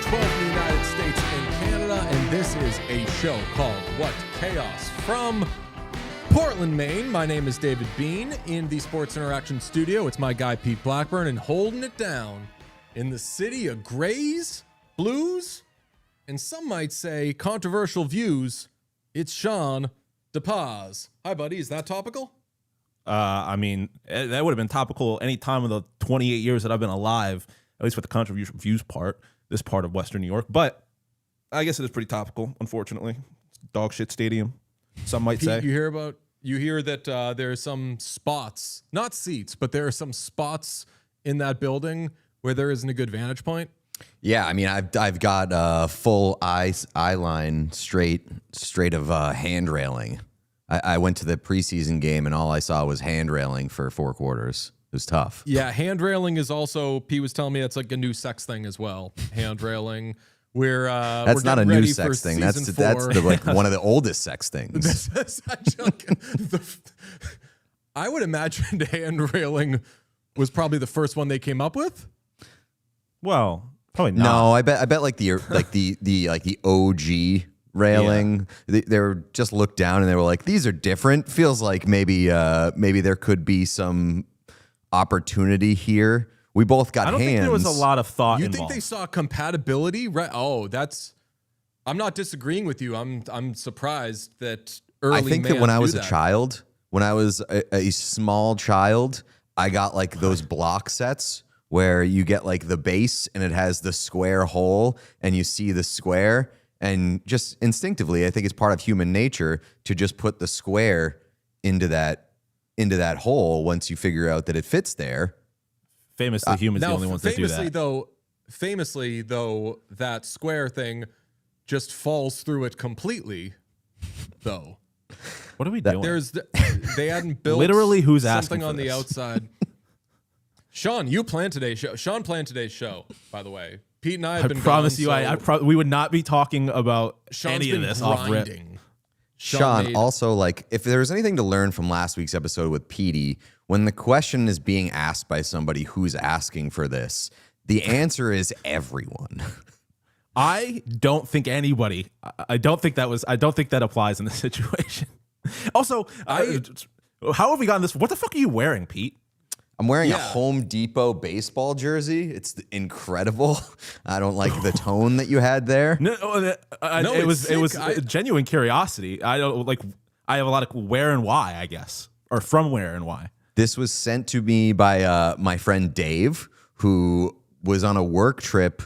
12 in the United States and Canada, and this is a show called What Chaos from Portland, Maine. My name is David Bean in the Sports Interaction Studio. It's my guy, Pete Blackburn, and holding it down in the city of grays, blues, and some might say controversial views, it's Sean DePaz. Hi, buddy. Is that topical? I mean, that would have been topical any time of the 28 years that I've been alive, at least with the controversial views part, this part of Western New York. But I guess it is pretty topical, unfortunately. Dog shit stadium, some might Pete, say. You hear that there are some spots, not seats, but there are some spots in that building where there isn't a good vantage point. Yeah, I mean, I've got a full eye line straight of hand railing. I went to the preseason game and all I saw was hand railing for 4 quarters. It was tough. Yeah, hand railing is also, P was telling me it's like a new sex thing as well. Hand railing. That's not a new sex thing. That's like one of the oldest sex things. I would imagine hand railing was probably the first one they came up with. Well, probably not. No, I bet like the OG railing. Yeah. They were just looked down and they were like, these are different. Feels like maybe there could be some opportunity here. We both got hands. I don't think there was a lot of thought You involved. think they saw compatibility? Right? Oh, I'm not disagreeing with you. I'm surprised that early. I think that when I was a child, when I was a small child, I got like those block sets where you get like the base and it has the square hole and you see the square, and just instinctively, I think it's part of human nature to just put the square into that hole once you figure out that it fits there. Famously, humans are the only ones that do that. Famously, though, that square thing just falls through it completely, though. What are we doing? They hadn't built literally who's something asking for on this? the outside. Sean, you planned today's show. Sean planned today's show, by the way. Pete and I have been. I promise gone, you, we would not be talking about Sean's any been of this off rip. grinding. Sean, also, like, if there was anything to learn from last week's episode with Petey, when the question is being asked by somebody who's asking for this, the answer is everyone. I don't think anybody. I don't think that applies in this situation. Also, how have we gotten this? What the fuck are you wearing, Pete? I'm wearing a Home Depot baseball jersey. It's incredible. I don't like the tone that you had there. It was genuine curiosity. I don't like. I have a lot of where and why, I guess, or from where and why. This was sent to me by my friend Dave, who was on a work trip.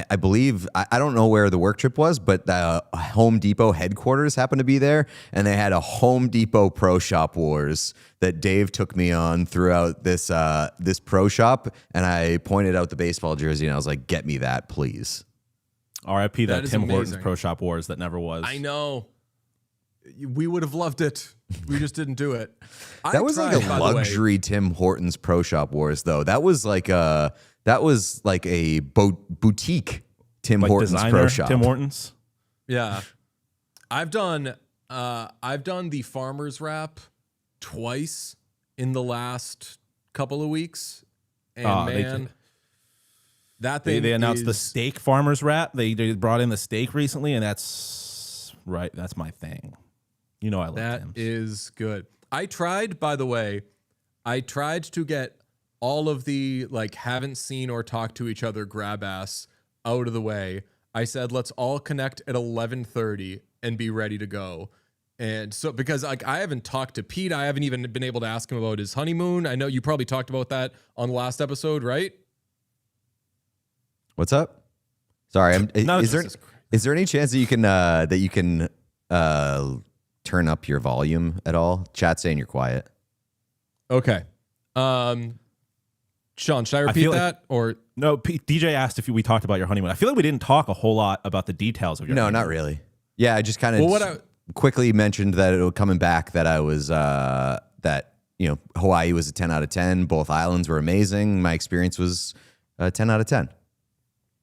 I believe, I don't know where the work trip was, but the Home Depot headquarters happened to be there, and they had a Home Depot Pro Shop Wars that Dave took me on throughout this Pro Shop, and I pointed out the baseball jersey, and I was like, get me that, please. R.I.P. that Tim amazing. Hortons Pro Shop Wars that never was. I know. We would have loved it. We just didn't do it. That was like a luxury Tim Hortons Pro Shop Wars, though. That was like a boutique Tim Hortons designer, Pro Shop. Tim Hortons. Yeah, I've done the farmer's wrap twice in the last couple of weeks, and that thing they announced the steak farmer's wrap. They brought in the steak recently, and that's my thing. You know I love that. Tim's. Is good. I tried, by the way, to get all of the haven't seen or talked to each other grab ass out of the way. I said, let's all connect at 11:30 and be ready to go. And so, because I haven't talked to Pete, I haven't even been able to ask him about his honeymoon. I know you probably talked about that on the last episode, right? What's up? Sorry, is there any chance that you can turn up your volume at all? Chat's saying you're quiet. Okay. Sean, should I repeat that? Or no? DJ asked if we talked about your honeymoon. I feel like we didn't talk a whole lot about the details of your honeymoon. No, not really. Yeah, I just kind of quickly mentioned that it was coming back, that I was Hawaii was a 10 out of 10. Both islands were amazing. My experience was a 10 out of 10.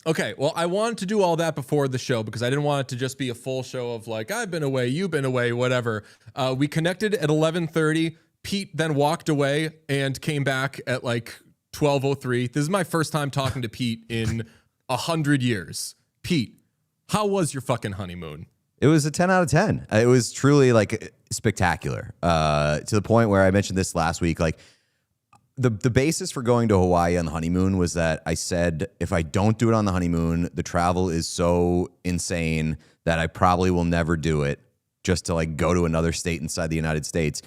Okay, well, I wanted to do all that before the show because I didn't want it to just be a full show of I've been away, you've been away, whatever. We connected at 11:30. Pete then walked away and came back at 12:03. This is my first time talking to Pete in 100 years. Pete, how was your fucking honeymoon? It was a 10 out of 10. It was truly like spectacular, to the point where I mentioned this last week. Like the basis for going to Hawaii on the honeymoon was that I said, if I don't do it on the honeymoon, the travel is so insane that I probably will never do it, just to like go to another state inside the United States.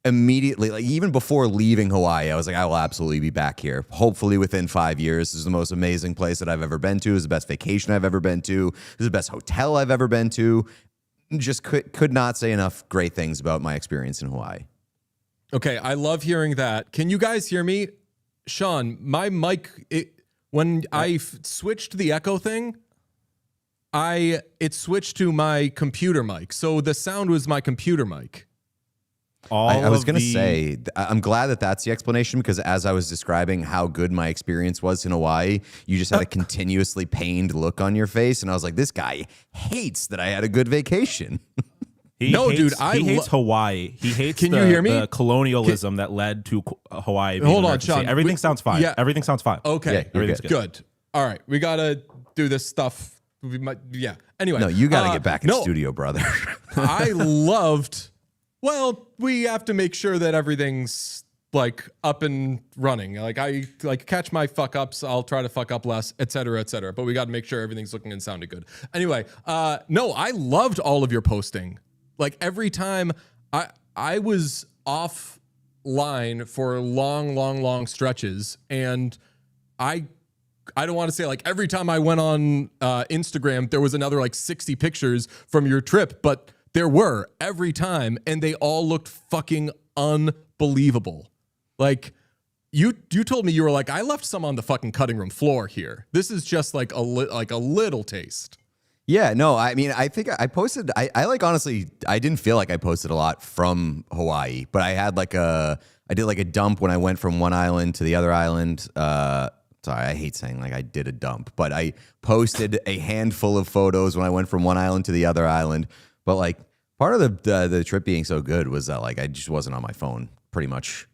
Immediately, like even before leaving Hawaii, I was like, I will absolutely be back here. Hopefully within 5 years. This is the most amazing place that I've ever been to. This is the best vacation I've ever been to. This is the best hotel I've ever been to. Just could not say enough great things about my experience in Hawaii. Okay, I love hearing that. Can you guys hear me? Sean, my mic, when I switched the echo thing, it switched to my computer mic. So the sound was my computer mic. I was going to say, I'm glad that that's the explanation, because as I was describing how good my experience was in Hawaii, you just had a continuously pained look on your face. And I was like, this guy hates that I had a good vacation. He hates Hawaii. He hates you hear me? The colonialism that led to Hawaii. Hold on, Sean. Everything sounds fine. Yeah. Everything sounds fine. Okay. Yeah, everything's good. All right. We got to do this stuff. Anyway. No, you got to get back in the studio, brother. I loved... Well, we have to make sure that everything's like up and running. Like I catch my fuck ups. I'll try to fuck up less, et cetera, et cetera. But we got to make sure everything's looking and sounding good. Anyway, no, I loved all of your posting. Like every time I was offline for long stretches, and I don't want to say like every time I went on Instagram, there was another like 60 pictures from your trip, but there were every time, and they all looked fucking unbelievable. Like you told me, you were like, I left some on the fucking cutting room floor here. This is just like a little taste. Yeah, no, I mean, I think I posted, I like, honestly, I didn't feel like I posted a lot from Hawaii, but I did like a dump when I went from one island to the other island. Sorry, I hate saying like I did a dump, but I posted a handful of photos when I went from one island to the other island. But like part of the trip being so good was that like I just wasn't on my phone pretty much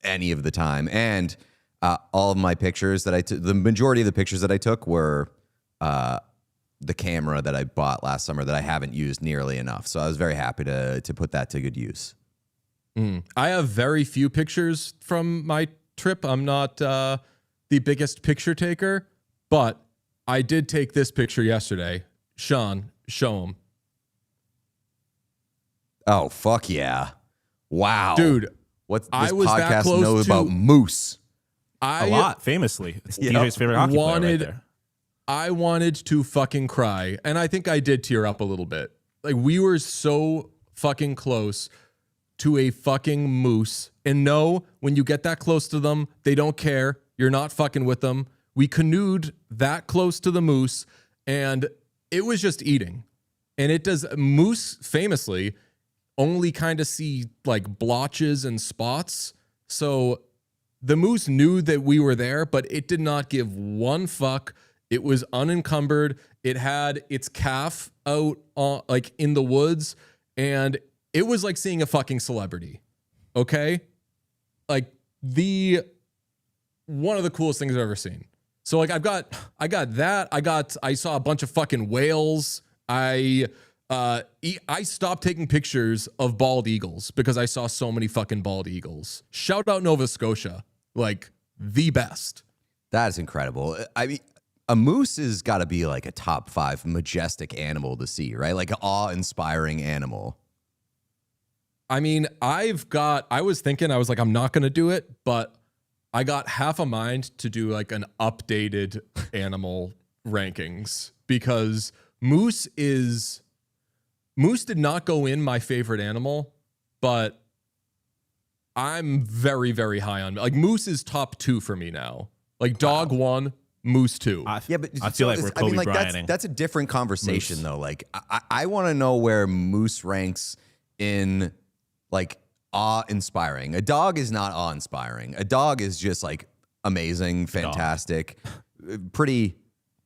any of the time, and all of my pictures that I took, the majority of the pictures that I took were the camera that I bought last summer that I haven't used nearly enough. So I was very happy to put that to good use. I have very few pictures from my trip. I'm not the biggest picture taker, but I did take this picture yesterday. Sean, show him. Oh, fuck yeah. Wow. Dude, what this I was that podcast close knows to- about moose. A lot, famously. It's DJ's favorite hockey player right there. I wanted to fucking cry, and I think I did tear up a little bit. Like, we were so fucking close to a fucking moose. And no, when you get that close to them, they don't care. You're not fucking with them. We canoed that close to the moose, and it was just eating. And it does, moose famously only kind of see like blotches and spots. So the moose knew that we were there, but it did not give one fuck. It was unencumbered. It had its calf out on, like in the woods, and it was like seeing a fucking celebrity. Okay? Like one of the coolest things I've ever seen. So like I got that. I saw a bunch of fucking whales. I stopped taking pictures of bald eagles because I saw so many fucking bald eagles. Shout out Nova Scotia. Like the best. That is incredible. I mean, a moose has got to be like a top 5 majestic animal to see, right? Like an awe-inspiring animal. I mean, I was thinking, I was like, I'm not going to do it, but I got half a mind to do like an updated animal rankings, because moose did not go in my favorite animal, but I'm very, very high on, like, moose is top 2 for me now. Like dog 1, moose 2. Yeah, but I feel like we're Kobe Bryaning. That's a different conversation though. Like I want to know where moose ranks in like awe-inspiring. A dog is not awe-inspiring. A dog is just like amazing, fantastic, pretty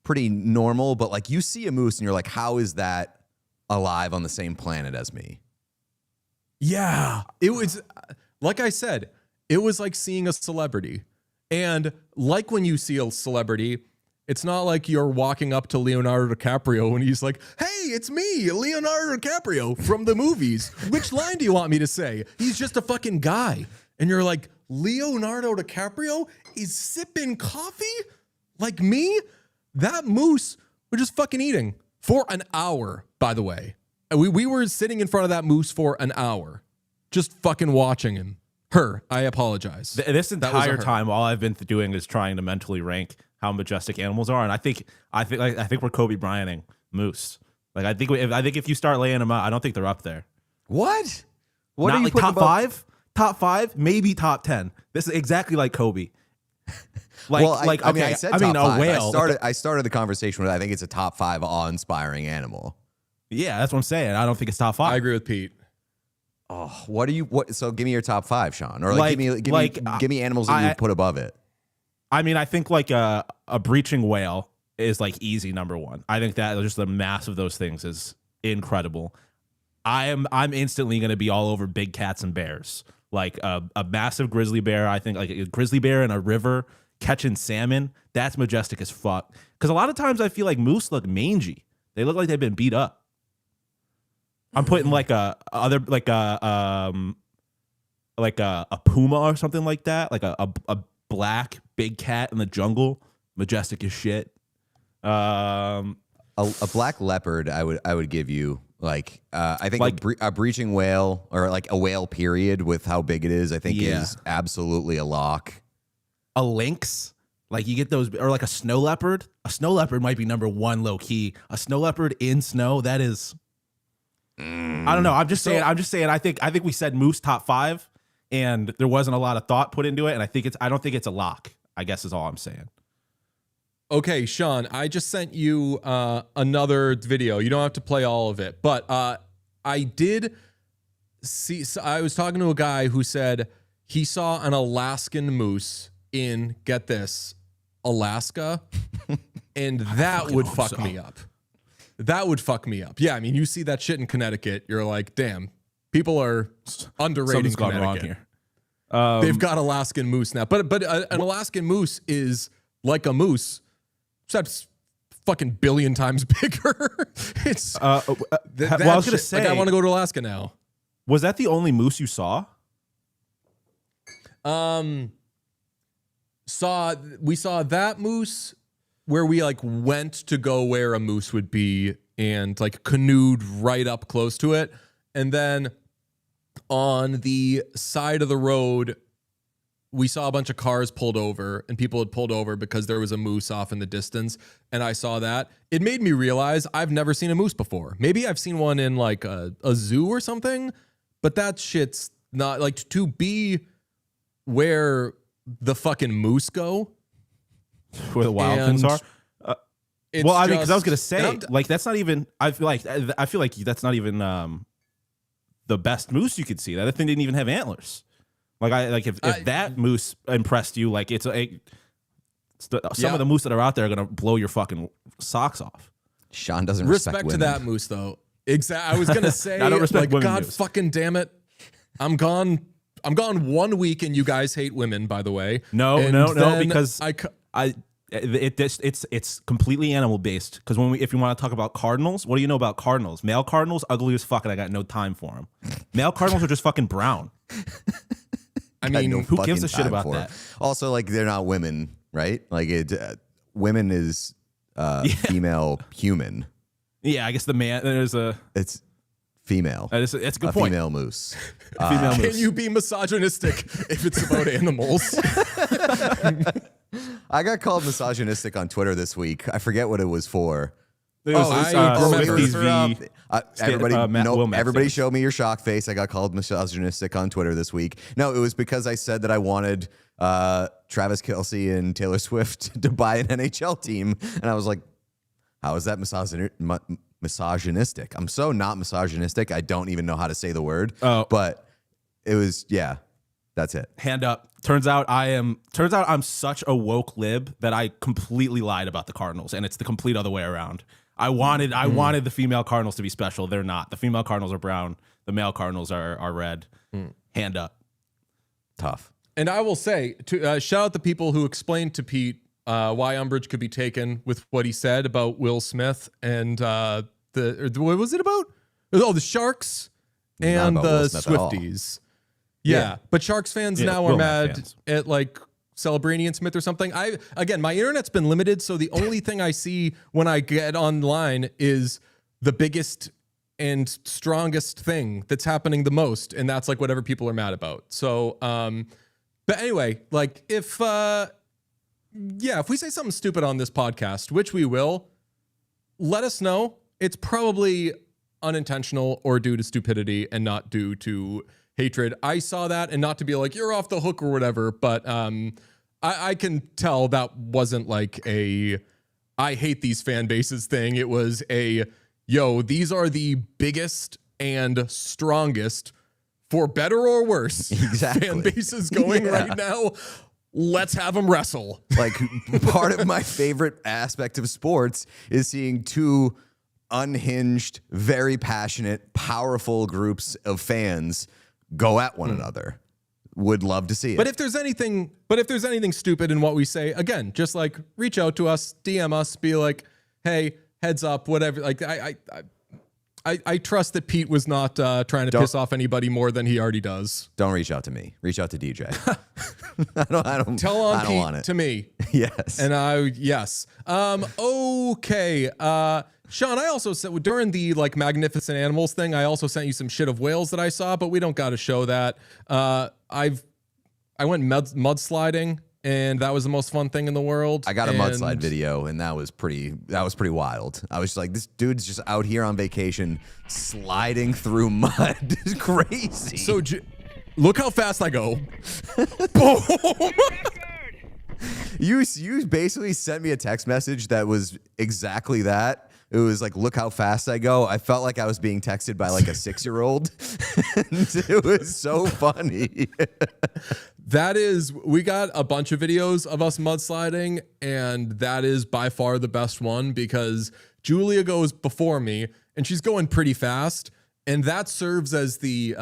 normal. But like you see a moose and you're like, how is that alive on the same planet as me? Yeah, it was, like I said, it was like seeing a celebrity. And like when you see a celebrity, It's not like you're walking up to Leonardo DiCaprio and he's like, hey, it's me, Leonardo DiCaprio from the movies. Which line do you want me to say? He's just a fucking guy. And you're like, Leonardo DiCaprio is sipping coffee like me? That moose we're just fucking eating for an hour, by the way. We were sitting in front of that moose for an hour, just fucking watching him. I apologize. This entire time, all I've been doing is trying to mentally rank how majestic animals are, and I think we're Kobe Bryanting moose. Like I think if you start laying them out, I don't think they're up there. What? What Not are you like putting top five? Top 5, maybe top 10. This is exactly like Kobe. I said top five. A whale. I started the conversation with I think it's a top 5 awe-inspiring animal. Yeah, that's what I'm saying. I don't think it's top 5. I agree with Pete. Oh, so give me your top 5, Sean, or give me animals that you would put above it. I mean, I think like a breaching whale is like easy number 1. I think that just the mass of those things is incredible. I'm instantly going to be all over big cats and bears. Like a massive grizzly bear. I think like a grizzly bear in a river catching salmon. That's majestic as fuck. Because a lot of times I feel like moose look mangy. They look like they've been beat up. I'm putting like a puma or something like that, like a black big cat in the jungle, majestic as shit. A black leopard, I would give you I think like a breaching whale or like a whale period with how big it is. I think is absolutely a lock. A lynx, like you get those, or like a snow leopard. A snow leopard might be number 1 low key. A snow leopard in snow, that is. I don't know. I'm just saying. I think we said moose top 5, and there wasn't a lot of thought put into it. And I don't think it's a lock. I guess is all I'm saying. Okay, Sean, I just sent you another video. You don't have to play all of it, but I did see. So I was talking to a guy who said he saw an Alaskan moose in, get this, Alaska, and that would fuck me up. That would fuck me up. Yeah, I mean, you see that shit in Connecticut, you're like, damn, people are underrating Something's gone Connecticut. Wrong here. They've got Alaskan moose now, but an Alaskan moose is like a moose, except fucking billion times bigger. It's well, I was gonna say, like, I want to go to Alaska now. Was that the only moose you saw? We saw that moose where we like went to go where a moose would be and like canoed right up close to it. And then on the side of the road, we saw a bunch of cars pulled over and people had pulled over because there was a moose off in the distance. And I saw that. It made me realize I've never seen a moose before. Maybe I've seen one in like a zoo or something, but that shit's not like to be where the fucking moose go. Where the wild things are. Well, I mean, because I was gonna say, like, that's not even. I feel like that's not even the best moose you could see. That thing didn't even have antlers. If that moose impressed you, like some of the moose that are out there are gonna blow your fucking socks off. Sean doesn't respect women. To that moose though. Exactly. I was gonna say, I don't respect women. God moose. Fucking damn it, I'm gone 1 week and you guys hate women. By the way, no, because it's completely animal based. Because if you want to talk about cardinals, what do you know about cardinals? Male cardinals, ugly as fuck, and I got no time for them. Male cardinals are just fucking brown. I mean, who gives a shit about that? Also, like, they're not women, right? Like, women is female human. Yeah, I guess the man it's female. It's a good point. Female moose. Female moose. Can you be misogynistic if it's about animals? I got called misogynistic on Twitter this week. I forget what it was for. Everybody showed me your shock face. I got called misogynistic on Twitter this week. No, it was because I said that I wanted Travis Kelce and Taylor Swift to buy an NHL team. And I was like, how is that misogynistic? I'm so not misogynistic. I don't even know how to say the word. Oh. But it was, yeah, that's it. Hand up. Turns out I'm such a woke lib that I completely lied about the Cardinals, and it's the complete other way around. I wanted the female Cardinals to be special. They're not. The female Cardinals are brown. The male Cardinals are red. Hand up. Tough. And I will say, shout out the people who explained to Pete why umbrage could be taken with what he said about Will Smith and what was it about? Oh, the Sharks and the Swifties. Yeah, but Sharks fans now are mad at like Celebrini and Smith or something. Again, my internet's been limited, so the only thing I see when I get online is the biggest and strongest thing that's happening the most, and that's like whatever people are mad about. So, but anyway, like if we say something stupid on this podcast, which we will, let us know. It's probably unintentional or due to stupidity and not due to hatred. I saw that, and not to be like, you're off the hook or whatever, but I can tell that wasn't like a I hate these fan bases thing. It was a, yo, these are the biggest and strongest, for better or worse, fan bases going right now. Let's have them wrestle. Like, part of my favorite aspect of sports is seeing two unhinged, very passionate, powerful groups of fans go at one another. Would love to see it. But if there's anything stupid in what we say, again, just like reach out to us, DM us, be like, hey, heads up, whatever. Like I trust that Pete was not trying to piss off anybody more than he already does. Don't reach out to me. Reach out to DJ. I don't tell on Pete want it. To me. Yes. And yes. Okay. Sean, I also sent during the like Magnificent Animals thing, I also sent you some shit of whales that I saw, but we don't got to show that. I went mudsliding, and that was the most fun thing in the world. I got a mudslide video, and that was pretty wild. I was just like, this dude's just out here on vacation sliding through mud. It's crazy. So look how fast I go. Boom. You basically sent me a text message that was exactly that. It was like, look how fast I go. I felt like I was being texted by like a 6-year-old. It was so funny. We got a bunch of videos of us mudsliding, and that is by far the best one because Julia goes before me, and she's going pretty fast, and that serves as the,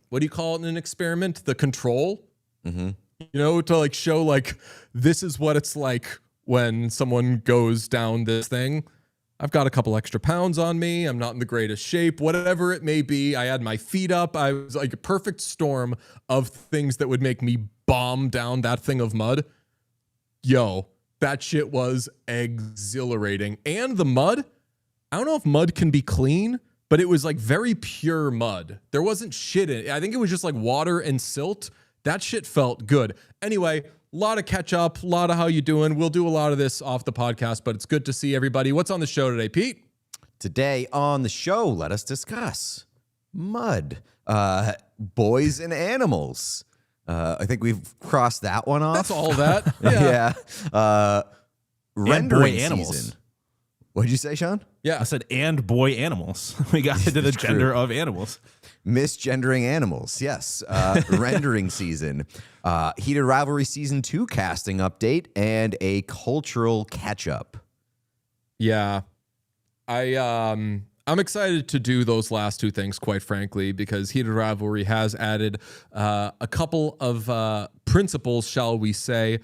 what do you call it in an experiment? The control, you know, to like show like, this is what it's like when someone goes down this thing. I've got a couple extra pounds on me. I'm not in the greatest shape, whatever it may be. I had my feet up. I was like a perfect storm of things that would make me bomb down that thing of mud. Yo, that shit was exhilarating. And the mud, I don't know if mud can be clean, but it was like very pure mud. There wasn't shit in it. I think it was just like water and silt. That shit felt good. Anyway, a lot of catch up, a lot of how you doing. We'll do a lot of this off the podcast, but it's good to see everybody. What's on the show today, Pete? Today on the show, let us discuss mud, boys and animals. I think we've crossed that one off. That's all that. Yeah. Rendering animals. season. What'd you say, Sean? Yeah, I said and boy animals. We got into the gender of animals. Misgendering animals, yes. Rendering season. Heated Rivalry Season 2 casting update and a cultural catch-up. Yeah. I'm excited to do those last two things, quite frankly, because Heated Rivalry has added a couple of principles, shall we say,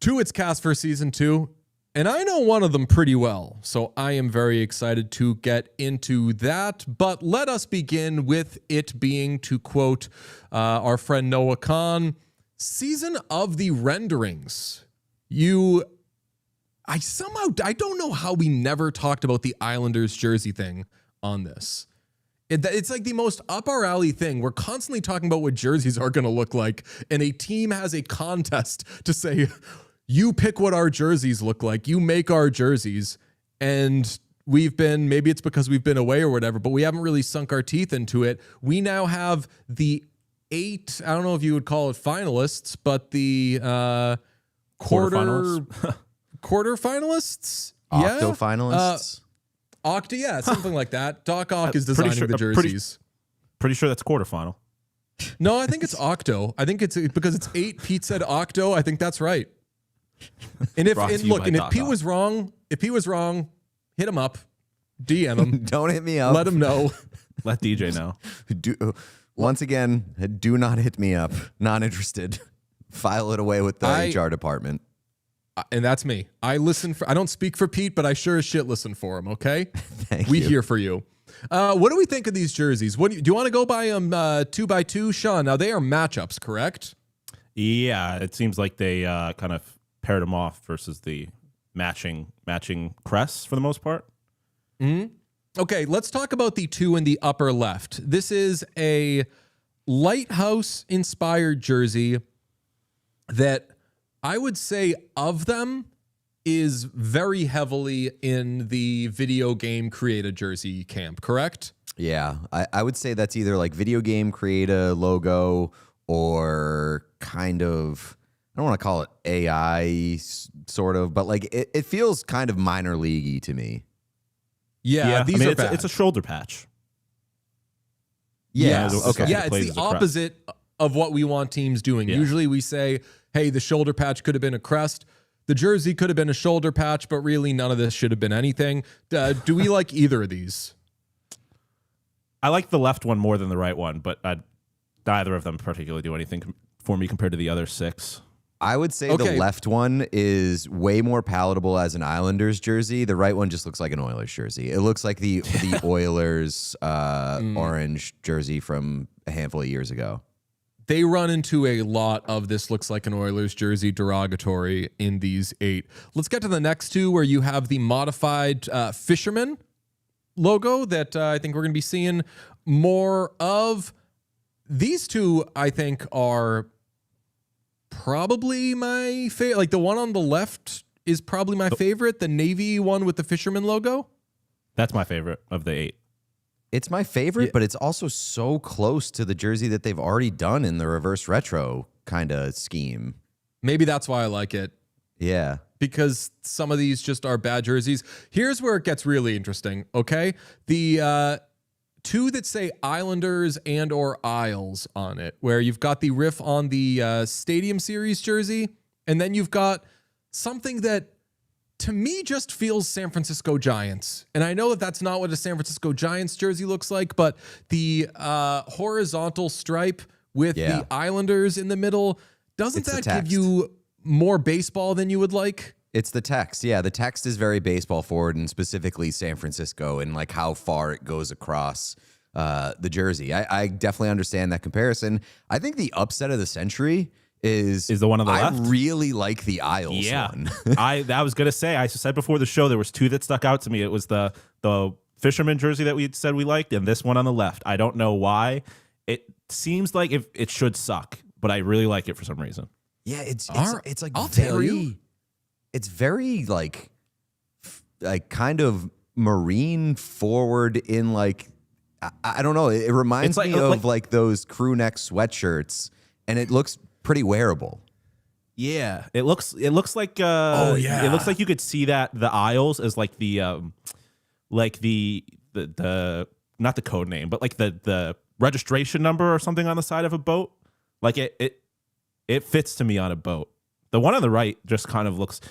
to its cast for Season 2. And I know one of them pretty well, so I am very excited to get into that. But let us begin with it being, to quote our friend Noah Khan, Season of the Renderings. I don't know how we never talked about the Islanders jersey thing on this. It's like the most up our alley thing. We're constantly talking about what jerseys are going to look like, and a team has a contest to say, you pick what our jerseys look like. You make our jerseys. And maybe it's because we've been away or whatever, but we haven't really sunk our teeth into it. We now have the 8, I don't know if you would call it finalists, but the quarterfinalists? Octo finalists? Yeah, something like that. Doc Ock is designing the jerseys. Pretty sure that's quarterfinal. No, I think it's octo. I think it's because it's 8. Pete said octo. I think that's right. And if Pete was wrong, hit him up, DM him. Don't hit me up. Let him know. Let DJ know. Once again, do not hit me up. Not interested. File it away with the HR department. And that's me. I don't speak for Pete, but I sure as shit listen for him. Okay, Thank we you. here for you. What do we think of these jerseys? Do you want to go by them 2x2, Sean? Now they are matchups, correct? Yeah, it seems like they kind of paired them off versus the matching crests for the most part. Okay, let's talk about the two in the upper left. This is a Lighthouse-inspired jersey that I would say of them is very heavily in the video game creator jersey camp, correct? Yeah, I would say that's either like video game creator logo or kind of, I don't want to call it AI sort of, but like it feels kind of minor leaguey to me. Yeah, these are bad. It's a shoulder patch. Yeah, okay. Yeah, it's the opposite of what we want teams doing. Yeah. Usually we say, hey, the shoulder patch could have been a crest. The jersey could have been a shoulder patch, but really none of this should have been anything. Do we like either of these? I like the left one more than the right one, but neither of them particularly do anything for me compared to the other 6. I would say the left one is way more palatable as an Islanders jersey. The right one just looks like an Oilers jersey. It looks like the Oilers orange jersey from a handful of years ago. They run into a lot of this looks like an Oilers jersey derogatory in these 8. Let's get to the next 2 where you have the modified fisherman logo that I think we're going to be seeing more of. These 2, I think, are probably my favorite. Like the one on the left is probably my favorite, the navy one with the fisherman logo. That's my favorite of the 8. It's my favorite, but it's also so close to the jersey that they've already done in the reverse retro kind of scheme. Maybe that's why I like it. Yeah. Because some of these just are bad jerseys. Here's where it gets really interesting, okay? The 2 that say Islanders and or Isles on it, where you've got the riff on the Stadium Series jersey, and then you've got something that to me just feels San Francisco Giants. And I know that that's not what a San Francisco Giants jersey looks like, but the horizontal stripe with the Islanders in the middle, doesn't that give you more baseball than you would like? It's the text. Yeah, the text is very baseball forward, and specifically San Francisco and like how far it goes across the jersey. I definitely understand that comparison. I think the upset of the century is the one on the left. I really like the Isles one. I was gonna say, I said before the show there was 2 that stuck out to me. It was the fisherman jersey that we said we liked, and this one on the left. I don't know why. It seems like it should suck, but I really like it for some reason. Yeah, it's like I'll tell you. It's very like kind of marine forward in like I don't know. It reminds me of like those crew neck sweatshirts, and it looks pretty wearable. Yeah, it looks like it looks like you could see that the Isles as like the not the code name, but like the registration number or something on the side of a boat. Like it fits to me on a boat. The one on the right just kind of looks.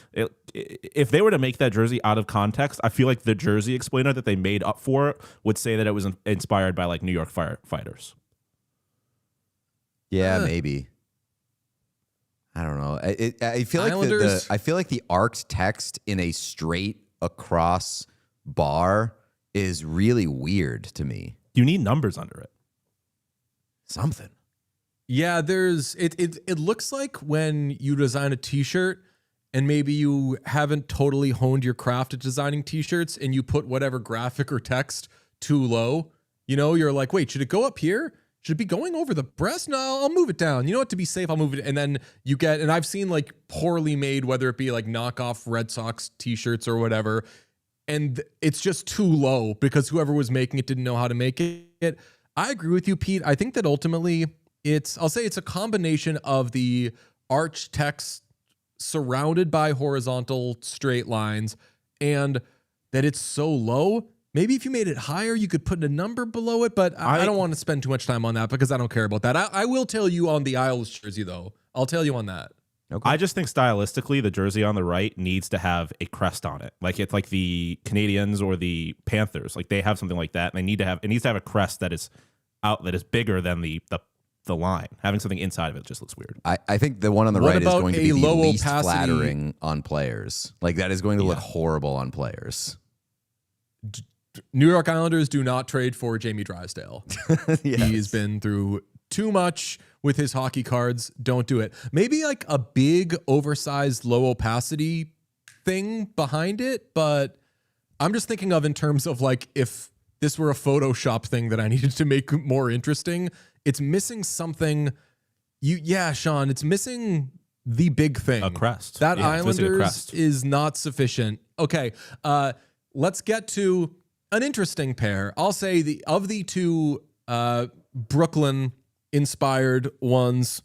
If they were to make that jersey out of context, I feel like the jersey explainer that they made up for it would say that it was inspired by like New York firefighters. Yeah, maybe. I don't know. I feel like I feel like the arced text in a straight across bar is really weird to me. You need numbers under it. Something. Yeah, it looks like when you design a t-shirt and maybe you haven't totally honed your craft at designing t-shirts and you put whatever graphic or text too low. You know, you're like, wait, should it go up here? Should it be going over the breast? No, I'll move it down. You know what? To be safe, I'll move it. And then you get, and I've seen like poorly made, whether it be like knockoff Red Sox t-shirts or whatever. And it's just too low because whoever was making it didn't know how to make it. I agree with you, Pete. I think that ultimately I'll say it's a combination of the arch text surrounded by horizontal straight lines and that it's so low. Maybe if you made it higher, you could put a number below it, but I don't want to spend too much time on that because I don't care about that. I will tell you on the Isles jersey, though. I'll tell you on that. Okay. I just think stylistically, the jersey on the right needs to have a crest on it. Like it's like the Canadians or the Panthers. Like they have something like that, and it needs to have a crest that is bigger than the the line. Having something inside of it just looks weird. I think the one on the What right is about going to a be the low least opacity- flattering on players. Like that is going to look horrible on players. New York Islanders do not trade for Jamie Drysdale. Yes. He's been through too much with his hockey cards. Don't do it. Maybe like a big, oversized, low opacity thing behind it. But I'm just thinking of in terms of like if this were a Photoshop thing that I needed to make more interesting. It's missing something. Sean, it's missing the big thing. A crest. That Yeah, it's missing a Islanders crest. is not sufficient. Okay, let's get to an interesting pair. I'll say of the two Brooklyn-inspired ones,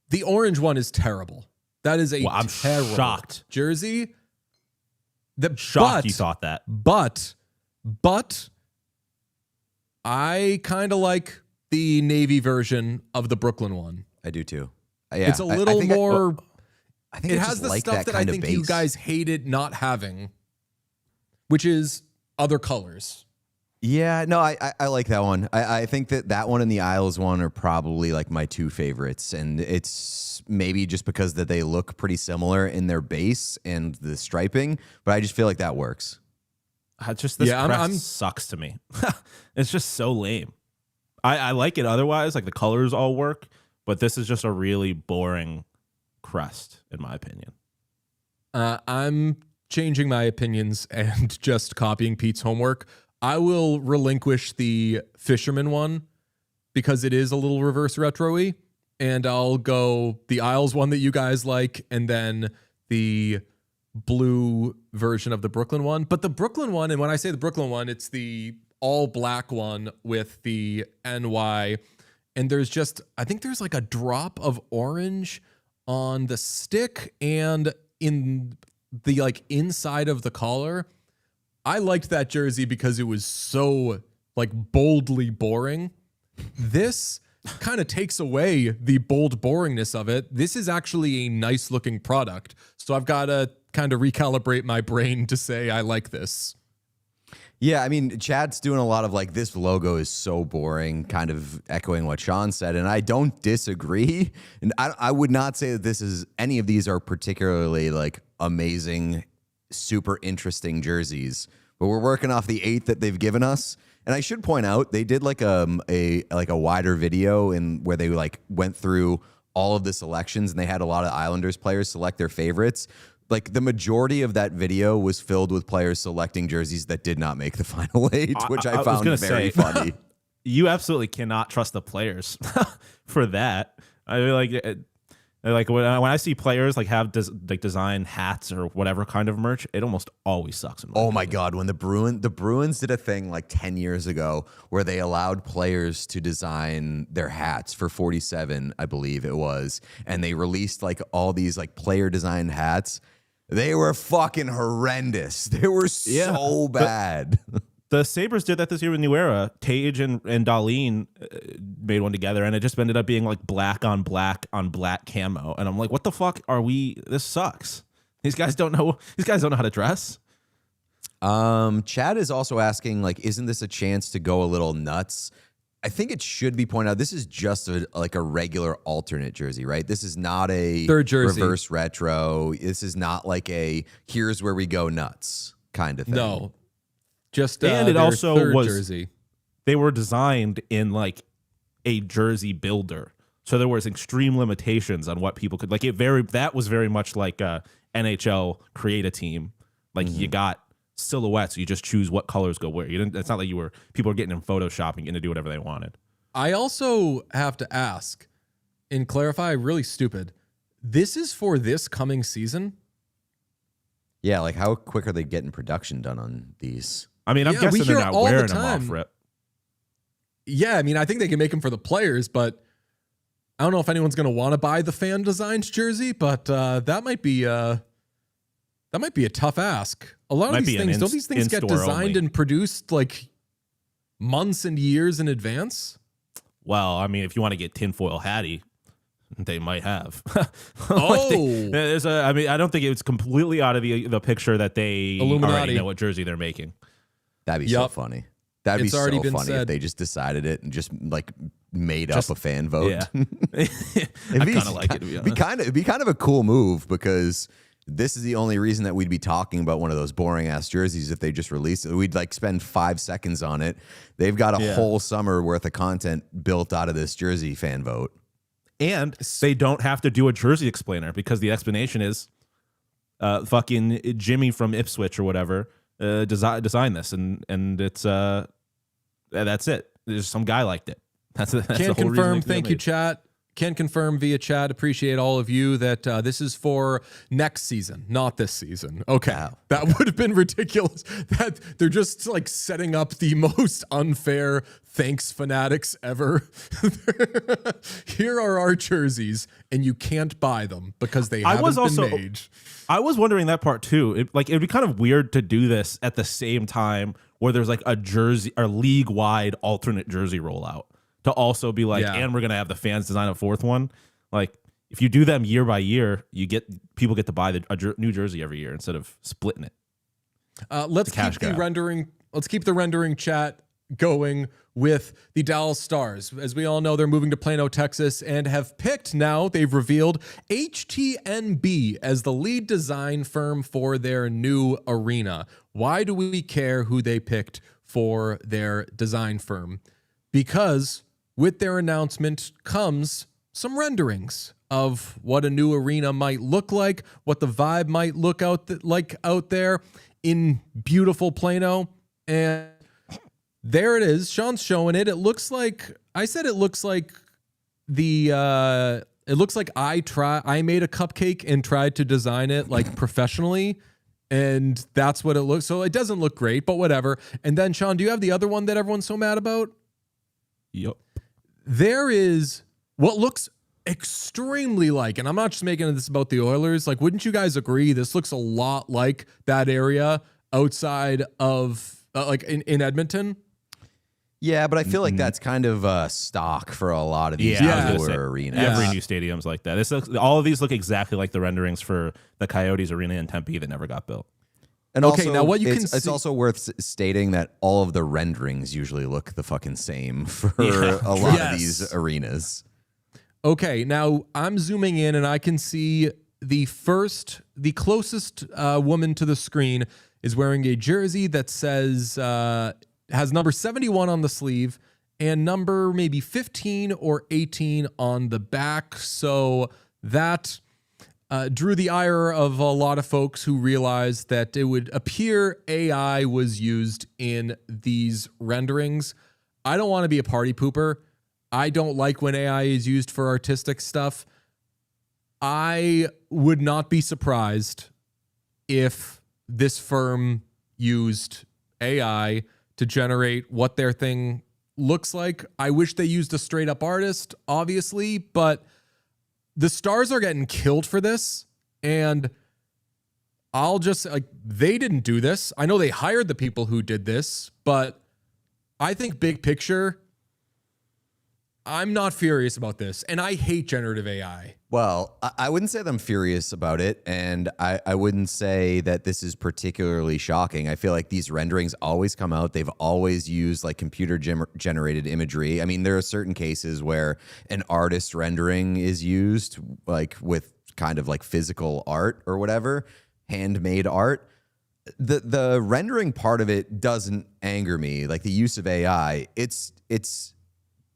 the orange one is terrible. That is a I'm terrible shocked. jersey. Shocked you thought that. But I kind of like the navy version of the Brooklyn one. I do too. Yeah, It's a little more. I think It I has just the like stuff that I kind of think you base. guys hated not having, which is other colors. Yeah, no, I like that one. I think that one and the Isles one are probably like my two favorites, and it's maybe just because that they look pretty similar in their base and the striping, but I just feel like that works. Just this Yeah, crest I'm- sucks to me. It's just so lame. I like it otherwise, like the colors all work, but this is just a really boring crest, in my opinion. I'm changing my opinions and just copying Pete's homework. I will relinquish the fisherman one because it is a little reverse retro-y, and I'll go the Isles one that you guys like, and then the blue version of the Brooklyn one. But the Brooklyn one, and when I say the Brooklyn one, it's the all black one with the NY, and I think there's like a drop of orange on the stick and in the like inside of the collar. I liked that jersey because it was so like boldly boring. This kind of takes away the bold boringness of it. This is actually a nice looking product. So I've got to kind of recalibrate my brain to say I like this. Yeah, I mean, Chad's doing a lot of like, this logo is so boring, kind of echoing what Sean said, and I don't disagree. And I would not say that any of these are particularly like amazing, super interesting jerseys, but we're working off the 8 that they've given us. And I should point out, they did like a wider video where they like went through all of the selections, and they had a lot of Islanders players select their favorites. Like the majority of that video was filled with players selecting jerseys that did not make the final 8, which I was found gonna very say, funny. You absolutely cannot trust the players for that. I mean, like when I see players like have design hats or whatever kind of merch, it almost always sucks. Oh my God, when the Bruins did a thing like 10 years ago where they allowed players to design their hats for 47, I believe it was, and they released like all these like player designed hats. They were fucking horrendous. They were so bad. The Sabres did that this year with New Era. Tage and Darlene made one together, and it just ended up being like black on black camo. And I'm like, what the fuck are we? This sucks. These guys don't know how to dress. Chad is also asking, like, isn't this a chance to go a little nuts? I think it should be pointed out, this is just a regular alternate jersey, right? This is not a third jersey, reverse retro. This is not like a here's where we go nuts kind of thing. No. Just and it also was jersey. They were designed in like a jersey builder, so there was extreme limitations on what people could like. That was very much like a NHL create a team. Like you got silhouettes, you just choose what colors go where. You didn't. It's not like people were getting in Photoshop and getting to do whatever they wanted. I also have to ask and clarify. Really stupid. This is for this coming season. Yeah, like how quick are they getting production done on these? I mean, I'm guessing they're not wearing them off rip. Yeah, I mean, I think they can make them for the players, but I don't know if anyone's going to want to buy the fan designed jersey. But that might be a tough ask. A lot of these things, don't these things get designed and produced like months and years in advance? Well, I mean, if you want to get tinfoil Hattie, they might have. Oh, I mean, I don't think it's completely out of the picture that they already know what jersey they're making. That'd be so funny. That'd be so funny if they just decided it and just like made up a fan vote. Yeah. I kind of like it, to be honest. It'd be kind of a cool move because this is the only reason that we'd be talking about one of those boring ass jerseys if they just released it. We'd like spend 5 seconds on it. They've got a whole summer worth of content built out of this jersey fan vote. And they don't have to do a jersey explainer because the explanation is fucking Jimmy from Ipswich or whatever designed this, and it's that's it. There's some guy liked it. That's the whole Can confirm. reason Thank you, chat. Can confirm via chat. Appreciate all of you that this is for next season, not this season. Okay, that would have been ridiculous. That they're just like setting up the most unfair thanks fanatics ever. Here are our jerseys, and you can't buy them because they haven't been made. I was wondering that part too. It'd be kind of weird to do this at the same time where there's like a jersey or league-wide alternate jersey rollout. To also be like, and we're gonna have the fans design a fourth one. Like, if you do them year by year, people get to buy a new jersey every year instead of splitting it. Let's keep the rendering chat going with the Dallas Stars. As we all know, they're moving to Plano, Texas, and have picked now. They've revealed HTNB as the lead design firm for their new arena. Why do we care who they picked for their design firm? Because with their announcement comes some renderings of what a new arena might look like, what the vibe might look like out there in beautiful Plano. And there it is. Sean's showing it. It looks like I made a cupcake and tried to design it like professionally. And that's what it looks. So it doesn't look great, but whatever. And then Sean, do you have the other one that everyone's so mad about? Yep. There is what looks extremely like, and I'm not just making this about the Oilers, like, wouldn't you guys agree this looks a lot like that area outside of like in Edmonton? Yeah, but I feel like that's kind of stock for a lot of these outdoor arenas. Every new stadium's like that. All of these look exactly like the renderings for the Coyotes arena in Tempe that never got built. And okay, also, now what you it's also worth stating that all of the renderings usually look the fucking same for a lot of these arenas. Okay, now I'm zooming in and I can see the closest woman to the screen is wearing a jersey that says, has number 71 on the sleeve and number maybe 15 or 18 on the back. So that drew the ire of a lot of folks who realized that it would appear AI was used in these renderings. I don't want to be a party pooper. I don't like when AI is used for artistic stuff. I would not be surprised if this firm used AI to generate what their thing looks like. I wish they used a straight up artist, obviously, but the Stars are getting killed for this, and I'll just, like, they didn't do this. I know they hired the people who did this, but I think big picture, I'm not furious about this, and I hate generative AI. Well, I wouldn't say that I'm furious about it, and I wouldn't say that this is particularly shocking. I feel like these renderings always come out. They've always used like computer-generated imagery. I mean, there are certain cases where an artist rendering is used, like with kind of like physical art or whatever, handmade art. The rendering part of it doesn't anger me, like the use of AI. It's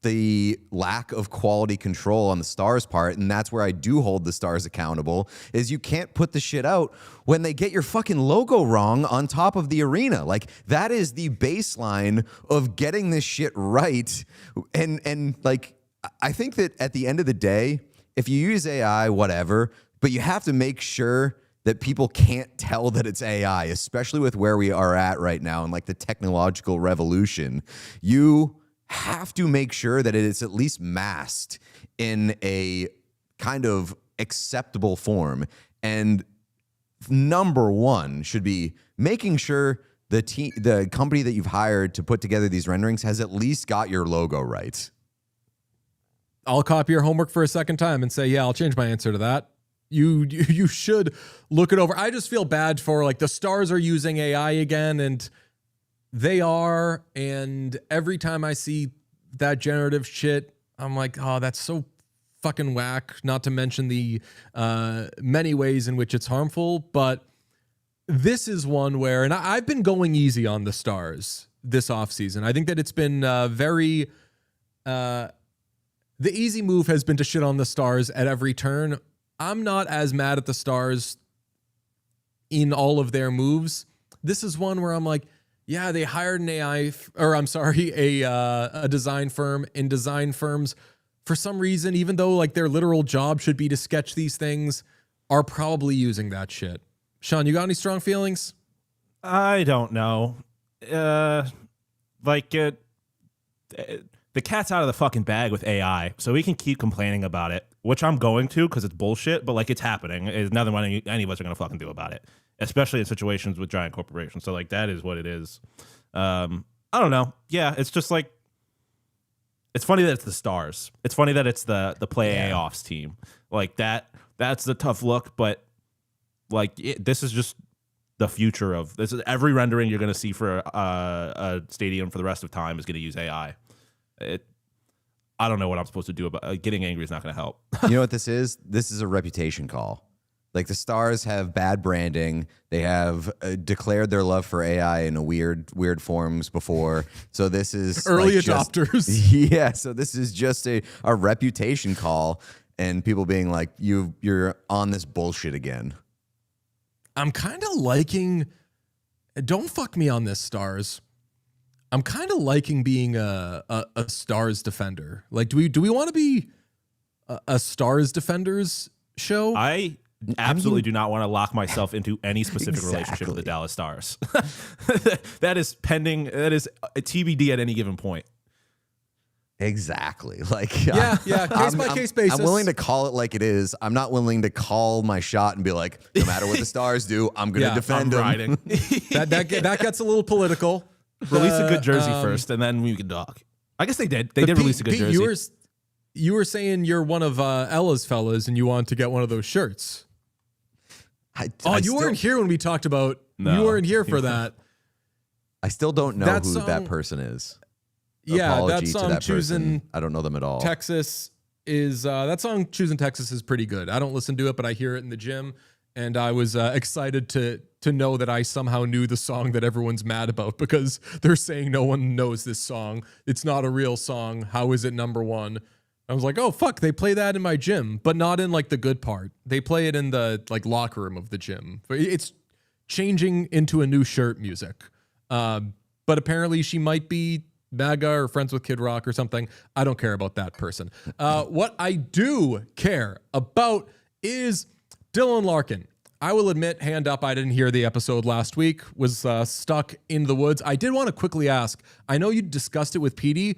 the lack of quality control on the Stars' part, and that's where I do hold the Stars accountable, is you can't put the shit out when they get your fucking logo wrong on top of the arena. Like, that is the baseline of getting this shit right. And like, I think that at the end of the day, if you use AI, whatever, but you have to make sure that people can't tell that it's AI, especially with where we are at right now and like the technological revolution. You have to make sure that it is at least masked in a kind of acceptable form. And number one should be making sure the company that you've hired to put together these renderings has at least got your logo right. I'll copy your homework for a second time and say, yeah, I'll change my answer to that. You should look it over. I just feel bad for, like, the Stars are using AI again, and they are, and every time I see that generative shit, I'm like, oh, that's so fucking whack. Not to mention the many ways in which it's harmful. But this is one where, and I've been going easy on the stars this offseason. I think that it's been very, the easy move has been to shit on the stars at every turn. I'm not as mad at the stars in all of their moves. This is one where I'm like, yeah, they hired an AI, a design firm. In design firms, for some reason, even though like their literal job should be to sketch these things, are probably using that shit. Sean, you got any strong feelings? I don't know. The cat's out of the fucking bag with AI, so we can keep complaining about it, which I'm going to because it's bullshit, but like it's happening. There's nothing any of us are going to fucking do about it, especially in situations with giant corporations. So like that is what it is. I don't know. Yeah, it's just like, it's funny that it's the stars. It's funny that it's the play AOFs team. Like that's the tough look, but like this is just the future of this. Is every rendering you're going to see for a stadium for the rest of time is going to use AI. I don't know what I'm supposed to do about getting angry is not going to help. You know what this is? This is a reputation call. Like the Stars have bad branding. They have declared their love for AI in a weird forms before. So this is early adopters. Yeah. So this is just a reputation call, and people being like, you're on this bullshit again. I'm kind of liking. Don't fuck me on this, Stars. I'm kind of liking being a Stars defender. Like, do we want to be a Stars defenders show? I absolutely do not want to lock myself into any specific relationship with the Dallas Stars. That is pending. That is a TBD at any given point. Exactly. Like, yeah, case by case basis. I'm willing to call it like it is. I'm not willing to call my shot and be like, no matter what the Stars do, I'm going to defend them. that gets a little political. Release a good jersey first, and then we can talk. I guess they did. They did release a good jersey. You were saying you're one of Ella's fellas, and you want to get one of those shirts. You weren't here when we talked about. No, you weren't here for that. I still don't know who that person is. Yeah, Apology that song to that "Choosing." I don't know them at all. Texas is that song "Choosing Texas" is pretty good. I don't listen to it, but I hear it in the gym, and I was excited to know that I somehow knew the song that everyone's mad about because they're saying no one knows this song. It's not a real song. How is it number one? I was like, oh fuck, they play that in my gym, but not in like the good part. They play it in the like locker room of the gym. It's changing into a new shirt music. But apparently she might be MAGA or friends with Kid Rock or something. I don't care about that person. What I do care about is Dylan Larkin. I will admit, hand up, I didn't hear the episode last week, was stuck in the woods. I did want to quickly ask, I know you discussed it with Petey.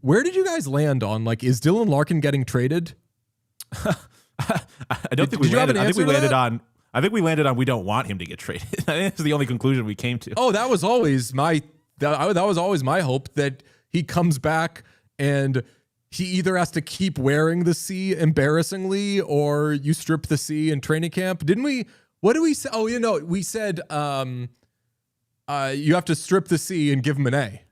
Where did you guys land on, like, is Dylan Larkin getting traded? I don't think we landed. I think we landed on we don't want him to get traded. I think that's the only conclusion we came to. Oh, that was always my hope that he comes back and he either has to keep wearing the C embarrassingly or you strip the C in training camp. Didn't we? What did we say? Oh, we said you have to strip the C and give him an A.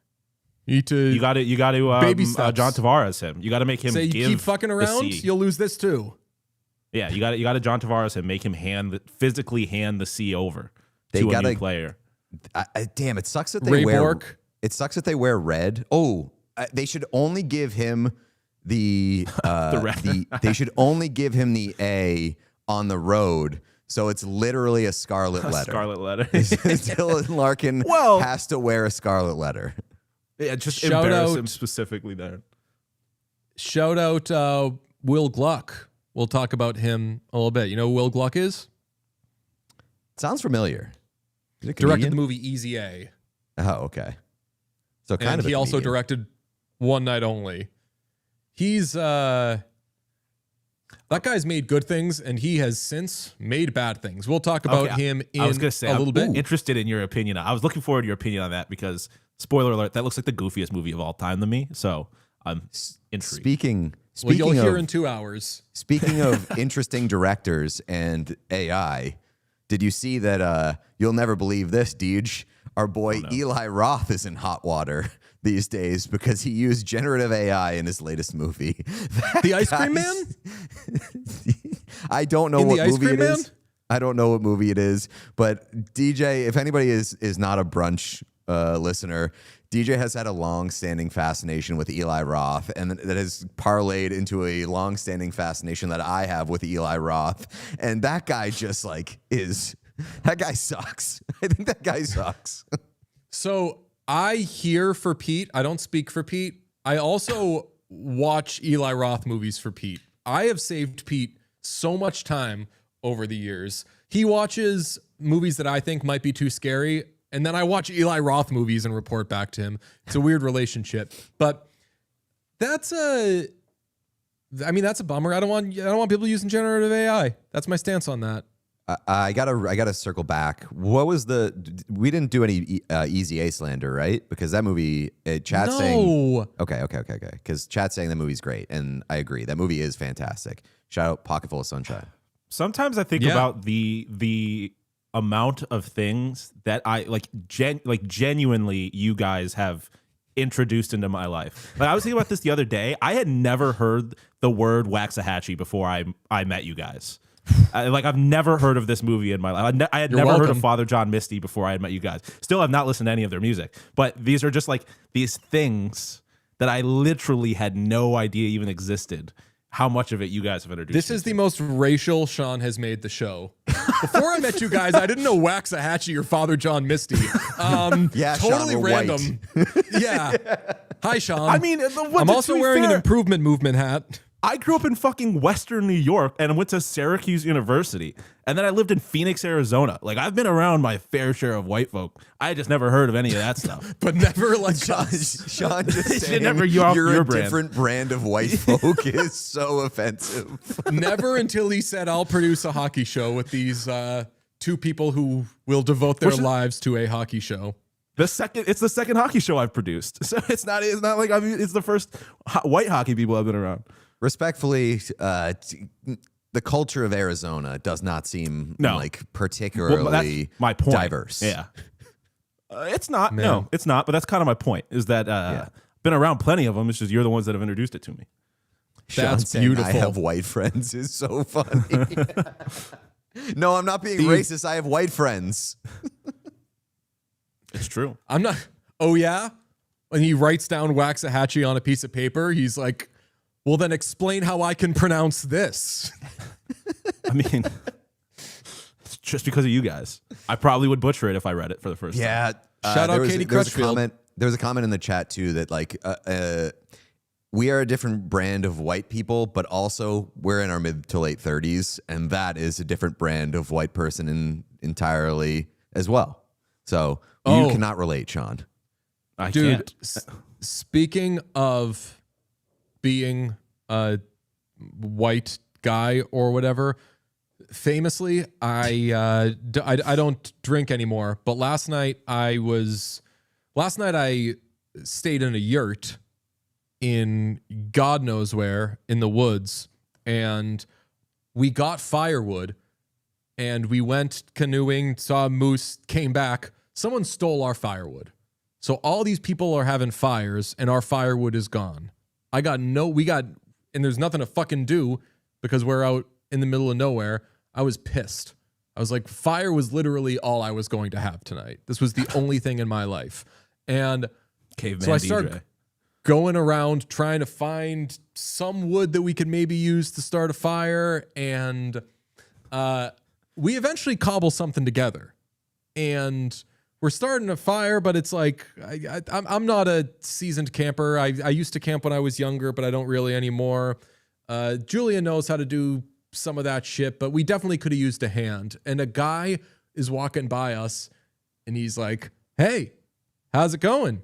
You got to baby steps. John Tavares him. You got to make him say you keep fucking around, you'll lose this too. Yeah, you got to John Tavares him, make him physically hand the C over to a new player. Damn, it sucks that they It sucks that they wear red. Oh, they should only give him the they should only give him the A on the road. So it's literally a scarlet letter. Scarlet letter. Dylan Larkin has to wear a scarlet letter. Yeah, just embarrass him specifically there. Shout out Will Gluck. We'll talk about him a little bit. You know who Will Gluck is? Sounds familiar. Directed the movie Easy A. Oh, okay. So kind of. He also directed One Night Only. He's that guy's made good things, and he has since made bad things. We'll talk about him in a little bit. Interested in your opinion. I was looking forward to your opinion on that because, spoiler alert, that looks like the goofiest movie of all time to me. So I'm intrigued. Speaking you'll hear in 2 hours. Speaking of interesting directors and AI, did you see that? You'll never believe this, Deej. Our boy Eli Roth is in hot water. these days because he used generative AI in his latest movie. The Ice Cream Man? I don't know In what the Ice movie Cream it Man? is. I don't know what movie it is, but DJ, if anybody is not a brunch listener, DJ has had a long-standing fascination with Eli Roth, and that has parlayed into a long-standing fascination that I have with Eli Roth. And that guy just that guy sucks. I think that guy sucks. So I hear for Pete. I don't speak for Pete. I also watch Eli Roth movies for Pete. I have saved Pete so much time over the years. He watches movies that I think might be too scary, and then I watch Eli Roth movies and report back to him. It's a weird relationship, but that's a bummer. I don't want people using generative AI. That's my stance on that. I gotta circle back. What was we didn't do any Easy A slander, right? Because that movie, chat's saying okay. Because chat's saying that movie's great, and I agree. That movie is fantastic. Shout out Pocketful of Sunshine. Sometimes I think about the amount of things that I genuinely you guys have introduced into my life. Like I was thinking about this the other day. I had never heard the word Waxahachie before I met you guys. I've never heard of this movie in my life. I had never heard of Father John Misty before I had met you guys. Still have not listened to any of their music. But these are just like these things that I literally had no idea even existed. How much of it you guys have introduced? This is the most racial Sean has made the show. Before I met you guys, I didn't know Waxahachie or Father John Misty. Yeah, totally Sean, we're random. Yeah. Hi, Sean. I mean, I'm also wearing an improvement movement hat. I grew up in fucking Western New York and went to Syracuse University. And then I lived in Phoenix, Arizona. Like, I've been around my fair share of white folk. I just never heard of any of that stuff. But never like Sean just saying you're a different brand of white folk is so offensive. Never until he said, I'll produce a hockey show with these two people who will devote their lives to a hockey show. It's the second hockey show I've produced. So it's not like it's the first white hockey people I've been around. Respectfully, the culture of Arizona does not seem like particularly that's my point. Diverse. Yeah, it's not. Man. No, it's not. But that's kind of my point. Is that been around plenty of them. It's just you're the ones that have introduced it to me. That's beautiful. I have white friends is so funny. No, I'm not being racist. I have white friends. It's true. I'm not. Oh yeah. When he writes down Waxahachie on a piece of paper, he's like, well, then explain how I can pronounce this. I mean, it's just because of you guys. I probably would butcher it if I read it for the first time. Shout out Katie Crutchfield. There was a comment in the chat, too, that like we are a different brand of white people, but also we're in our mid to late 30s, and that is a different brand of white person entirely as well. So you cannot relate, Sean. I can't. Speaking of being a white guy or whatever, famously, I don't drink anymore. But last night I stayed in a yurt in God knows where in the woods, and we got firewood, and we went canoeing, saw a moose, came back. Someone stole our firewood. So all these people are having fires, and our firewood is gone. And there's nothing to fucking do because we're out in the middle of nowhere. I was pissed. I was like, fire was literally all I was going to have tonight. This was the only thing in my life. And Caveman so I DJ. started going around trying to find some wood that we could maybe use to start a fire. And we eventually cobble something together. And we're starting a fire, but it's like, I'm not a seasoned camper. I used to camp when I was younger, but I don't really anymore. Julia knows how to do some of that shit, but we definitely could have used a hand. And a guy is walking by us, and he's like, hey, how's it going?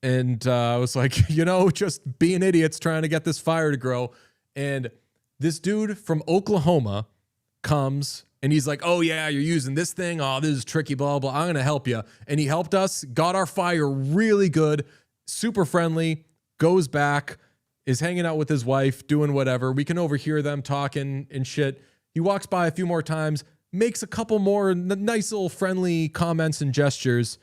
And I was like, just being idiots trying to get this fire to grow. And this dude from Oklahoma comes, and he's like, oh, yeah, you're using this thing. Oh, this is tricky, blah, blah. I'm going to help you. And he helped us, got our fire really good, super friendly, goes back, is hanging out with his wife, doing whatever. We can overhear them talking and shit. He walks by a few more times, makes a couple more nice little friendly comments and gestures.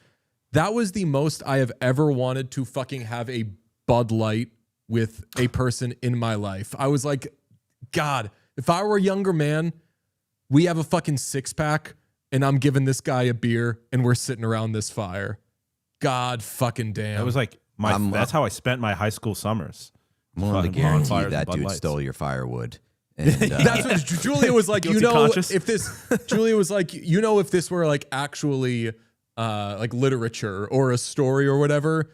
That was the most I have ever wanted to fucking have a Bud Light with a person in my life. I was like, God, if I were a younger man, we have a fucking 6-pack and I'm giving this guy a beer and we're sitting around this fire. God fucking damn. That was like that's how I spent my high school summers. I'm willing to Fucking guarantee bonfires that and Bud dude Lights. stole your firewood. And, That's what Julia was like. Guilty conscious. If this, Julia was like, if this were like actually like literature or a story or whatever,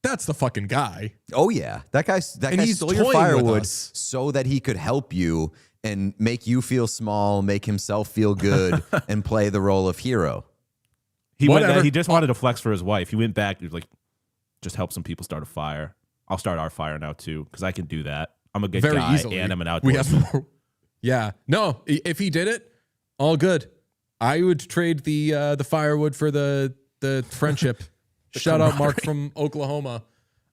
that's the fucking guy. oh yeah, that guy he's stole your toying with firewood us. so that he could help you and make you feel small, make himself feel good, and play the role of hero. Whatever. He just wanted to flex for his wife. He went back. He was like, just help some people start a fire. I'll start our fire now too because I can do that. I'm a good Very guy easily. and I'm an We outdoorsman. have more. Yeah. No, if he did it, all good. I would trade the firewood for the friendship. Shout out Mark from Oklahoma.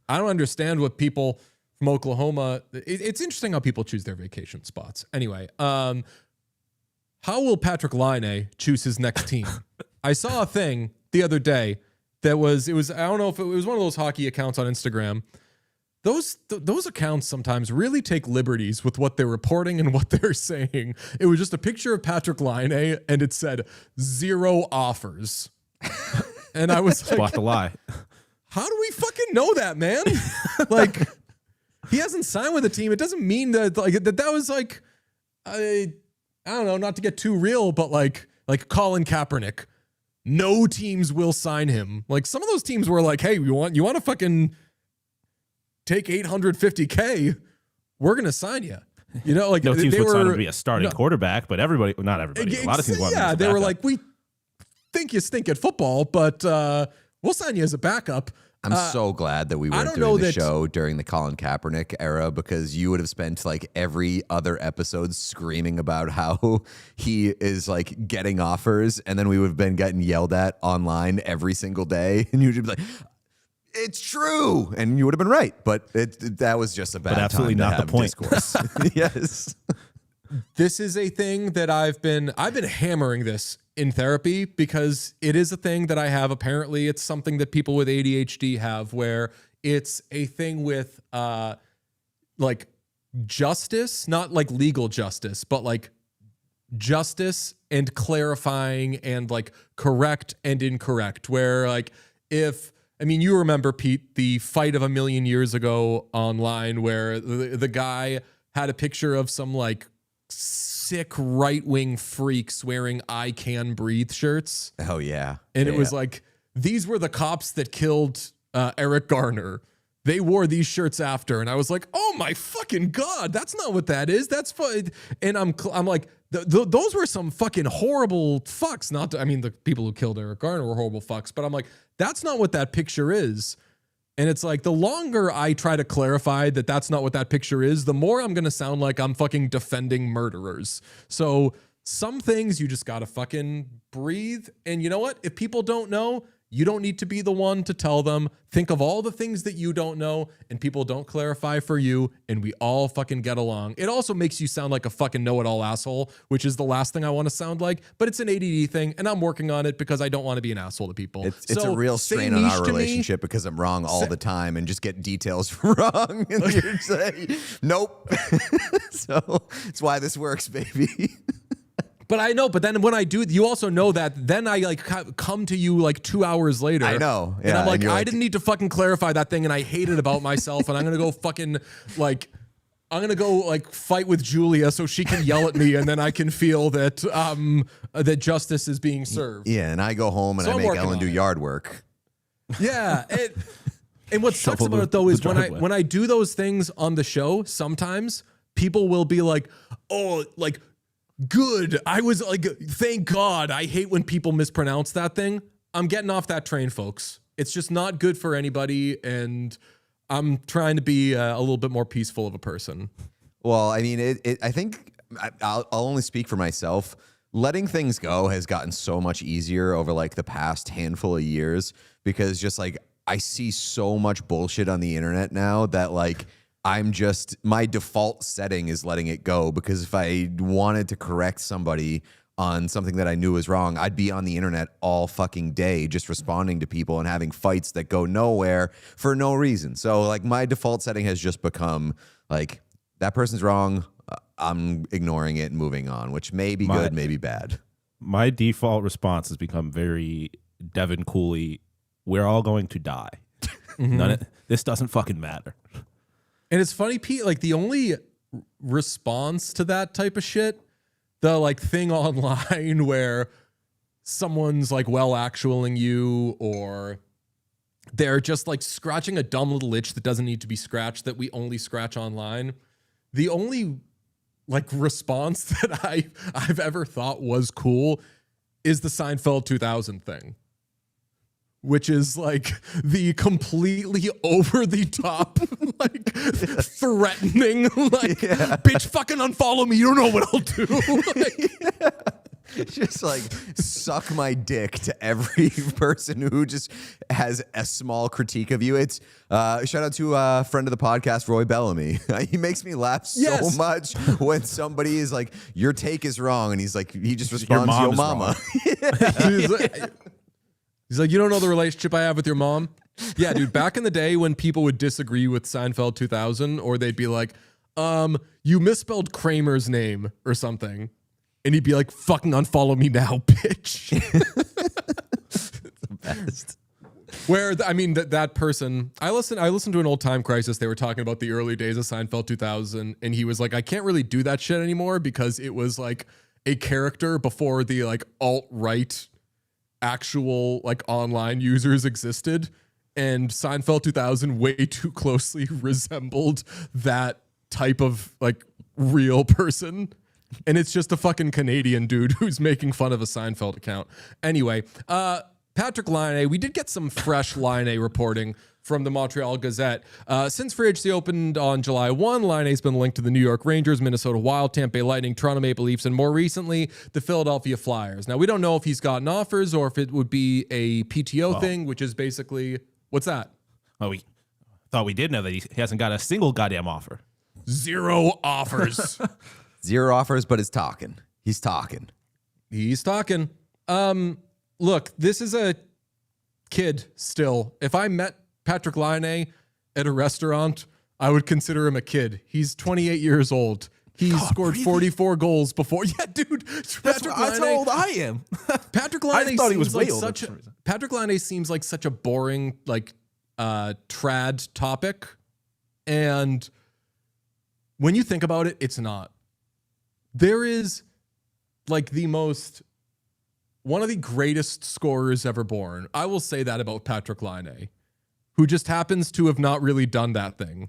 I don't understand what people from Oklahoma. It's interesting how people choose their vacation spots. Anyway, how will Patrik Laine choose his next team? I saw a thing the other day that was I don't know if it was one of those hockey accounts on Instagram. Those accounts sometimes really take liberties with what they're reporting and what they're saying. It was just a picture of Patrik Laine and it said 0 offers. And I was Spot like, the lie. how do we fucking know that, man? Like, he hasn't signed with the team. It doesn't mean that like that was like I don't know, not to get too real, but like Colin Kaepernick. No teams will sign him. Like some of those teams were like, hey, you want to fucking take $850K, we're gonna sign you. You know, like No teams they would sign him were to be a starting quarterback, but everybody, not everybody, a lot of teams want him as a they were backup. like, we think you stink at football, but we'll sign you as a backup. I'm so glad that we weren't don't know doing the that- show during the Colin Kaepernick era because you would have spent like every other episode screaming about how he is like getting offers, and then we would have been getting yelled at online every single day, and you'd be like, "It's true," and you would have been right, but that was just a bad absolutely time to not the have point. discourse. Yes. This is a thing that I've been hammering this in therapy because it is a thing that I have. Apparently, it's something that people with ADHD have, where it's a thing with like justice, not like legal justice, but like justice and clarifying and like correct and incorrect. Where like you remember, Pete, the fight of a million years ago online where the guy had a picture of some like sick right-wing freaks wearing I Can Breathe shirts. Oh yeah. And Yeah. it was like, these were the cops that killed Eric Garner. They wore these shirts after. And I was like, oh my fucking God, that's not what that is. That's fun. And I'm like, those were some fucking horrible fucks. The people who killed Eric Garner were horrible fucks, but I'm like, that's not what that picture is. And it's like, the longer I try to clarify that that's not what that picture is, the more I'm going to sound like I'm fucking defending murderers. So some things you just got to fucking breathe. And you know what? If people don't know, you don't need to be the one to tell them. Think of all the things that you don't know and people don't clarify for you, and we all fucking get along. It also makes you sound like a fucking know-it-all asshole, which is the last thing I want to sound like, but it's an ADD thing, and I'm working on it because I don't want to be an asshole to people. It's So, a real say strain on niche our to me. relationship because I'm wrong all the time and just get details wrong. And you're saying, nope. So it's why this works, baby. But I know, but then when I do, you also know that then I like come to you like 2 hours later. I know. And Yeah, I'm like, and you're I like- didn't need to fucking clarify that thing and I hate it about myself. And I'm going to go fucking like, I'm going to go like fight with Julia so she can yell at me and then I can feel that, that justice is being served. Yeah, and I go home and So I I'm make working Ellen on do it. yard work. Yeah. And what sucks Shovel about the- it though the is driveway. when I do those things on the show, sometimes people will be like, oh, like, good. I was like, thank God. I hate when people mispronounce that thing. I'm getting off that train, folks. It's just not good for anybody. And I'm trying to be a little bit more peaceful of a person. Well, I mean, I think I'll only speak for myself. Letting things go has gotten so much easier over like the past handful of years because just like I see so much bullshit on the internet now that like my default setting is letting it go because if I wanted to correct somebody on something that I knew was wrong, I'd be on the internet all fucking day just responding to people and having fights that go nowhere for no reason. So like my default setting has just become like, that person's wrong, I'm ignoring it and moving on, which may be good, may be bad. My default response has become very Devin Cooley, we're all going to die. This doesn't fucking matter. And it's funny, Pete, like the only response to that type of shit, the like thing online where someone's like actualing you, or they're just like scratching a dumb little itch that doesn't need to be scratched that we only scratch online. The only like response that I've ever thought was cool is the Seinfeld 2000 thing, which is like the completely over the top, like threatening, like, bitch, fucking unfollow me. You don't know what I'll do. Just like suck my dick to every person who just has a small critique of you. It's shout out to a friend of the podcast, Roy Bellamy. He makes me laugh so much when somebody is like, your take is wrong. And he's like, he just responds, yo mama. He's like, you don't know the relationship I have with your mom? Yeah, dude, back in the day when people would disagree with Seinfeld 2000, or they'd be like, you misspelled Kramer's name or something. And he'd be like, fucking unfollow me now, bitch. The best. Where, I mean, that person, I listened to an old Time Crisis. They were talking about the early days of Seinfeld 2000. And he was like, I can't really do that shit anymore because it was like a character before the like alt-right actual like online users existed. And Seinfeld 2000 way too closely resembled that type of like real person. And it's just a fucking Canadian dude who's making fun of a Seinfeld account. Anyway, Patrik Laine, we did get some fresh Laine reporting from the Montreal Gazette. Since free agency opened on July 1, Laine's been linked to the New York Rangers, Minnesota Wild, Tampa Bay Lightning, Toronto Maple Leafs, and more recently, the Philadelphia Flyers. Now, we don't know if he's gotten offers or if it would be a PTO thing, which is basically, what's that? Oh, we thought we did know that he hasn't got a single goddamn offer. 0 offers. 0 offers, but it's talking. He's talking. He's talking. Look, this is a kid still. If I met Patrik Laine at a restaurant, I would consider him a kid. He's 28 years old. He's scored 44 goals before. Yeah, dude. That's how old I am. Patrik Laine I thought he was way older. Patrik Laine seems like such a boring, like, trad topic. And when you think about it, it's not. There is like one of the greatest scorers ever born. I will say that about Patrik Laine, who just happens to have not really done that thing.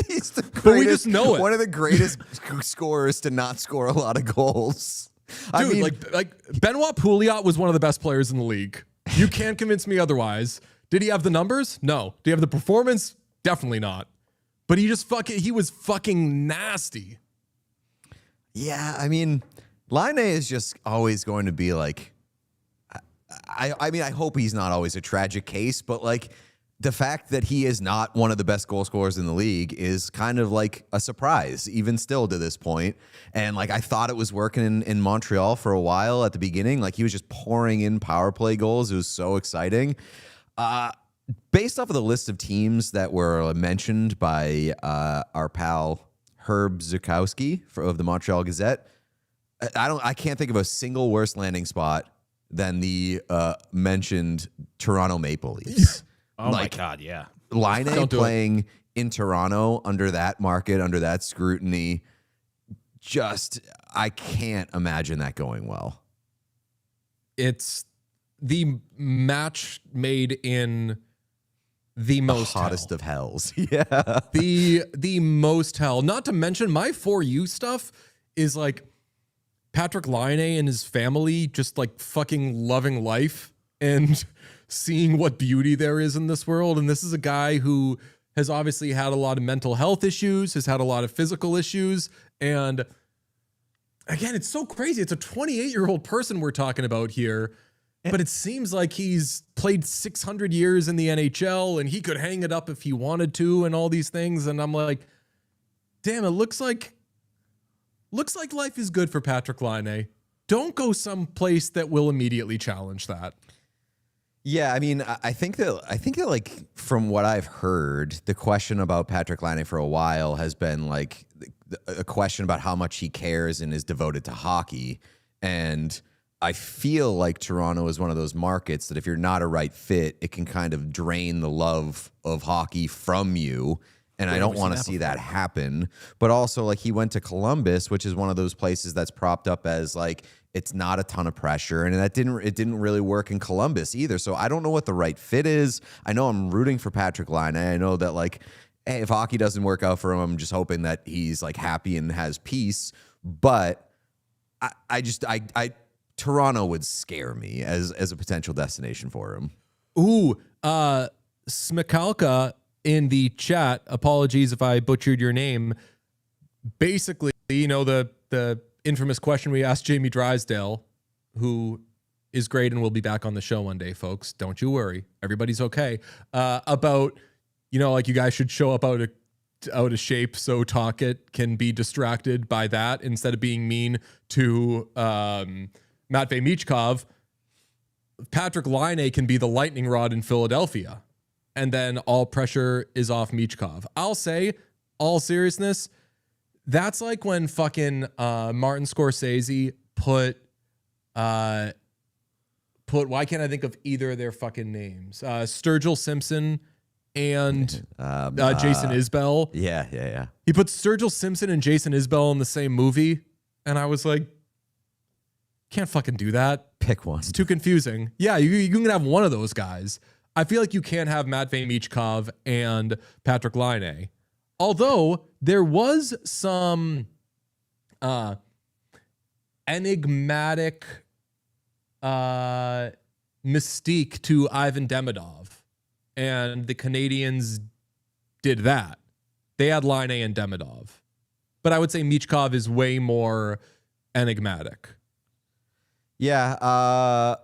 He's the greatest, but we just know it. One of the greatest scorers to not score a lot of goals. Dude, I mean, like Benoit Pouliot was one of the best players in the league. You can't convince me otherwise. Did he have the numbers? No. Did he have the performance? Definitely not. But he was fucking nasty. Yeah, I mean, Laine is just always going to be like, I mean, I hope he's not always a tragic case, but like the fact that he is not one of the best goal scorers in the league is kind of like a surprise, even still to this point. And like, I thought it was working in Montreal for a while at the beginning. Like he was just pouring in power play goals. It was so exciting. Based off of the list of teams that were mentioned by our pal Herb Zukowski of the Montreal Gazette, I can't think of a single worse landing spot than the mentioned Toronto Maple Leafs. Oh my God, yeah. Laine playing in Toronto under that market, under that scrutiny, just I can't imagine that going well. It's the match made in the most hottest hell. Of hells. Yeah. The most hell. Not to mention my For You stuff is like Patrik Laine and his family just like fucking loving life and seeing what beauty there is in this world. And this is a guy who has obviously had a lot of mental health issues, has had a lot of physical issues. And again, it's so crazy. It's a 28-year-old person we're talking about here. But it seems like he's played 600 years in the NHL and he could hang it up if he wanted to and all these things. And I'm like, damn, it looks like Looks like life is good for Patrik Laine. Don't go someplace that will immediately challenge that. Yeah, I mean, I think that like from what I've heard, the question about Patrik Laine for a while has been like a question about how much he cares and is devoted to hockey. And I feel like Toronto is one of those markets that if you're not a right fit, it can kind of drain the love of hockey from you. And I don't want to see that happen. But also, like, he went to Columbus, which is one of those places that's propped up as like it's not a ton of pressure, and it didn't really work in Columbus either. So I don't know what the right fit is. I know I'm rooting for Patrik Laine. I know that, like, hey, if hockey doesn't work out for him, I'm just hoping that he's like happy and has peace. But I Toronto would scare me as a potential destination for him. Ooh, Smikalka in the chat, apologies if I butchered your name. Basically, you know, the infamous question we asked Jamie Drysdale, who is great and will be back on the show one day, folks. Don't you worry. Everybody's okay. About, you know, like, you guys should show up out of shape so Tocchet can be distracted by that instead of being mean to Matvei Michkov. Patrik Laine can be the lightning rod in Philadelphia, and then all pressure is off Michkov. I'll say, all seriousness, that's like when fucking Martin Scorsese put why can't I think of either of their fucking names? Sturgill Simpson and Jason Isbell. Yeah. He put Sturgill Simpson and Jason Isbell in the same movie, and I was like, can't fucking do that. Pick one. It's too confusing. Yeah, you can have one of those guys. I feel like you can't have Matvei Michkov and Patrik Laine. Although there was some enigmatic mystique to Ivan Demidov, and the Canadians did that. They had Laine and Demidov. But I would say Michkov is way more enigmatic. Yeah, I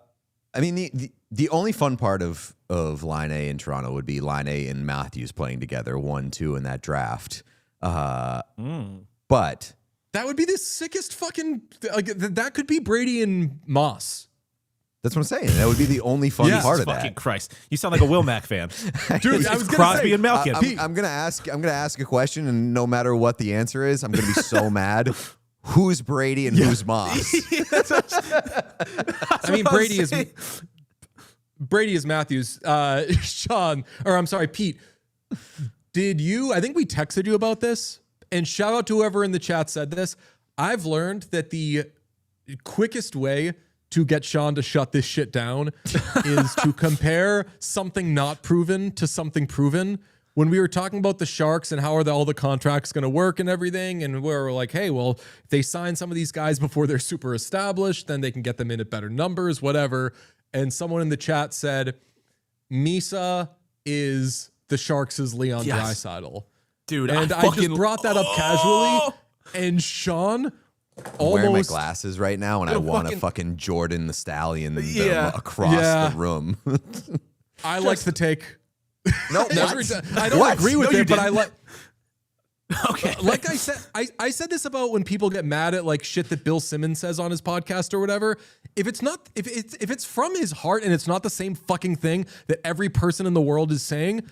mean the only fun part of Laine in Toronto would be Laine and Matthews playing together 1-2 in that draft. But that would be the sickest fucking, like, that could be Brady and Moss. That's what I'm saying. That would be the only fun part of that. Fucking Christ, you sound like a Will Mack fan, dude. I was gonna Crosby say, and Malkin. I'm gonna ask a question, and no matter what the answer is, I'm gonna be so mad. Who's Brady and who's Moss? I mean, Brady is Matthews. Sean, or I'm sorry, Pete. I think we texted you about this, and shout out to whoever in the chat said this. I've learned that the quickest way to get Sean to shut this shit down is to compare something not proven to something proven. When we were talking about the Sharks and how are all the contracts going to work and everything, and we're like, hey, well, if they sign some of these guys before they're super established, then they can get them in at better numbers, whatever. And someone in the chat said, Misa is the Sharks' Leon Draisaitl. Dude, and I just brought that up casually, and Sean I'm wearing my glasses right now, and I want to fucking Jordan the Stallion them across the room. I like the take. No, I don't agree with it, but I like. Okay. Like I said, I said this about when people get mad at like shit that Bill Simmons says on his podcast or whatever. If it's from his heart and it's not the same fucking thing that every person in the world is saying,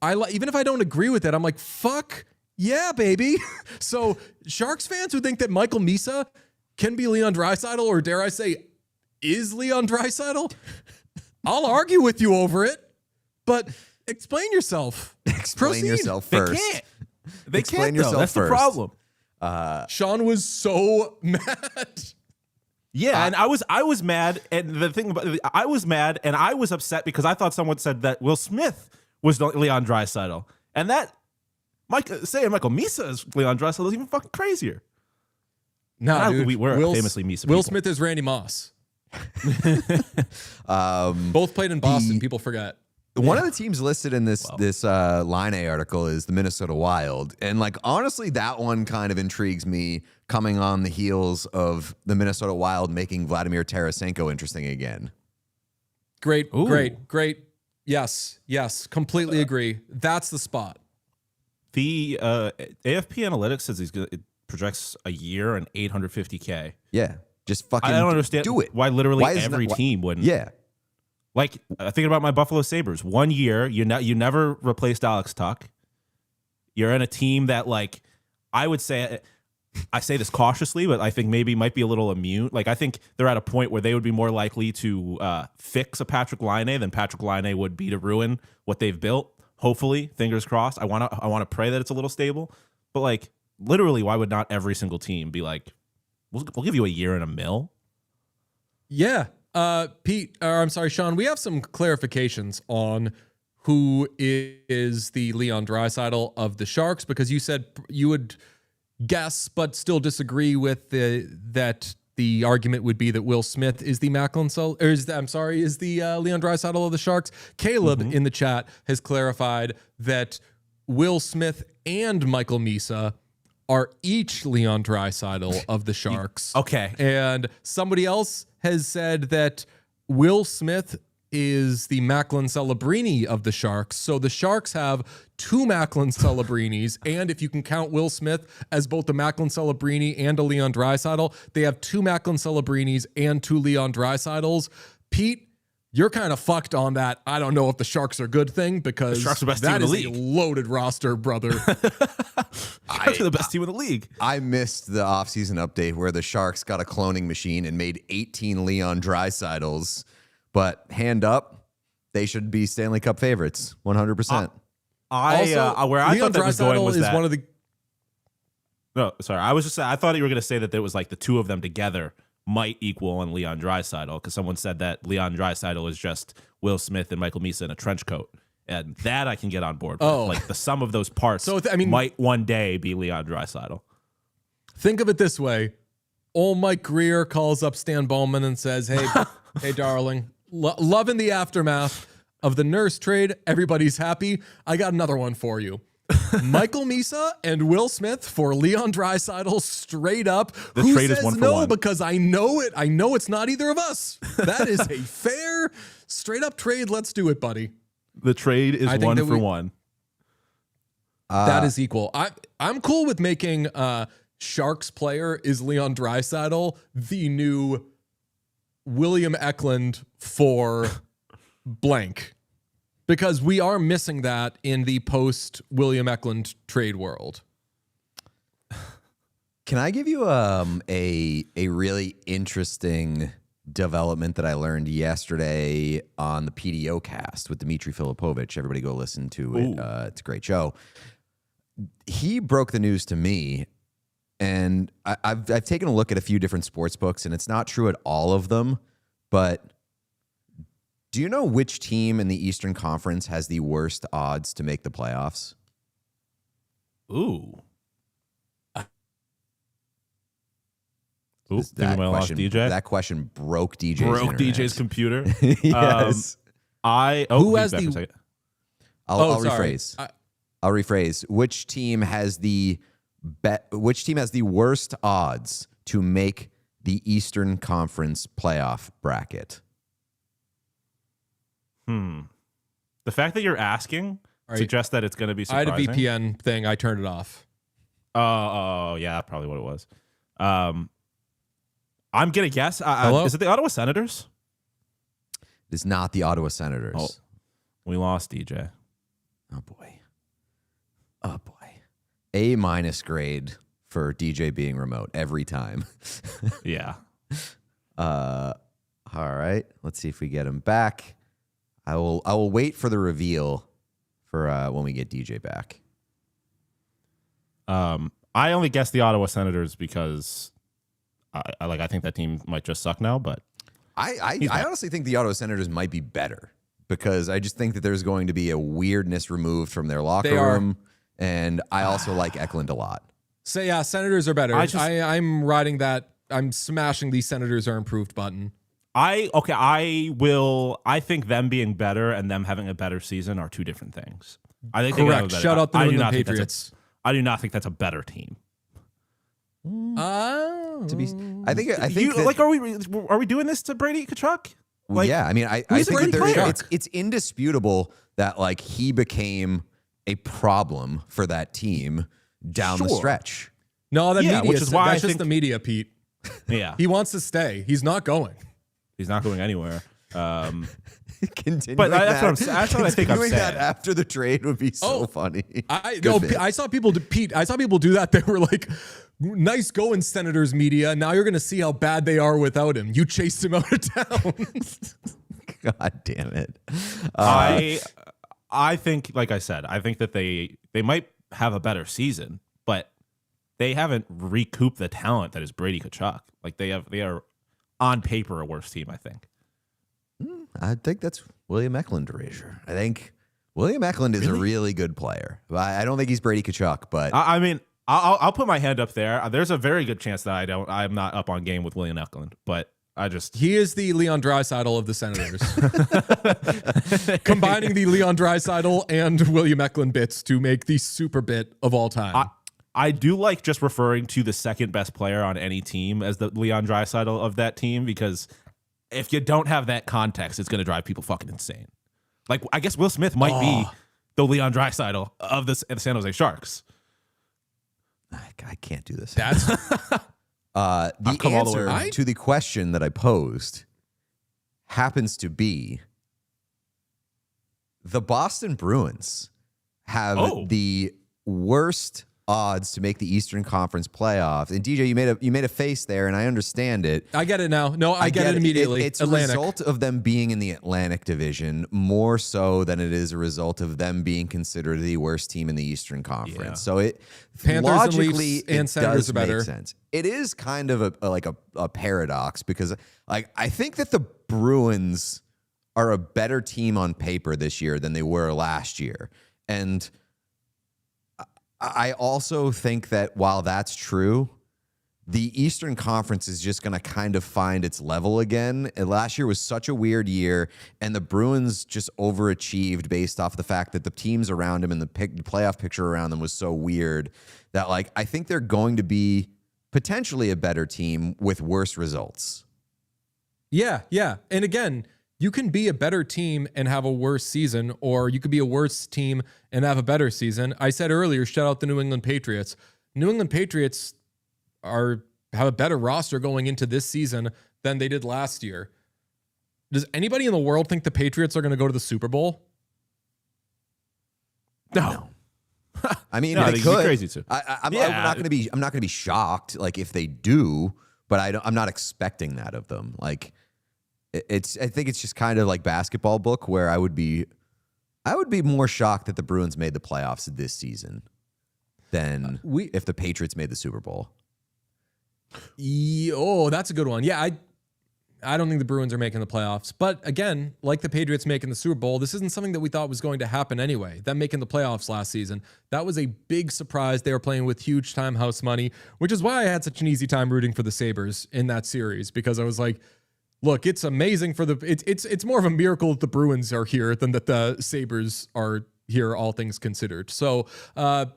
even if I don't agree with it, I'm like, fuck yeah, baby. So Sharks fans who think that Michael Misa can be Leon Draisaitl, or dare I say, is Leon Draisaitl, I'll argue with you over it, but explain yourself. Explain yourself first. They can't. They Explain can't, yourself That's first. the problem. Sean was so mad. Yeah, and I was mad, and the thing about I was mad, and I was upset because I thought someone said that Will Smith was Leon Draisaitl, and that saying Michael Misa is Leon Draisaitl is even fucking crazier. No, dude. We're famously Misa. Will Smith is Randy Moss. Both played in Boston. People forget. One of the teams listed in this Laine article is the Minnesota Wild. And like, honestly, that one kind of intrigues me, coming on the heels of the Minnesota Wild making Vladimir Tarasenko interesting again. Great. Yes, completely agree. That's the spot. The AFP Analytics says he's projects a year and 850K. Yeah, just fucking. I don't understand. Do it. Why literally Why every team wouldn't? Yeah. Like, thinking about my Buffalo Sabres. 1 year, you never replaced Alex Tuck. You're in a team that, like, I would say, I say this cautiously, but I think maybe might be a little immune. Like, I think they're at a point where they would be more likely to fix a Patrik Laine than Patrik Laine would be to ruin what they've built. Hopefully, fingers crossed. I want to pray that it's a little stable. But, like, literally, why would not every single team be like, we'll give you a year and $1 million? Yeah. Pete, or I'm sorry, Sean, we have some clarifications on who is the Leon Draisaitl of the Sharks, because you said you would guess but still disagree with that the argument would be that Will Smith is the Leon Draisaitl of the Sharks. Caleb in the chat has clarified that Will Smith and Michael Misa are each Leon Draisaitl of the Sharks. Okay. And somebody else has said that Will Smith is the Macklin Celebrini of the Sharks. So the Sharks have 2 Macklin Celebrinis, and if you can count Will Smith as both the Macklin Celebrini and a Leon Draisaitl, they have 2 Macklin Celebrinis and 2 Leon Draisaitls. Pete, you're kind of fucked on that. I don't know if the Sharks are a good thing, because the Sharks are the best team in the league. A loaded roster, brother. Sharks are the best team in the league. I missed the offseason update where the Sharks got a cloning machine and made 18 Leon Draisaitls. But hand up, they should be Stanley Cup favorites, 100%. Where I thought that was going was that one of the. No, sorry. I was just saying, I thought you were going to say that there was like the 2 of them together might equal on Leon Draisaitl, because someone said that Leon Draisaitl is just Will Smith and Michael Misa in a trench coat. And that I can get on board with. Oh. Like the sum of those parts might one day be Leon Draisaitl. Think of it this way. Old Mike Greer calls up Stan Bowman and says, hey, hey, darling, loving the aftermath of the Nurse trade. Everybody's happy. I got another one for you. Michael Misa and Will Smith for Leon Draisaitl, straight up. The Who trade says is 1 for no? 1. Because I know it. I know it's not either of us. That is a fair, straight up trade. Let's do it, buddy. The trade is 1 for 1. That is equal. I'm cool with making Sharks player is Leon Draisaitl the new William Eklund for blank, because we are missing that in the post William Eklund trade world. Can I give you a really interesting development that I learned yesterday on the PDO cast with Dmitry Filipovich? Everybody go listen to it. It's a great show. He broke the news to me, and I've taken a look at a few different sports books, and it's not true at all of them, but do you know which team in the Eastern Conference has the worst odds to make the playoffs? Ooh. That question broke DJ's computer. Yes. Who has the? I'll rephrase. I'll rephrase. Which team has the worst odds to make the Eastern Conference playoff bracket? The fact that you're asking suggests that it's going to be surprising. I had a VPN thing. I turned it off. Oh, yeah, that's probably what it was. I'm going to guess. Is it the Ottawa Senators? It is not the Ottawa Senators. Oh, we lost DJ. Oh, boy. A- grade for DJ being remote every time. Yeah. All right. Let's see if we get him back. I will wait for the reveal for when we get DJ back. I only guessed the Ottawa Senators because I think that team might just suck now, but I honestly think the Ottawa Senators might be better, because I just think that there's going to be a weirdness removed from their locker room, and I also like Eklund a lot. So yeah, Senators are better. I'm riding that. I'm smashing the Senators are improved button. I think them being better and them having a better season are 2 different things. I think correct. Shout out the New England Patriots. I do not think that's a better team. I think are we doing this to Brady Tkachuk? Like, yeah, I mean, I think that it's indisputable that like he became a problem for that team down the stretch. No, that Yeah, media. which is why that's I just the media, Pete. Yeah, He wants to stay. He's not going. he's not going anywhere. Continuing But that's that, that's what I think I'm continuing that saying. after the trade would be so Oh, funny. I saw people Pete. I saw people do that. They were like, "Nice going, Senators media." Now you're going to see how bad they are without him. You chased him out of town. God damn it. I think, like I said, I think that they might have a better season, but they haven't recouped the talent that is Brady Tkachuk. Like they are on paper a worse team, I think. I think that's William Eklund erasure. I think William Eklund is a really good player. I don't think he's Brady Tkachuk, but I mean, I'll put my hand up there. There's a very good chance that I'm not up on game with William Eklund, but he is the Leon Draisaitl of the Senators. Combining the Leon Draisaitl and William Eklund bits to make the super bit of all time. I do like just referring to the second best player on any team as the Leon Draisaitl of that team, because if you don't have that context, it's going to drive people fucking insane. Like, I guess Will Smith might be the Leon Draisaitl of the San Jose Sharks. I can't do this. That's the come all the way answer around. to the question that I posed happens to be the Boston Bruins have the worst odds to make the Eastern Conference playoffs. And DJ, you made a face there, and I understand it. I get it now. No, I get it immediately. It's Atlantic. a result of them being in the Atlantic Division more so than it is a result of them being considered the worst team in the Eastern Conference. Yeah. So it Panthers logically and Leafs and it Senators does are better. make sense. It is kind of a paradox because I think that the Bruins are a better team on paper this year than they were last year. And I also think that while that's true, the Eastern Conference is just going to kind of find its level again. And last year was such a weird year, and the Bruins just overachieved based off the fact that the teams around them and the playoff picture around them was so weird that, like, I think they're going to be potentially a better team with worse results. Yeah. And again, you can be a better team and have a worse season, or you could be a worse team and have a better season. I said earlier, shout out the New England Patriots. New England Patriots have a better roster going into this season than they did last year. Does anybody in the world think the Patriots are going to go to the Super Bowl? No. I mean, No, they they'd be could. crazy to. I'm not going to be shocked like if they do, but I'm not expecting that of them. Like I think it's just kind of like basketball book where I would be more shocked that the Bruins made the playoffs this season than if the Patriots made the Super Bowl. That's a good one. Yeah, I don't think the Bruins are making the playoffs. But again, like the Patriots making the Super Bowl, this isn't something that we thought was going to happen anyway. Them making the playoffs last season, that was a big surprise. They were playing with huge time house money, which is why I had such an easy time rooting for the Sabres in that series, because I was like, look, it's amazing for it's more of a miracle that the Bruins are here than that the Sabres are here, all things considered. So I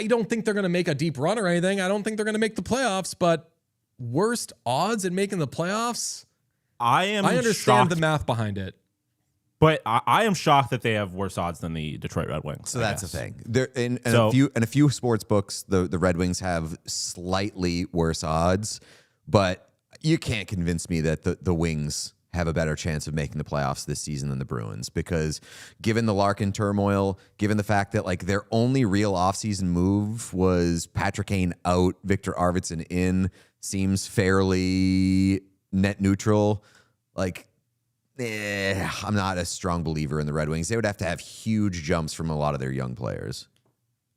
don't think they're going to make a deep run or anything. I don't think they're going to make the playoffs, but worst odds in making the playoffs? I understand shocked, the math behind it. but I am shocked that they have worse odds than the Detroit Red Wings. So that's the thing. There in a few sports books, the Red Wings have slightly worse odds, but you can't convince me that the Wings have a better chance of making the playoffs this season than the Bruins, because given the Larkin turmoil, given the fact that like their only real offseason move was Patrik Laine out, Victor Arvidsson in, seems fairly net neutral. Like, I'm not a strong believer in the Red Wings. They would have to have huge jumps from a lot of their young players.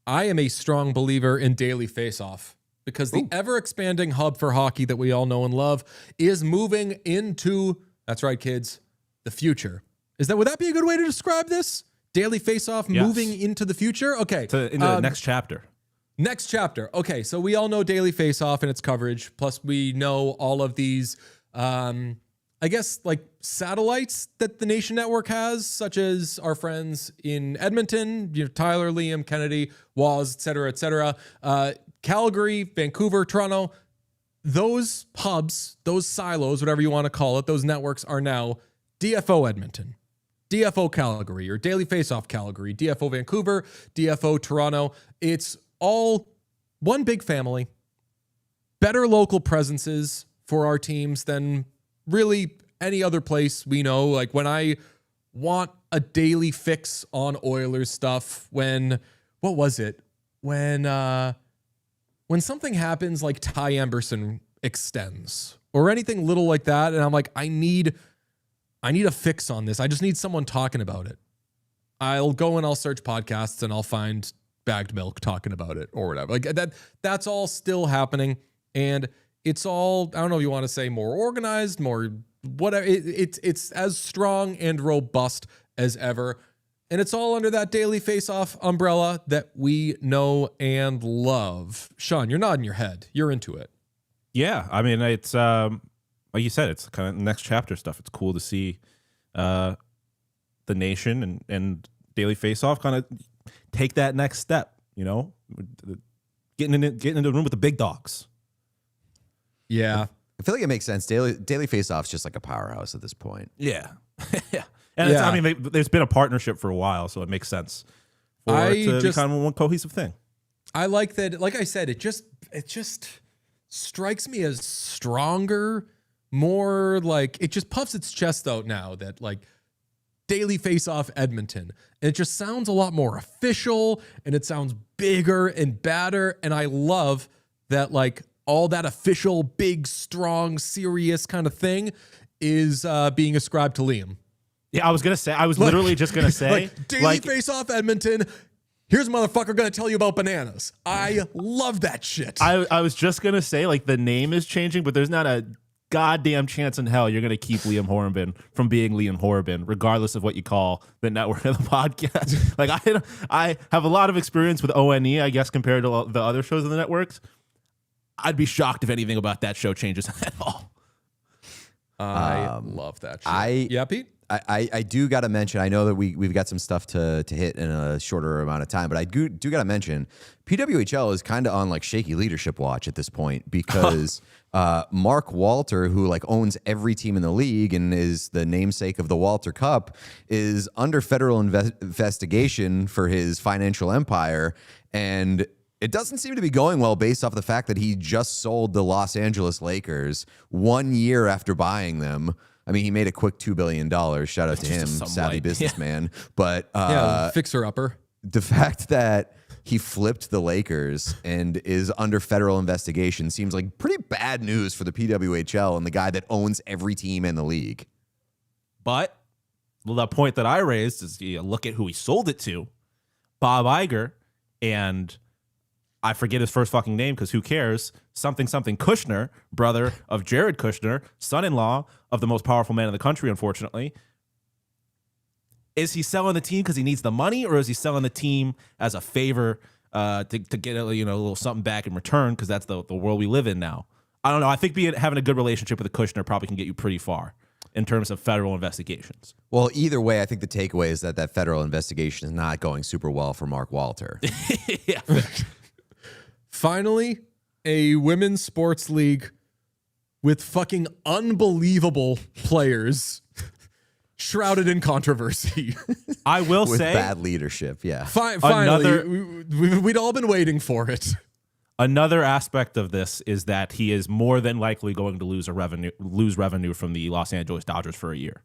I am a strong believer in daily faceoff, because the ever-expanding hub for hockey that we all know and love is moving into, that's right, kids, the future. Would that be a good way to describe this? Daily faceoff moving into the future? Okay. Into the next chapter. Next chapter. Okay, so we all know Daily Faceoff and its coverage. Plus, we know all of these, I guess, like satellites that the Nation Network has, such as our friends in Edmonton, Tyler, Liam, Kennedy, Waz, et cetera, Calgary, Vancouver, Toronto. Those hubs, those silos, whatever you want to call it, those networks are now DFO Edmonton, DFO Calgary, or Daily Faceoff Calgary, DFO Vancouver, DFO Toronto. It's all one big family, better local presences for our teams than really any other place we know. Like when I want a daily fix on Oilers stuff, when something happens like Ty Emberson extends or anything little like that, and I'm like, I need a fix on this. I just need someone talking about it. I'll go and I'll search podcasts and I'll find Bagged Milk talking about it or whatever. Like that's all still happening. And it's all, I don't know if you want to say more organized, more whatever. It's as strong and robust as ever. And it's all under that daily face-off umbrella that we know and love. Sean, you're nodding your head. You're into it. Yeah, I mean, it's like you said, it's kind of next chapter stuff. It's cool to see the nation and daily face-off kind of take that next step. You know, getting into the room with the big dogs. Yeah, I feel like it makes sense. Daily face-off's just like a powerhouse at this point. Yeah, yeah. And It's, I mean, there's been a partnership for a while, so it makes sense for it to be kind of one cohesive thing. I like that. Like I said, it just strikes me as stronger, more like it just puffs its chest out now that like Daily Face-Off Edmonton. And it just sounds a lot more official and it sounds bigger and badder. And I love that like all that official, big, strong, serious kind of thing is being ascribed to Liam. Yeah, I was literally just gonna say, like, Daily Face-Off Edmonton. Here's a motherfucker gonna tell you about bananas. I love that shit. I was just gonna say, like, the name is changing, but there's not a goddamn chance in hell you're gonna keep Liam Horrobin from being Liam Horrobin, regardless of what you call the network of the podcast. Like, I have a lot of experience with ONE, I guess, compared to the other shows on the networks. I'd be shocked if anything about that show changes at all. I love that shit. Yeah, Pete? I do got to mention, I know that we've got some stuff to hit in a shorter amount of time, but I do got to mention, PWHL is kind of on like shaky leadership watch at this point because Mark Walter, who like owns every team in the league and is the namesake of the Walter Cup, is under federal investigation for his financial empire. And it doesn't seem to be going well based off the fact that he just sold the Los Angeles Lakers 1 year after buying them. I mean, he made a quick $2 billion. Shout out to him, savvy businessman. Yeah. But fixer-upper. The fact that he flipped the Lakers and is under federal investigation seems like pretty bad news for the PWHL and the guy that owns every team in the league. But the point that I raised is, you look at who he sold it to, Bob Iger, and I forget his first fucking name because who cares? Something Kushner, brother of Jared Kushner, son-in-law of the most powerful man in the country, unfortunately. Is he selling the team because he needs the money, or is he selling the team as a favor to get a little something back in return? Because that's the world we live in now. I don't know. I think having a good relationship with a Kushner probably can get you pretty far in terms of federal investigations. Well, either way, I think the takeaway is that federal investigation is not going super well for Mark Walter. Yeah. Finally, a women's sports league with fucking unbelievable players shrouded in controversy. I will with say, bad leadership. Yeah. Finally, we'd all been waiting for it. Another aspect of this is that he is more than likely going to lose revenue from the Los Angeles Dodgers for a year.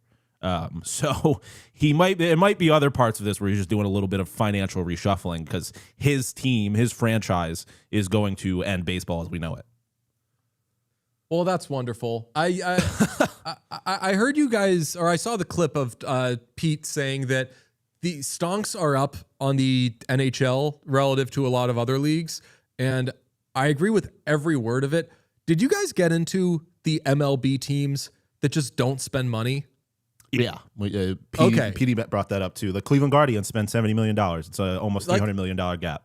So it might be other parts of this where he's just doing a little bit of financial reshuffling because his team, his franchise is going to end baseball as we know it. Well, that's wonderful. I heard you guys, or I saw the clip of Pete saying that the stonks are up on the NHL relative to a lot of other leagues. And I agree with every word of it. Did you guys get into the MLB teams that just don't spend money? Yeah. Petey brought that up too. The Cleveland Guardians spent $70 million. It's almost $300 million gap.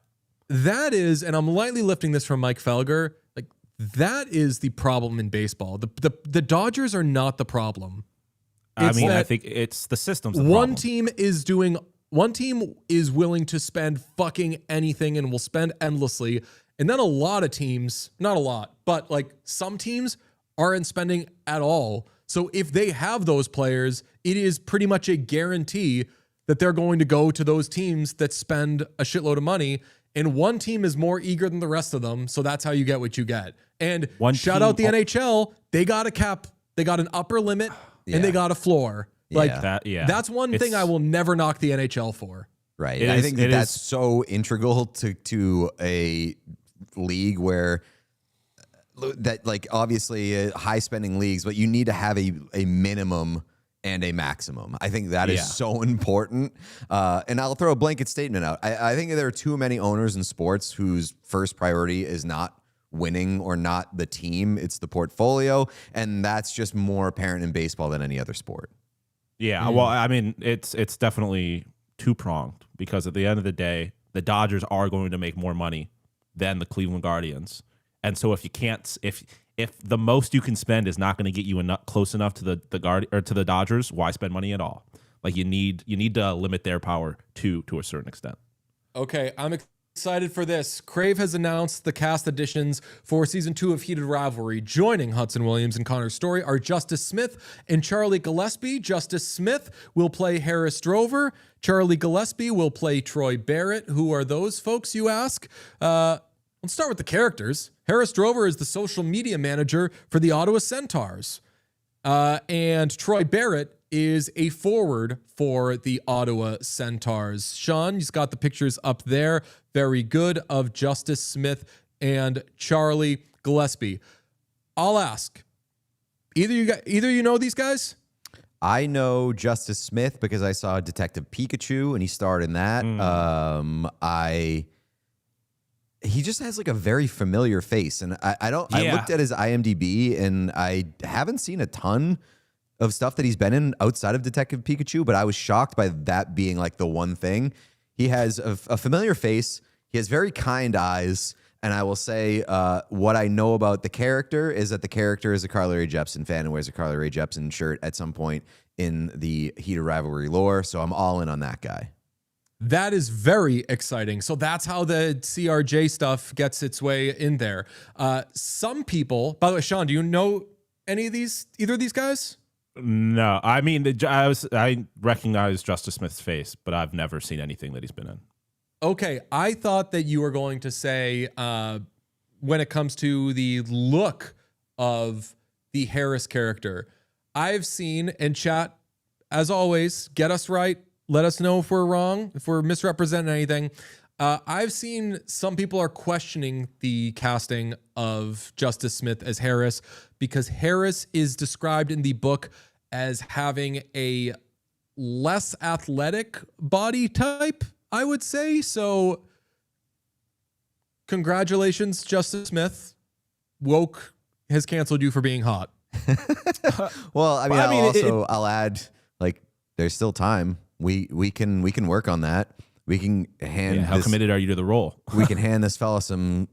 That is, and I'm lightly lifting this from Mike Felger, like that is the problem in baseball. The Dodgers are not the problem. I think it's the systems. One team is willing to spend fucking anything and will spend endlessly. And then a lot of teams, not a lot, but like some teams aren't spending at all. So if they have those players, it is pretty much a guarantee that they're going to go to those teams that spend a shitload of money. and one team is more eager than the rest of them, so that's how you get what you get. And shout team- out the NHL, they got a cap, they got an upper limit, and they got a floor. Like that's one thing I will never knock the NHL for. Right. I think that's so integral to a league where that, like, obviously high spending leagues, but you need to have a minimum and a maximum. I think that is so important. And I'll throw a blanket statement out. I think there are too many owners in sports whose first priority is not winning or not the team, it's the portfolio. And that's just more apparent in baseball than any other sport. Yeah. Well, I mean, it's definitely two-pronged, because at the end of the day, the Dodgers are going to make more money than the Cleveland Guardians. And so if you can't, if the most you can spend is not going to get you close enough to the Dodgers, why spend money at all? Like, you need to limit their power to a certain extent. Okay, I'm excited for this. Crave has announced the cast additions for season 2 of Heated Rivalry. Joining Hudson Williams and Connor Story are Justice Smith and Charlie Gillespie. Justice Smith will play Harris Drover. Charlie Gillespie will play Troy Barrett. Who are those folks, you ask? Let's start with the characters. Harris Drover is the social media manager for the Ottawa Centaurs. And Troy Barrett is a forward for the Ottawa Centaurs. Sean, you've got the pictures up there. Very good, of Justice Smith and Charlie Gillespie. I'll ask, either you know these guys? I know Justice Smith because I saw Detective Pikachu and he starred in that. He just has like a very familiar face, and I looked at his IMDb and I haven't seen a ton of stuff that he's been in outside of Detective Pikachu, but I was shocked by that being like the one thing. He has a familiar face. He has very kind eyes. And I will say what I know about the character is that the character is a Carly Rae Jepsen fan and wears a Carly Rae Jepsen shirt at some point in the Heated Rivalry lore. So I'm all in on that guy. That is very exciting. So that's how the CRJ stuff gets its way in there. Some people, by the way, Sean, do you know either of these guys? No, I mean, I recognize Justice Smith's face, but I've never seen anything that he's been in. Okay, I thought that you were going to say when it comes to the look of the Harris character, I've seen, and chat, as always, get us right. Let us know if we're wrong, if we're misrepresenting anything. I've seen some people are questioning the casting of Justice Smith as Harris because Harris is described in the book as having a less athletic body type, I would say. So congratulations, Justice Smith. Woke has canceled you for being hot. Well, I mean, I'll add, like, there's still time. We can work on that. We can hand. How committed are you to the role? We can hand this fella some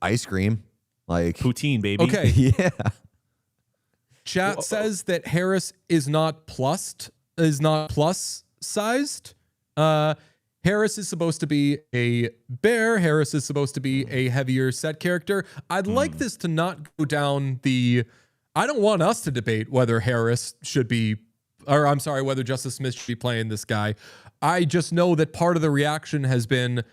ice cream, like poutine, baby. Okay. Yeah. Chat says that Harris is not plus sized. Harris is supposed to be a bear. Harris is supposed to be a heavier set character. I'd like this to not go down the. I don't want us to debate whether Harris should be, or I'm sorry, whether Justice Smith should be playing this guy. I just know that part of the reaction has been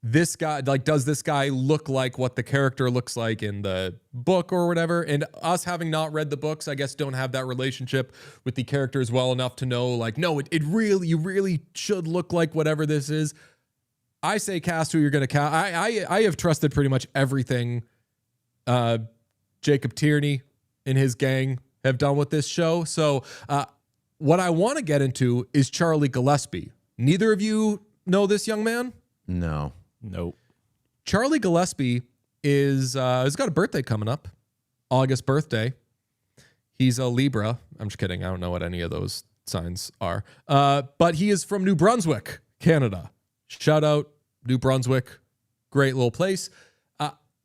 this guy, like, does this guy look like what the character looks like in the book or whatever? And us having not read the books, I guess, don't have that relationship with the characters well enough to know, like, no, you really should look like whatever this is. I say cast who you're going to cast. I have trusted pretty much everything Jacob Tierney and his gang have done with this show. So what I want to get into is Charlie Gillespie. Neither of you know this young man? No. Nope. Charlie Gillespie he's got a birthday coming up, August birthday. He's a Libra. I'm just kidding. I don't know what any of those signs are. But he is from New Brunswick, Canada. Shout out New Brunswick. Great little place.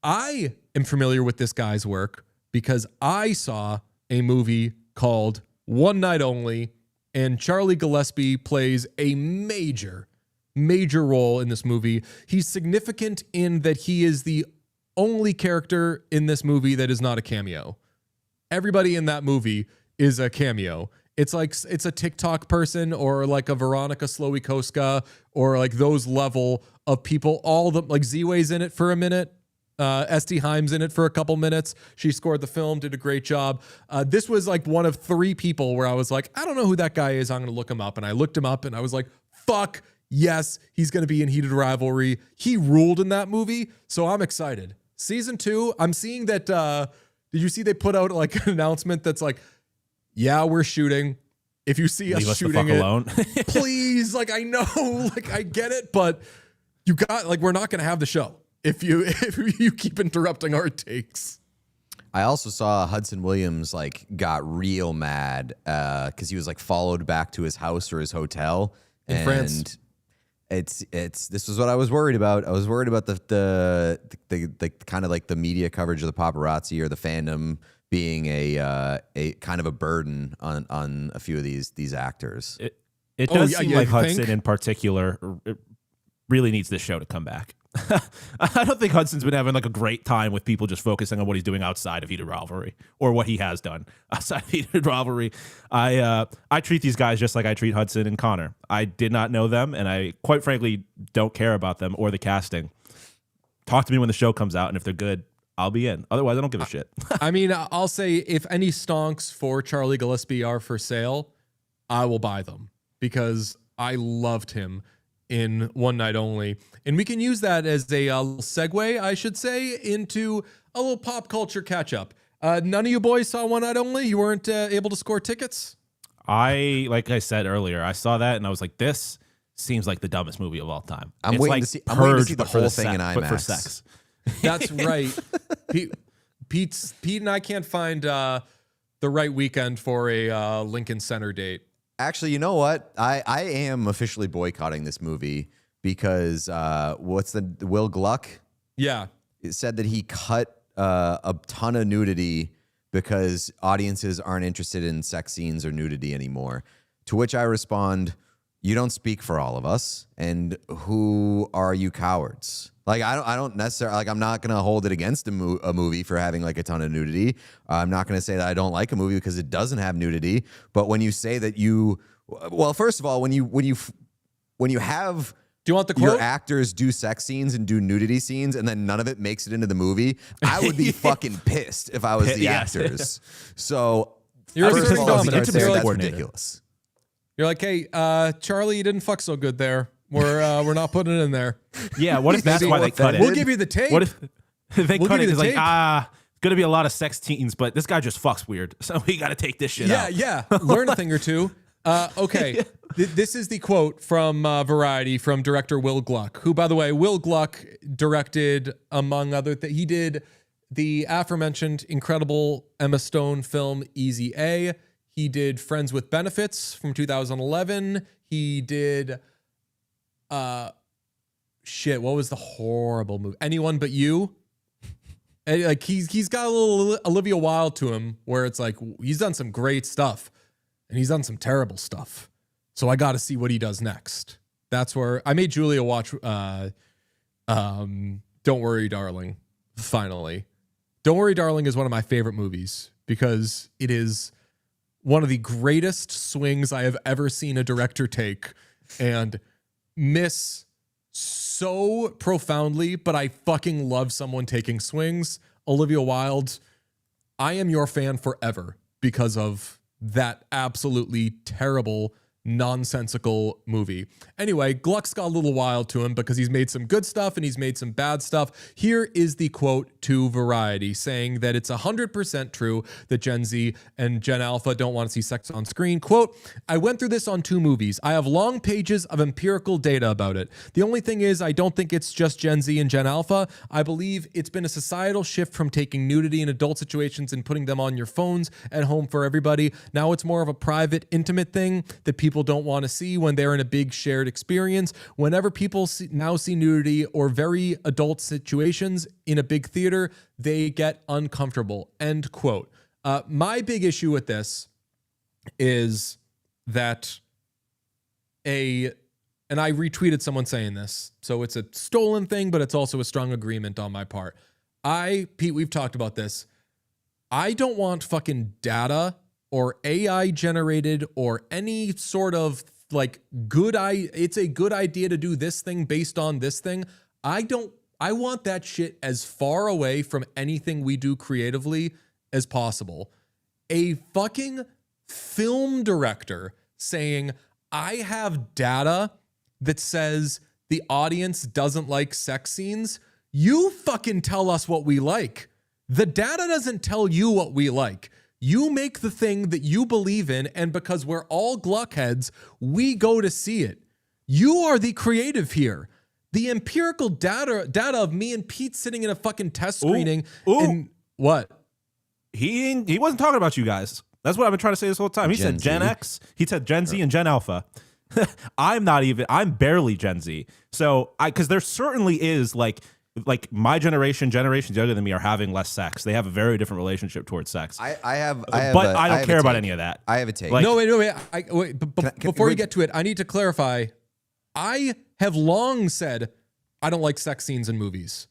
I am familiar with this guy's work because I saw a movie called One Night Only, and Charlie Gillespie plays a major role in this movie. He's significant in that he is the only character in this movie that is not a cameo. Everybody in that movie is a cameo. It's like it's a TikTok person or like a Veronica Slowikowska or like those level of people. All the like Z-Way's in it for a minute. Esti Himes in it for a couple minutes. She scored the film, did a great job. This was like one of 3 people where I was like, I don't know who that guy is. I'm going to look him up. And I looked him up and I was like, fuck yes, he's going to be in Heated Rivalry. He ruled in that movie. So I'm excited. Season 2, I'm seeing that. Did you see they put out like an announcement that's like, yeah, we're shooting. If you see us shooting it, alone. please. Like, I know, like I get it, but you got like, we're not going to have the show if you keep interrupting our takes. I also saw Hudson Williams like got real mad because he was like followed back to his house or his hotel in France. It's this was what I was worried about. I was worried about the kind of like the media coverage of the paparazzi or the fandom being a kind of a burden on a few of these actors. It does seem like Hudson think? in particular really needs this show to come back. I don't think Hudson's been having like a great time with people just focusing on what he's doing outside of Heated Rivalry or what he has done outside of Heated Rivalry. I treat these guys just like I treat Hudson and Connor. I did not know them, and I quite frankly don't care about them or the casting. Talk to me when the show comes out, and if they're good, I'll be in. Otherwise, I don't give a shit. I mean, I'll say if any stonks for Charlie Gillespie are for sale, I will buy them because I loved him in One Night Only. And we can use that as a segue, I should say, into a little pop culture catch-up. None of you boys saw One Night Only? You weren't able to score tickets? Like I said earlier, I saw that and I was like, this seems like the dumbest movie of all time. I'm waiting to see the whole thing in IMAX. But for sex. That's right. Pete and I can't find the right weekend for a Lincoln Center date. Actually, you know what? I am officially boycotting this movie because what's the Will Gluck? Yeah. It said that he cut a ton of nudity because audiences aren't interested in sex scenes or nudity anymore. To which I respond, you don't speak for all of us. And who are you cowards? Like, I don't necessarily, like, I'm not going to hold it against a movie for having like a ton of nudity. I'm not going to say that I don't like a movie because it doesn't have nudity. But when you say that well, first of all, when you have, do you want the quote? Your actors do sex scenes and do nudity scenes and then none of it makes it into the movie, I would be fucking pissed if I was the actors. So you're first of all, dominant. that's ridiculous. You're like, hey, Charlie, you didn't fuck so good there. We're not putting it in there. Yeah, what if that's why they cut it? We'll give you the tape. What if they cut it? It's like, it's gonna be a lot of sex scenes, but this guy just fucks weird, so we got to take this shit out. Yeah. Learn a thing or two. Okay, this is the quote from Variety from director Will Gluck, who, by the way, Will Gluck directed, among other things, he did the aforementioned incredible Emma Stone film Easy A. He did Friends with Benefits from 2011. He did, what was the horrible movie? Anyone But You. And like he's got a little Olivia Wilde to him, where it's like he's done some great stuff, and he's done some terrible stuff. So I got to see what he does next. That's where I made Julia watch. Don't Worry, Darling. Finally, Don't Worry, Darling is one of my favorite movies because it is one of the greatest swings I have ever seen a director take and miss so profoundly, but I fucking love someone taking swings. Olivia Wilde, I am your fan forever because of that absolutely terrible, nonsensical movie. Anyway, Gluck's got a little wild to him because he's made some good stuff and he's made some bad stuff. Here is the quote to Variety saying that it's 100% true that Gen Z and Gen Alpha don't want to see sex on screen. Quote, I went through this on 2 movies. I have long pages of empirical data about it. The only thing is I don't think it's just Gen Z and Gen Alpha. I believe it's been a societal shift from taking nudity in adult situations and putting them on your phones at home for everybody. Now it's more of a private, intimate thing that people don't want to see when they're in a big shared experience. Whenever people now see nudity or very adult situations in a big theater, they get uncomfortable. End quote. My big issue with this is that and I retweeted someone saying this, so it's a stolen thing, but it's also a strong agreement on my part. Pete, we've talked about this. I don't want fucking data or AI generated or any sort of like it's a good idea to do this thing based on this thing. I want that shit as far away from anything we do creatively as possible. A fucking film director saying, I have data that says the audience doesn't like sex scenes. You fucking tell us what we like. The data doesn't tell you what we like. You make the thing that you believe in, and because we're all Gluckheads, we go to see it. You are the creative here. The empirical data of me and Pete sitting in a fucking test screening. And what? He wasn't talking about you guys. That's what I've been trying to say this whole time. He said Gen X. He said Gen Z and Gen Alpha. I'm barely Gen Z. So because there certainly is like my generations younger than me are having less sex. They have a very different relationship towards sex. I don't care about any of that. I have a take. Like, No, wait. Before you get to it, I need to clarify. I have long said I don't like sex scenes in movies.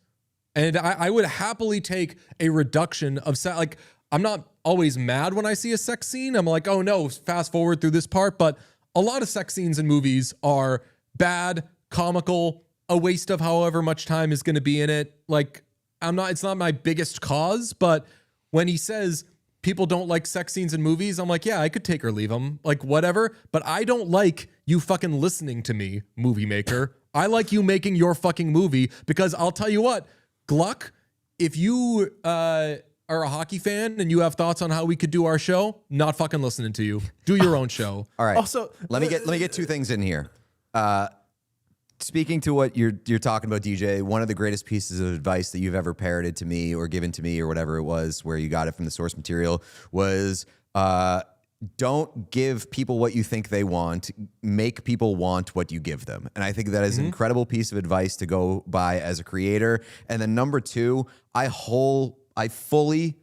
And I would happily take a reduction of sex. Like, I'm not always mad when I see a sex scene. I'm like, oh no, fast forward through this part. But a lot of sex scenes in movies are bad, comical, a waste of however much time is going to be in it. Like, it's not my biggest cause. But when he says people don't like sex scenes in movies, I'm like, yeah, I could take or leave them. Like, whatever. But I don't like you fucking listening to me, movie maker. I like you making your fucking movie, because I'll tell you what, Gluck, if you are a hockey fan and you have thoughts on how we could do our show, not fucking listening to you. Do your own show. All right. Also, let me get two things in here. Speaking to what you're talking about, DJ, one of the greatest pieces of advice that you've ever parroted to me or given to me or whatever it was, where you got it from the source material, was don't give people what you think they want. Make people want what you give them. And I think that is an incredible piece of advice to go by as a creator. And then number two, I fully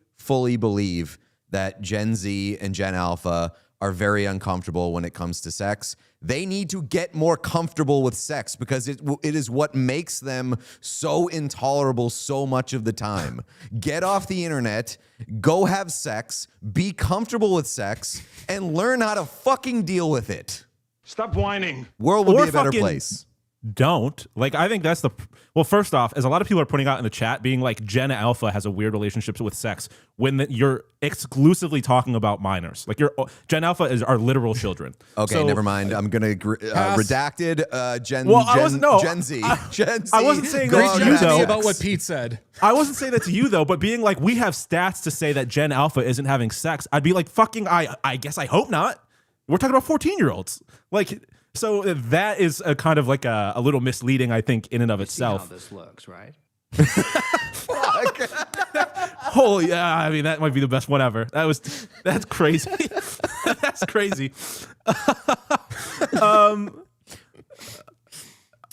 believe that Gen Z and Gen Alpha are very uncomfortable when it comes to sex. They need to get more comfortable with sex, because it is what makes them so intolerable so much of the time. Get off the internet, go have sex, be comfortable with sex, and learn how to fucking deal with it. Stop whining. World will be a better place. Don't. Like, I think that's well, first off, as a lot of people are putting out in the chat, being like Gen Alpha has a weird relationship with sex, when you're exclusively talking about minors. Like, Gen Alpha are literal children. Okay, so, never mind. I'm going to redacted Gen Z. Gen Z. I wasn't saying Great that to job you, though. about what Pete said. I wasn't saying that to you, though, but being like, we have stats to say that Gen Alpha isn't having sex, I'd be like, fucking, I guess I hope not. We're talking about 14-year-olds. Like... So that is a kind of like a little misleading, I think, in and of itself. See how this looks, right? Holy, yeah! I mean, that might be the best one ever. That's crazy. That's crazy. I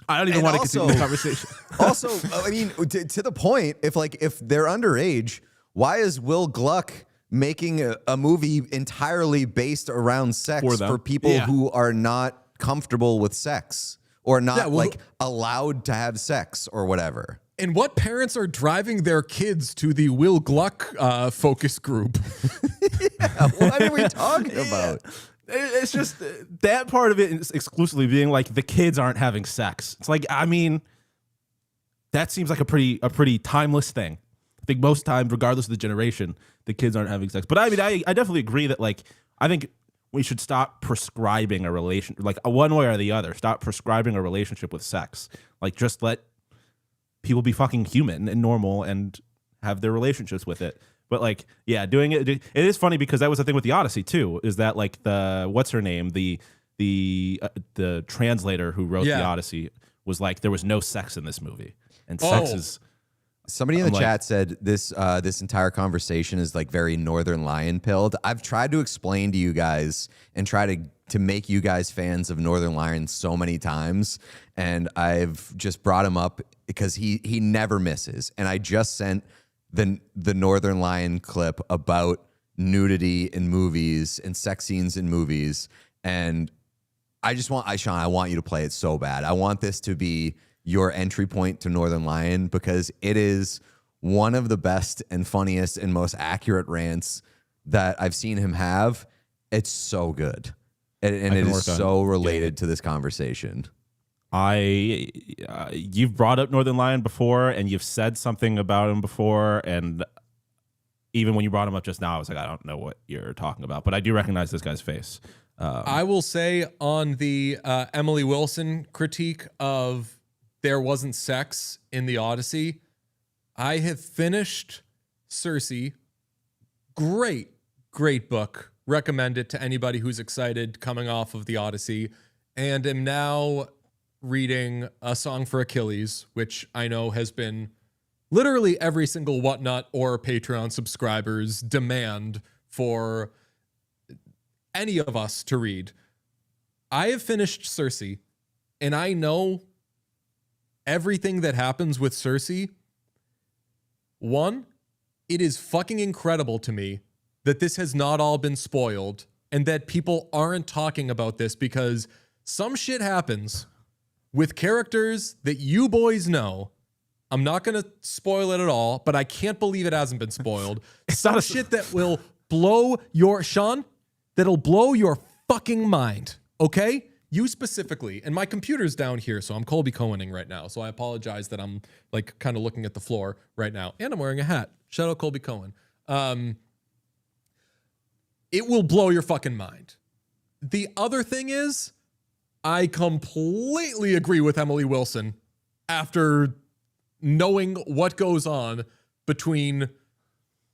don't even want to continue the conversation. Also, I mean, to the point, if they're underage, why is Will Gluck making a movie entirely based around sex for people who are not comfortable with sex or not allowed to have sex or whatever? And what parents are driving their kids to the Will Gluck focus group? What are we talking about? It's just that part of it is exclusively being like the kids aren't having sex. It's like, I mean, that seems like a pretty timeless thing. I think most times, regardless of the generation, the kids aren't having sex. But I mean, I definitely agree that, like, I think we should stop prescribing a relation, like one way or the other. Stop prescribing a relationship with sex. Like, just let people be fucking human and normal and have their relationships with it. But like, yeah, doing it. It is funny because that was the thing with the Odyssey too. Is that like what's her name? The translator who wrote the Odyssey was like, there was no sex in this movie, and sex is. Somebody in the chat said this entire conversation is like very Northern Lion pilled. I've tried to explain to you guys and try to make you guys fans of Northern Lion so many times, and I've just brought him up because he never misses. And I just sent the Northern Lion clip about nudity in movies and sex scenes in movies, and Sean, I want you to play it so bad. I want this to be your entry point to Northern Lion, because it is one of the best and funniest and most accurate rants that I've seen him have. It's so good. And it can is work on so related to this conversation. You've brought up Northern Lion before, and you've said something about him before, and even when you brought him up just now, I was like, I don't know what you're talking about, but I do recognize this guy's face. I will say on the Emily Wilson critique of there wasn't sex in the Odyssey, I have finished Circe. Great book. Recommend it to anybody who's excited coming off of the Odyssey, and am now reading A Song for Achilles, which I know has been literally every single Whatnot or Patreon subscriber's demand for any of us to read. I have finished Circe, and I know everything that happens with Circe. One, it is fucking incredible to me that this has not all been spoiled and that people aren't talking about this, because some shit happens with characters that you boys know. I'm not going to spoil it at all, but I can't believe it hasn't been spoiled. Some shit that will blow your, Sean, that'll blow your fucking mind, okay? You specifically. And my computer's down here, so I'm Colby Cohening right now. So I apologize that I'm like kind of looking at the floor right now. And I'm wearing a hat. Shout out Colby Cohen. It will blow your fucking mind. The other thing is, I completely agree with Emily Wilson after knowing what goes on between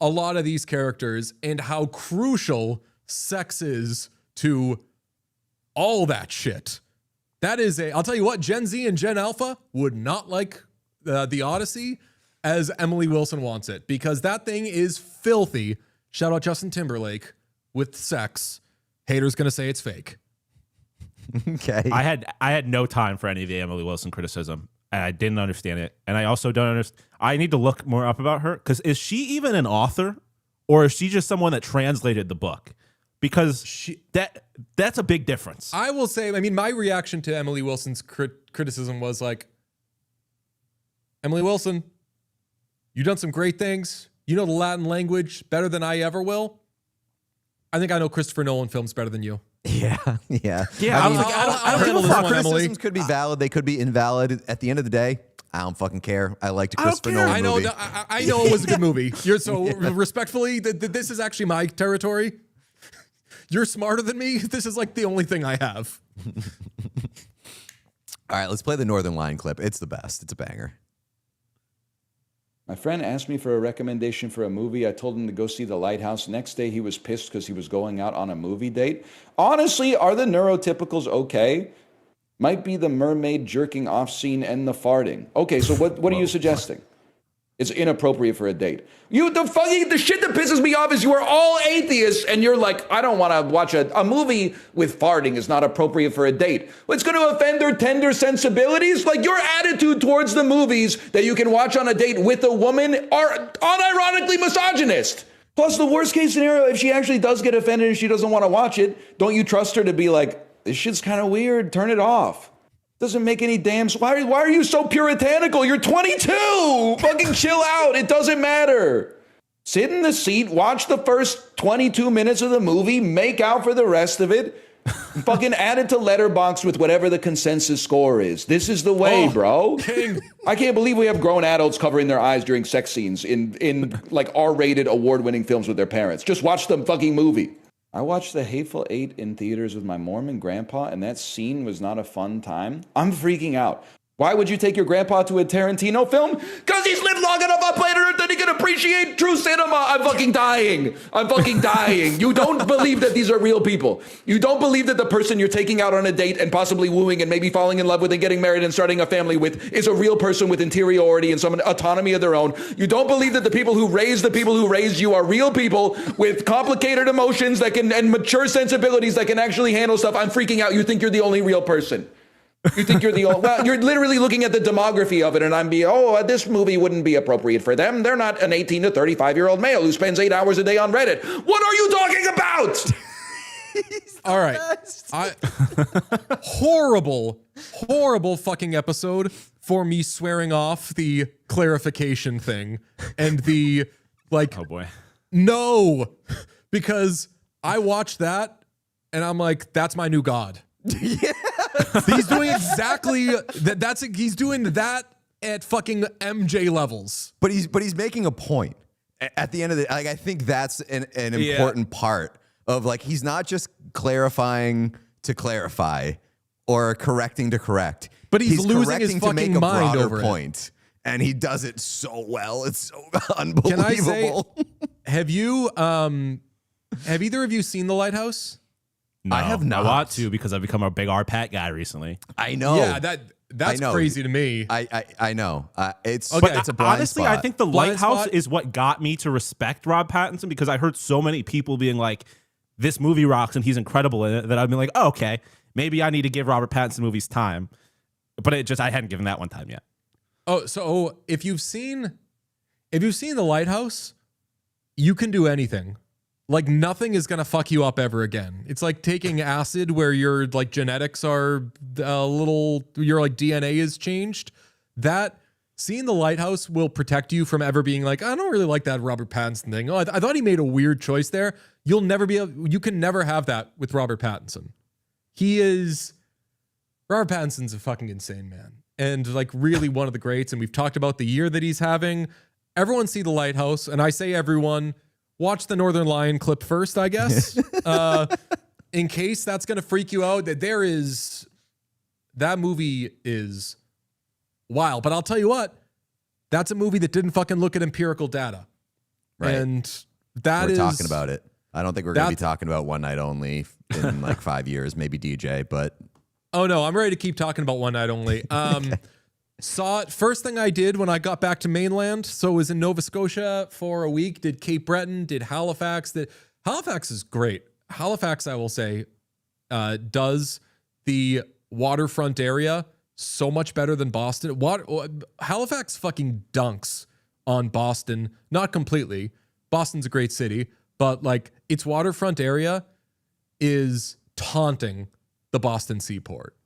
a lot of these characters and how crucial sex is to all that shit. That is I'll tell you what, Gen Z and Gen Alpha would not like the Odyssey as Emily Wilson wants it, because that thing is filthy. Shout out Justin Timberlake with sex. Haters gonna say it's fake. Okay. I had no time for any of the Emily Wilson criticism, and I didn't understand it. And I also don't understand. I need to look more up about her, because is she even an author, or is she just someone that translated the book? Because that's a big difference. I will say, I mean, my reaction to Emily Wilson's criticism was like, Emily Wilson, you've done some great things. You know the Latin language better than I ever will. I think I know Christopher Nolan films better than you. Yeah. I don't Criticisms give a fuck, Emily. could be valid. They could be invalid. At the end of the day, I don't fucking care. I liked a Christopher Nolan movie. I know it was a good movie. Respectfully, this is actually my territory. You're smarter than me. This is like the only thing I have. All right, let's play the Northern Lion clip. It's the best. It's a banger. My friend asked me for a recommendation for a movie. I told him to go see The Lighthouse. Next day, he was pissed because he was going out on a movie date. Honestly, are the neurotypicals okay? Might be the mermaid jerking off scene and the farting. Okay, so what are you suggesting? It's inappropriate for a date. The shit that pisses me off is you are all atheists and you're like, I don't want to watch a movie with farting is not appropriate for a date. Well, it's going to offend their tender sensibilities. Like, your attitude towards the movies that you can watch on a date with a woman are unironically misogynist. Plus, the worst case scenario, if she actually does get offended and she doesn't want to watch it, don't you trust her to be like, this shit's kind of weird, turn it off? Doesn't make any damn sense. Why are you so puritanical? You're 22. Fucking chill out. It doesn't matter. Sit in the seat, watch the first 22 minutes of the movie, make out for the rest of it, fucking add it to Letterboxd with whatever the consensus score is. This is the way, bro. King. I can't believe we have grown adults covering their eyes during sex scenes in like R-rated award-winning films with their parents. Just watch the fucking movie. I watched The Hateful Eight in theaters with my Mormon grandpa, and that scene was not a fun time. I'm freaking out. Why would you take your grandpa to a Tarantino film? Because he's lived long enough on planet Earth that he can appreciate true cinema. I'm fucking dying. I'm fucking dying. You don't believe that these are real people. You don't believe that the person you're taking out on a date and possibly wooing and maybe falling in love with and getting married and starting a family with is a real person with interiority and some autonomy of their own. You don't believe that the people who raised you are real people with complicated emotions that can and mature sensibilities that can actually handle stuff. I'm freaking out. You think you're the only real person. You think you're the only, well, you're literally looking at the demography of it, and I'm this movie wouldn't be appropriate for them. They're not an 18 to 35-year-old male who spends 8 hours a day on Reddit. What are you talking about? All right. Horrible fucking episode for me swearing off the clarification thing and the, like, Oh boy. no, because I watched that and I'm like, that's my new god. He's doing exactly that. He's doing that at fucking MJ levels. But he's making a point. At the end of the, like, I think that's an important part of, like, he's not just clarifying to clarify or correcting to correct, but he's losing correcting his to fucking make a mind broader over point. And he does it so well. It's so unbelievable. Can I say, have either of you seen The Lighthouse? No, I have not. I want to because I've become a big R. Pat guy recently. I know. Yeah, that's crazy to me. I know. It's Okay. but it's a blind Honestly, spot. I think The Blind Lighthouse spot? is what got me to respect Rob Pattinson, because I heard so many people being like, this movie rocks and he's incredible in it, that I've been like, oh, okay, maybe I need to give Robert Pattinson movies time. But I hadn't given that one time yet. Oh, so if you've seen The Lighthouse, you can do anything. Like, nothing is gonna fuck you up ever again. It's like taking acid where your like genetics are a little, your like DNA is changed. That seeing The Lighthouse will protect you from ever being like, I don't really like that Robert Pattinson thing. Oh, I thought he made a weird choice there. You can never have that with Robert Pattinson. Robert Pattinson's a fucking insane man. And like really one of the greats. And we've talked about the year that he's having. Everyone see The Lighthouse. And I say everyone, watch the Northern Lion clip first, I guess. In case that's going to freak you out. That movie is wild. But I'll tell you what, that's a movie that didn't fucking look at empirical data. Right. And we're talking about it. I don't think we're going to be talking about One Night Only in like 5 years, maybe DJ, but... Oh, no, I'm ready to keep talking about One Night Only. Saw it. First thing I did when I got back to mainland, so I was in Nova Scotia for a week, did Cape Breton, did Halifax. Halifax is great. Halifax, I will say, does the waterfront area so much better than Boston. Halifax fucking dunks on Boston. Not completely. Boston's a great city, but like its waterfront area is taunting the Boston seaport.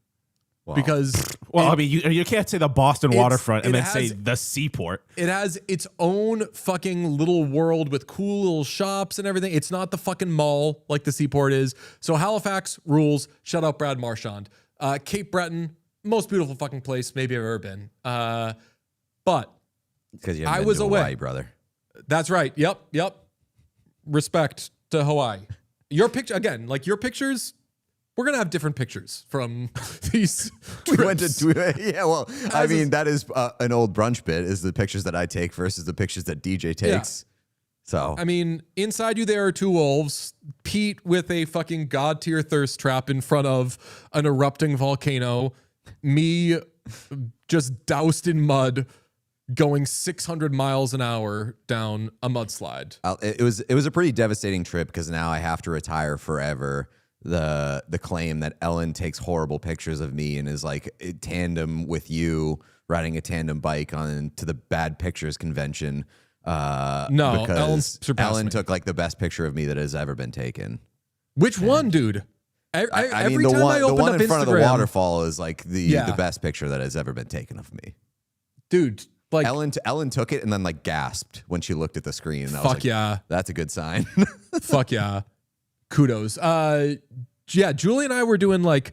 Wow. Because I mean, you can't say the Boston waterfront and then say the seaport. It has its own fucking little world with cool little shops and everything. It's not the fucking mall like the seaport is. So Halifax rules. Shout out Brad Marchand. Cape Breton, most beautiful fucking place maybe I've ever been. But because I was away, Hawaii, brother. That's right. Yep. Respect to Hawaii. Your picture again, like your pictures. We're gonna have different pictures from these trips. We went to well, I mean, that is an old brunch bit, is the pictures that I take versus the pictures that DJ takes. Yeah. So I mean, inside you there are two wolves, Pete with a fucking god tier thirst trap in front of an erupting volcano, me just doused in mud, going 600 miles an hour down a mudslide. It was a pretty devastating trip because now I have to retire forever. The claim that Ellen takes horrible pictures of me and is like in tandem with you riding a tandem bike on to the bad pictures convention. No, because Ellen me. took like the best picture of me that has ever been taken. Which one, dude? I mean, the one in front of the waterfall is like the best picture that has ever been taken of me, dude. Like Ellen took it and then like gasped when she looked at the screen. And I was fuck like, yeah, that's a good sign. Fuck yeah. Kudos. Yeah, Julie and I were doing like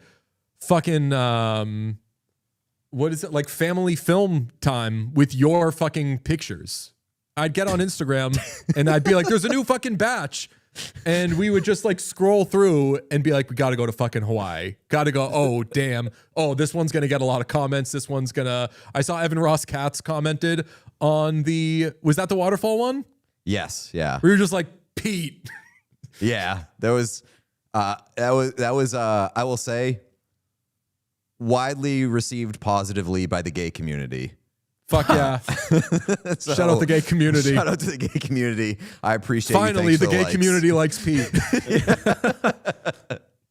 fucking what is it? Like family film time with your fucking pictures. I'd get on Instagram and I'd be like, there's a new fucking batch. And we would just like scroll through and be like, we gotta go to fucking Hawaii. Gotta go, oh damn. Oh, this one's gonna get a lot of comments. This one's gonna I saw Evan Ross Katz commented on was that the waterfall one? Yes, yeah. We were just like, Pete. Yeah, that was I will say widely received positively by the gay community. Fuck yeah. So, shout out the gay community. Shout out to the gay community. I appreciate Finally, you. the gay community likes Pete.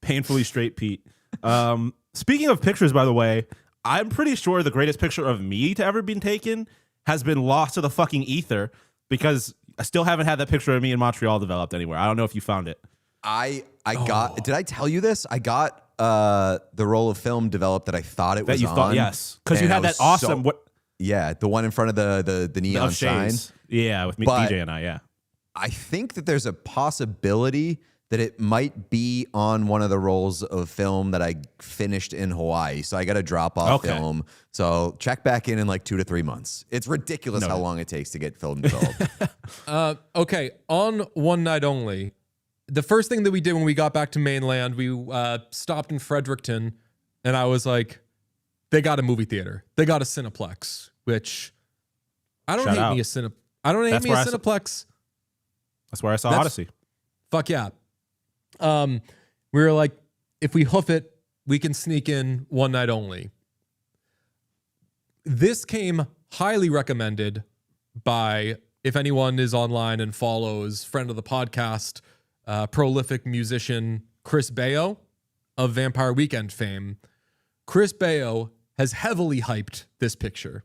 Painfully straight Pete. Speaking of pictures, by the way, I'm pretty sure the greatest picture of me to ever been taken has been lost to the fucking ether because I still haven't had that picture of me in Montreal developed anywhere. I don't know if you found it. I got. Did I tell you this? I got the roll of film developed that I thought it was on. Yes, because you had that awesome. Yeah, the one in front of the neon sign. Yeah, with me, DJ and I. Yeah, I think that there's a possibility that it might be on one of the rolls of film that I finished in Hawaii. So I got to drop off film. So check back in like 2 to 3 months. It's ridiculous how long it takes to get film filled. Okay, on One Night Only, the first thing that we did when we got back to mainland, we stopped in Fredericton, and I was like, they got a movie theater. They got a Cineplex, which I don't hate me a Cineplex. That's where I saw Odyssey. Fuck yeah. We were like, if we hoof it, we can sneak in One Night Only. This came highly recommended by, if anyone is online and follows friend of the podcast, prolific musician Chris Baio of Vampire Weekend fame. Chris Baio has heavily hyped this picture.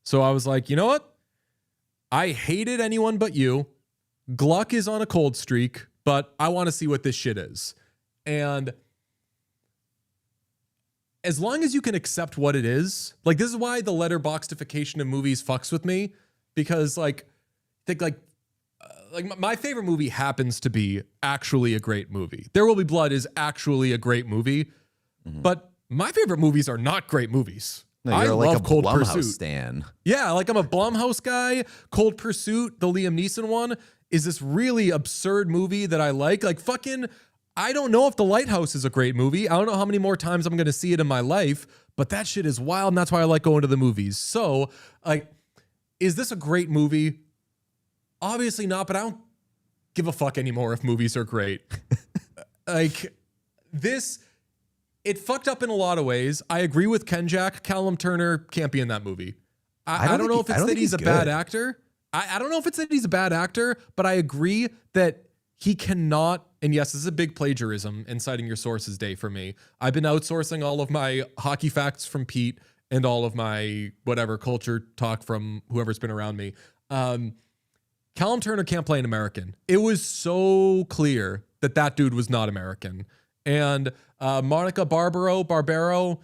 So I was like, you know what? I hated Anyone But You. Gluck is on a cold streak, but I want to see what this shit is. And as long as you can accept what it is, like, this is why the letterboxdification of movies fucks with me, because like my favorite movie happens to be actually a great movie. There Will Be Blood is actually a great movie, but my favorite movies are not great movies. No, I you're like love a Cold Blumhouse Pursuit. stan. Yeah, like I'm a Blumhouse guy. Cold Pursuit, the Liam Neeson one, is this really absurd movie that I like. Like fucking, I don't know if The Lighthouse is a great movie. I don't know how many more times I'm going to see it in my life, but that shit is wild, and that's why I like going to the movies. So, like, is this a great movie? Obviously not, but I don't give a fuck anymore if movies are great. Like, this, it fucked up in a lot of ways. I agree with Ken Jack. Callum Turner can't be in that movie. I don't know if it's that he's a bad actor. I don't know if it's that he's a bad actor, but I agree that he cannot, and yes, this is a big plagiarism and citing your sources day for me. I've been outsourcing all of my hockey facts from Pete and all of my whatever culture talk from whoever's been around me. Callum Turner can't play an American. It was so clear that that dude was not American. And Monica Barbaro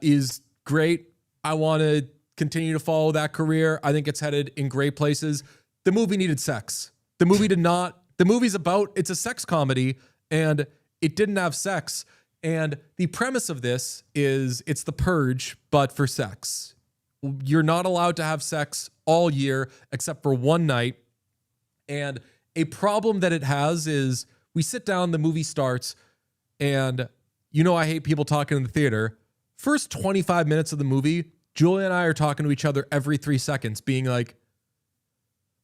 is great. I want to continue to follow that career. I think it's headed in great places. The movie needed sex. The movie did not. The movie's about, it's a sex comedy, and it didn't have sex. And the premise of this is it's The Purge, but for sex. You're not allowed to have sex all year except for one night. And a problem that it has is we sit down, the movie starts, and you know I hate people talking in the theater. First 25 minutes of the movie, Julia and I are talking to each other every 3 seconds, being like,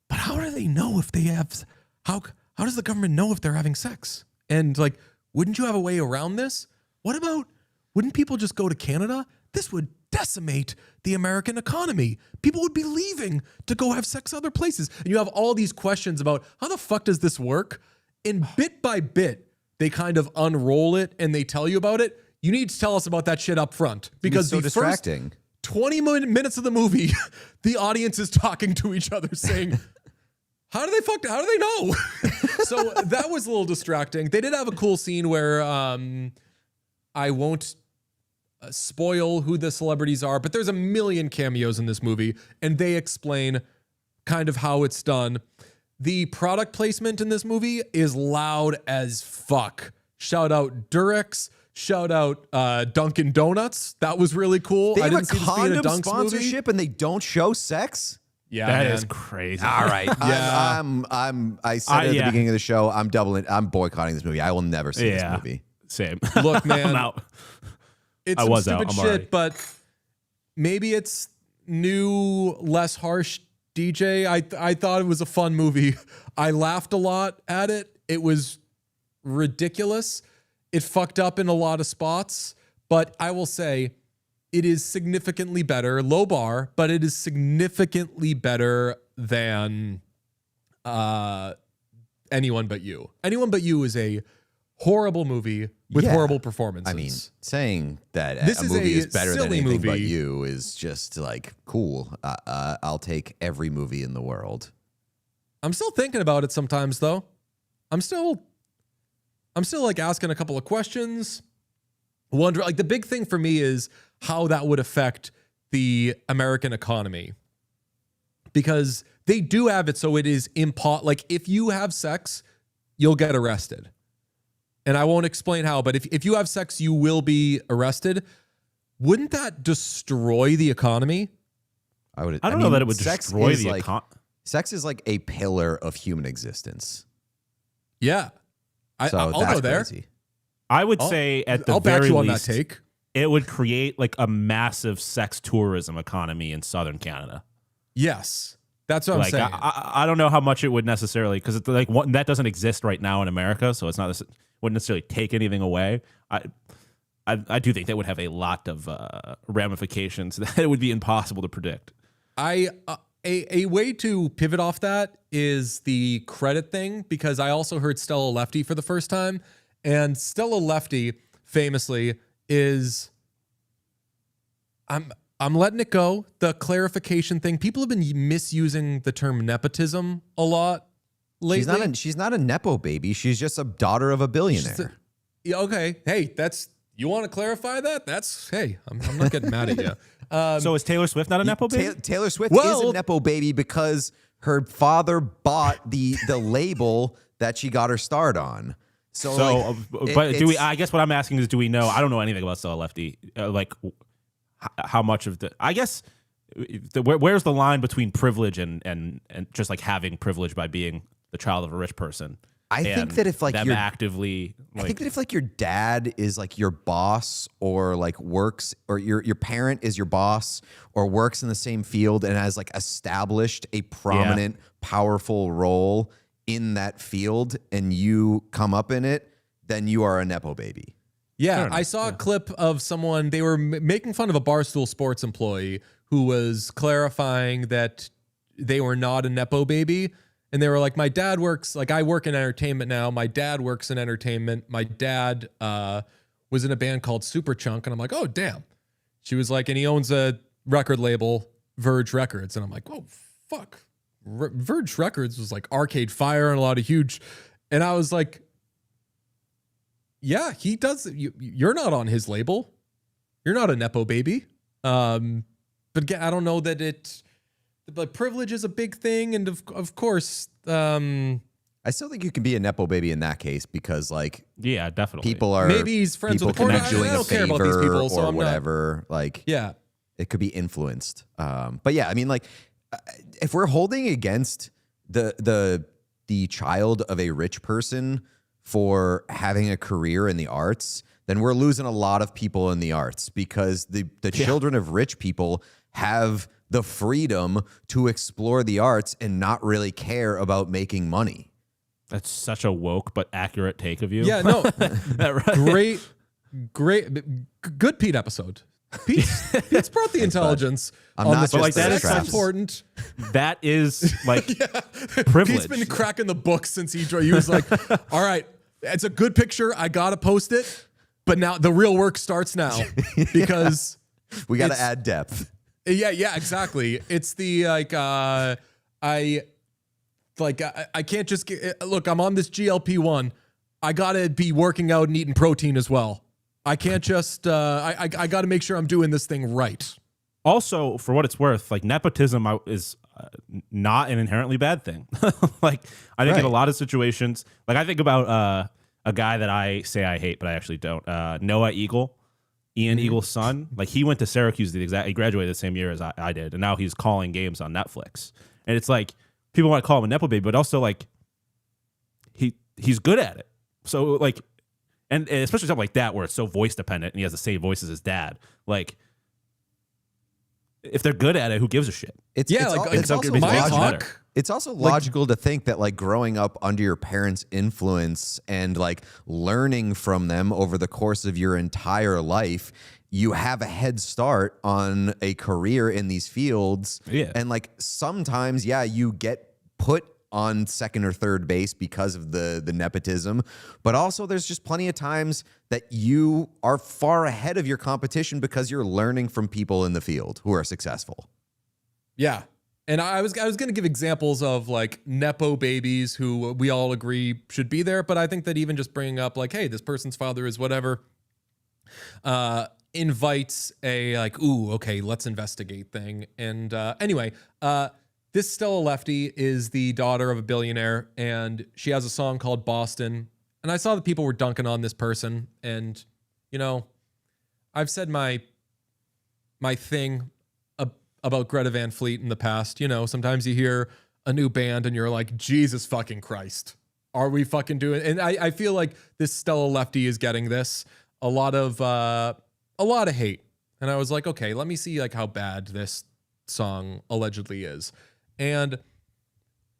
but how do they know if they have, how does the government know if they're having sex? And like, wouldn't you have a way around this? What about, wouldn't people just go to Canada? This would decimate the American economy. People would be leaving to go have sex other places. And you have all these questions about how the fuck does this work? And bit by bit, they kind of unroll it and they tell you about it. You need to tell us about that shit up front, because so distracting. 20 minutes of the movie, the audience is talking to each other saying, how do they know? So that was a little distracting. They did have a cool scene where I won't spoil who the celebrities are, but there's a million cameos in this movie, and they explain kind of how it's done. The product placement in this movie is loud as fuck. Shout out Durex. Shout out Dunkin' Donuts. That was really cool. They have I didn't a see this being a condom Dunks sponsorship and they don't show sex? Yeah, That man. is crazy. All right. Yeah. I said at the beginning of the show, I'm boycotting this movie. I will never see this movie. Same. Look, man. I'm out. It's I some was stupid out. I'm shit, already. but maybe it's new, less harsh DJ. I thought it was a fun movie. I laughed a lot at it. It was ridiculous. It fucked up in a lot of spots, but I will say it is significantly better. Low bar, but it is significantly better than Anyone But You. Anyone But You is a horrible movie with horrible performances. I mean, saying that This a is movie a is better than silly anything but movie. you is just like cool. I'll take every movie in the world. I'm still thinking about it sometimes, though. I'm still like asking a couple of questions. Wonder, like, the big thing for me is how that would affect the American economy, because they do have it so it is like if you have sex, you'll get arrested. And I won't explain how, but if you have sex, you will be arrested. Wouldn't that destroy the economy? I don't know that it would destroy the economy. Sex is like a pillar of human existence. Yeah. I'll go there. Crazy. I would say at the I'll back very you on least, that take. it would create like a massive sex tourism economy in southern Canada. Yes. That's what I'm saying. I don't know how much it would necessarily, because like that doesn't exist right now in America, so it's not wouldn't necessarily take anything away. I do think that would have a lot of ramifications that it would be impossible to predict. A way to pivot off that is the credit thing, because I also heard Stella Lefty for the first time, and Stella Lefty famously is I'm letting it go. The clarification thing. People have been misusing the term nepotism a lot lately. She's not a nepo baby. She's just a daughter of a billionaire. Yeah, okay. Hey, you want to clarify that? I'm not getting mad at you. So is Taylor Swift not a nepo baby? Taylor Swift is a nepo baby because her father bought the label that she got her start on. I guess what I'm asking is, do we know? I don't know anything about Stella Lefty. How much of the? I guess where's the line between privilege and just like having privilege by being the child of a rich person? I think that if like you're actively, I think that if like your dad is like your boss or like works, or your parent is your boss or works in the same field and has like established a prominent, powerful role in that field, and you come up in it, then you are a nepo baby. Yeah, I saw a clip of someone, they were making fun of a Barstool Sports employee who was clarifying that they were not a nepo baby. And they were like, my dad works, like I work in entertainment now. My dad works in entertainment. My dad was in a band called Superchunk. And I'm like, oh, damn. She was like, and he owns a record label, Verge Records. And I'm like, oh, fuck. Verge Records was like Arcade Fire and a lot of huge. And I was like, yeah, he does. You're not on his label. You're not a nepo baby. But again, I don't know that like privilege is a big thing, and of course, I still think you can be a nepo baby in that case, because like definitely people are maybe he's friends with the connect doing I a don't care favor about these people, so or I'm whatever. Like it could be influenced. But yeah, I mean, like if we're holding against the child of a rich person for having a career in the arts, then we're losing a lot of people in the arts, because the children of rich people have the freedom to explore the arts and not really care about making money. That's such a woke but accurate take of you. Yeah, no. Great, good Pete episode. Pete's brought the intelligence. I'm not this. just Like, that's stress. important. That is like privilege. Pete's been cracking the book since he was like, all right, it's a good picture. I got to post it. But now the real work starts now, because we got to add depth. Yeah, exactly. It's the I can't just look, I'm on this GLP-1. I got to be working out and eating protein as well. I can't just I got to make sure I'm doing this thing right. Also, for what it's worth, like nepotism is not an inherently bad thing. Like I think in a lot of situations, like I think about a guy that I say I hate, but I actually don't. Noah Eagle. Ian Eagle's son, like he went to Syracuse he graduated the same year as I did, and now he's calling games on Netflix. And it's like people want to call him a nepo baby, but also like he's good at it. So like, and especially something like that where it's so voice dependent and he has the same voice as his dad. Like, if they're good at it, who gives a shit? It's also logical to think that like growing up under your parents' influence and like learning from them over the course of your entire life, you have a head start on a career in these fields. Yeah. And like sometimes, you get put on second or third base because of the nepotism, but also there's just plenty of times that you are far ahead of your competition because you're learning from people in the field who are successful. Yeah. And I was going to give examples of like nepo babies who we all agree should be there, but I think that even just bringing up like, hey, this person's father is whatever, invites a like, ooh, okay, let's investigate thing. And anyway, this Stella Lefty is the daughter of a billionaire, and she has a song called Boston. And I saw that people were dunking on this person, and you know, I've said my thing about Greta Van Fleet in the past. You know, sometimes you hear a new band and you're like, Jesus fucking Christ, are we fucking doing? And I feel like this Stella Lefty is getting this a lot of hate. And I was like, okay, let me see like how bad this song allegedly is. And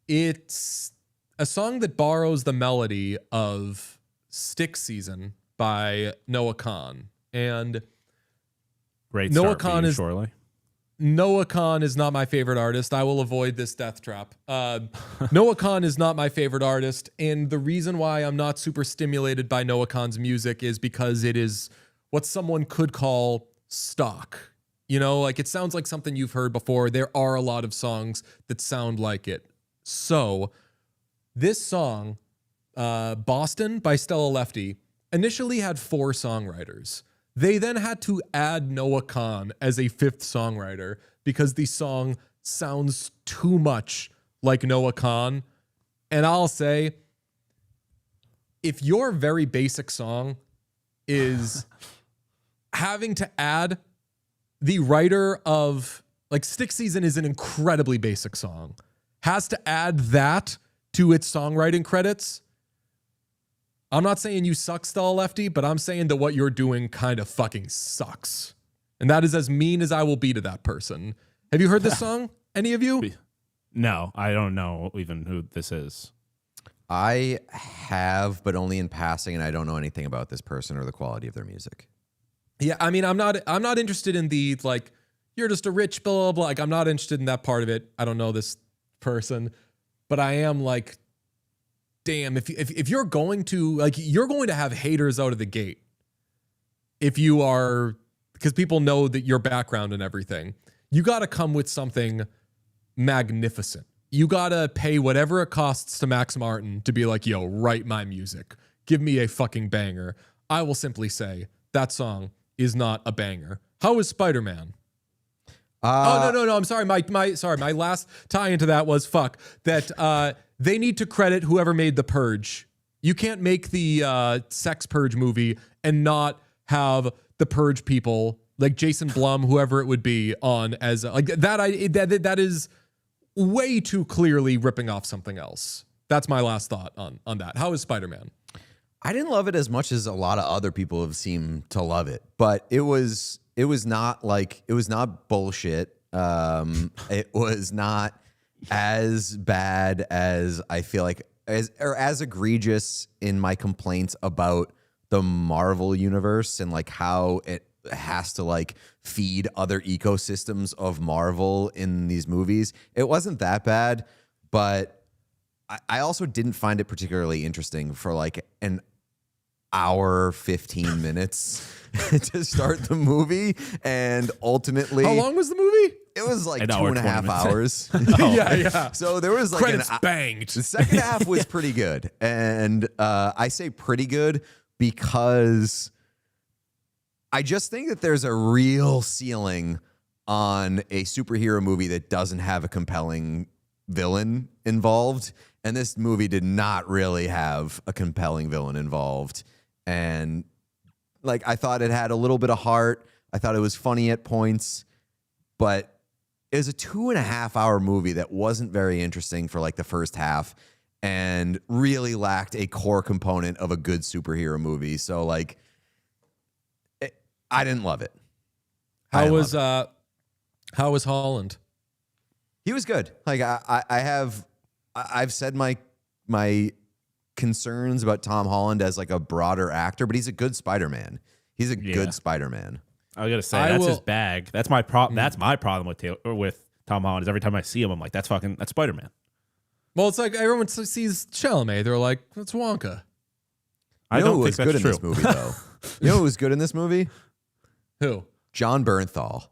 it's a song that borrows the melody of Stick Season by Noah Kahan. And Great Noah start for Kahan you, is surely. Noah Kahan is not my favorite artist. I will avoid this death trap. Noah Kahan is not my favorite artist. And the reason why I'm not super stimulated by Noah Kahan's music is because it is what someone could call stock. You know, like it sounds like something you've heard before. There are a lot of songs that sound like it. So this song, Boston by Stella Lefty, initially had 4 songwriters. They then had to add Noah Kahan as a 5th songwriter because the song sounds too much like Noah Kahan. And I'll say, if your very basic song is having to add the writer of, like, Stick Season is an incredibly basic song, has to add that to its songwriting credits, I'm not saying you suck, Stella Lefty, but I'm saying that what you're doing kind of fucking sucks. And that is as mean as I will be to that person. Have you heard this song? Any of you? No, I don't know even who this is. I have, but only in passing, and I don't know anything about this person or the quality of their music. Yeah, I mean, I'm not interested in the, like, you're just a rich blah, blah, blah. Like, I'm not interested in that part of it. I don't know this person, but I am like, damn, if you're going to, like, you're going to have haters out of the gate if you are, because people know that your background and everything. You got to come with something magnificent. You got to pay whatever it costs to Max Martin to be like, yo, write my music. Give me a fucking banger. I will simply say that song is not a banger. How is Spider-Man? Oh, no. I'm sorry. My last tie into that was that they need to credit whoever made The Purge. You can't make the Sex Purge movie and not have the Purge people, like Jason Blum, whoever it would be, on as like that. That is way too clearly ripping off something else. That's my last thought on that. How is Spider-Man? I didn't love it as much as a lot of other people have seemed to love it, but it was not bullshit. It was not as bad as I feel like, as egregious in my complaints about the Marvel universe and like how it has to like feed other ecosystems of Marvel in these movies. It wasn't that bad, but I also didn't find it particularly interesting for like an hour 15 minutes to start the movie. And ultimately, how long was the movie? It was like An 2.5 hours. Yeah. So there was like Credits banged. The second half was pretty good. And I say pretty good because I just think that there's a real ceiling on a superhero movie that doesn't have a compelling villain involved. And this movie did not really have a compelling villain involved. And like, I thought it had a little bit of heart. I thought it was funny at points, but it was a 2.5 hour movie that wasn't very interesting for like the first half and really lacked a core component of a good superhero movie. So like, I didn't love it. How was Holland? He was good. Like I've said my concerns about Tom Holland as like a broader actor, but he's a good Spider-Man. He's a good Spider-Man. I was gonna say that's his bag. That's my problem. That's my problem with Tom Holland. Is every time I see him, I'm like, that's Spider-Man. Well, it's like everyone sees Chalamet. They're like, that's Wonka. I don't know who think was that's good true. in this movie, though. You know who was good in this movie? Who? John Bernthal.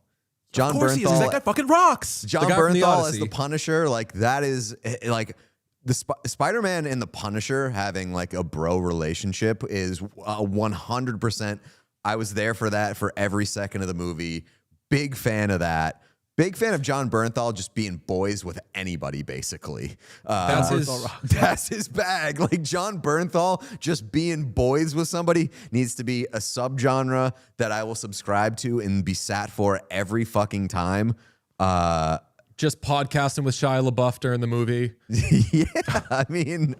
Of course he is. That guy fucking rocks. John guy from The Bernthal as Odyssey. the Punisher, like that is like the Spider-Man and the Punisher having like a bro relationship is 100%. I was there for that for every second of the movie. Big fan of that. Big fan of John Bernthal just being boys with anybody, basically. That's His bag. Like John Bernthal just being boys with somebody needs to be a subgenre that I will subscribe to and be sat for every fucking time. Just podcasting with Shia LaBeouf during the movie. Yeah, I mean,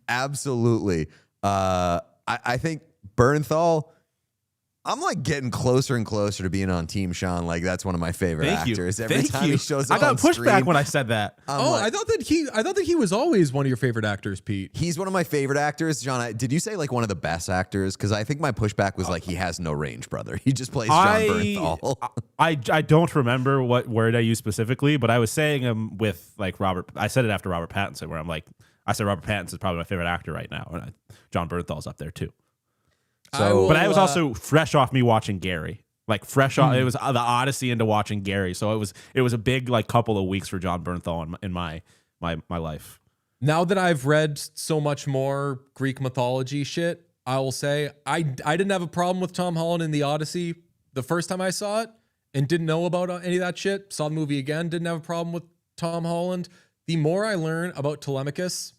absolutely. I think Bernthal, I'm like getting closer and closer to being on Team Sean. Like that's one of my favorite actors. Every time he shows up, I got on pushback screen, when I said that. I thought that he was always one of your favorite actors, Pete. He's one of my favorite actors. John, did you say like one of the best actors? Because I think my pushback was like he has no range, brother. He just plays John Bernthal. I don't remember what word I used specifically, but I was saying him with like Robert. I said it after Robert Pattinson, where I'm like, I said Robert Pattinson is probably my favorite actor right now, and John Bernthal's up there too. So, but I was also fresh off me watching Gary. Like fresh off, it was the Odyssey into watching Gary. So it was a big like couple of weeks for John Bernthal in my life. Now that I've read so much more Greek mythology shit, I will say I didn't have a problem with Tom Holland in the Odyssey the first time I saw it and didn't know about any of that shit. Saw the movie again, didn't have a problem with Tom Holland. The more I learn about Telemachus,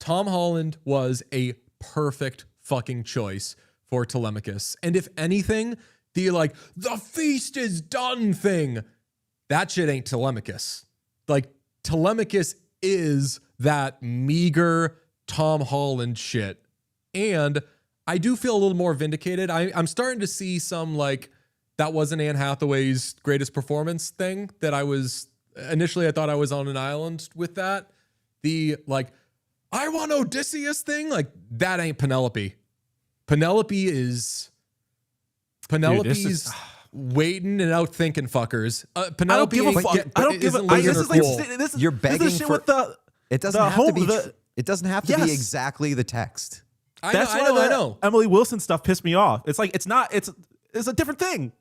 Tom Holland was a perfect fucking choice for Telemachus. And if anything, the like, the feast is done thing, that shit ain't Telemachus. Like, Telemachus is that meager Tom Holland shit. And I do feel a little more vindicated. I'm starting to see some like, that wasn't Anne Hathaway's greatest performance thing that I was, initially I thought I was on an island with that. The like, I want Odysseus thing, like that ain't Penelope. Penelope's waiting and out thinking fuckers. Penelope I don't give a fuck. I don't give a. You're begging for the. It doesn't the have home, to be. the- It doesn't have to Yes. be exactly the text. I That's know, why I the know. Emily Wilson stuff pissed me off. It's like it's not. It's a different thing.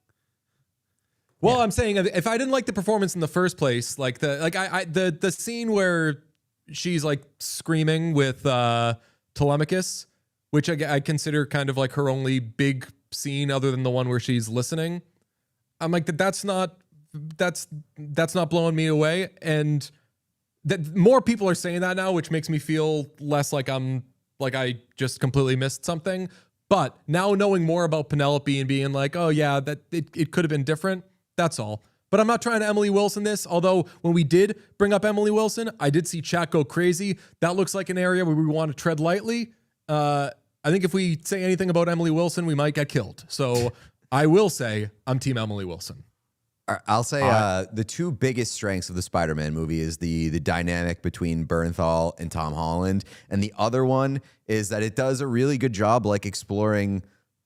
Well, I'm saying if I didn't like the performance in the first place, like the scene where she's like screaming with Telemachus, which I consider kind of like her only big scene other than the one where she's listening. I'm like that's not blowing me away, and that more people are saying that now, which makes me feel less like I just completely missed something. But now knowing more about Penelope and being like, oh yeah, that it could have been different. That's all. But I'm not trying to Emily Wilson this, although when we did bring up Emily Wilson, I did see chat go crazy. That looks like an area where we want to tread lightly. I think if we say anything about Emily Wilson, we might get killed. So I will say I'm Team Emily Wilson. I'll say the two biggest strengths of the Spider-Man movie is the dynamic between Bernthal and Tom Holland, and the other one is that it does a really good job like exploring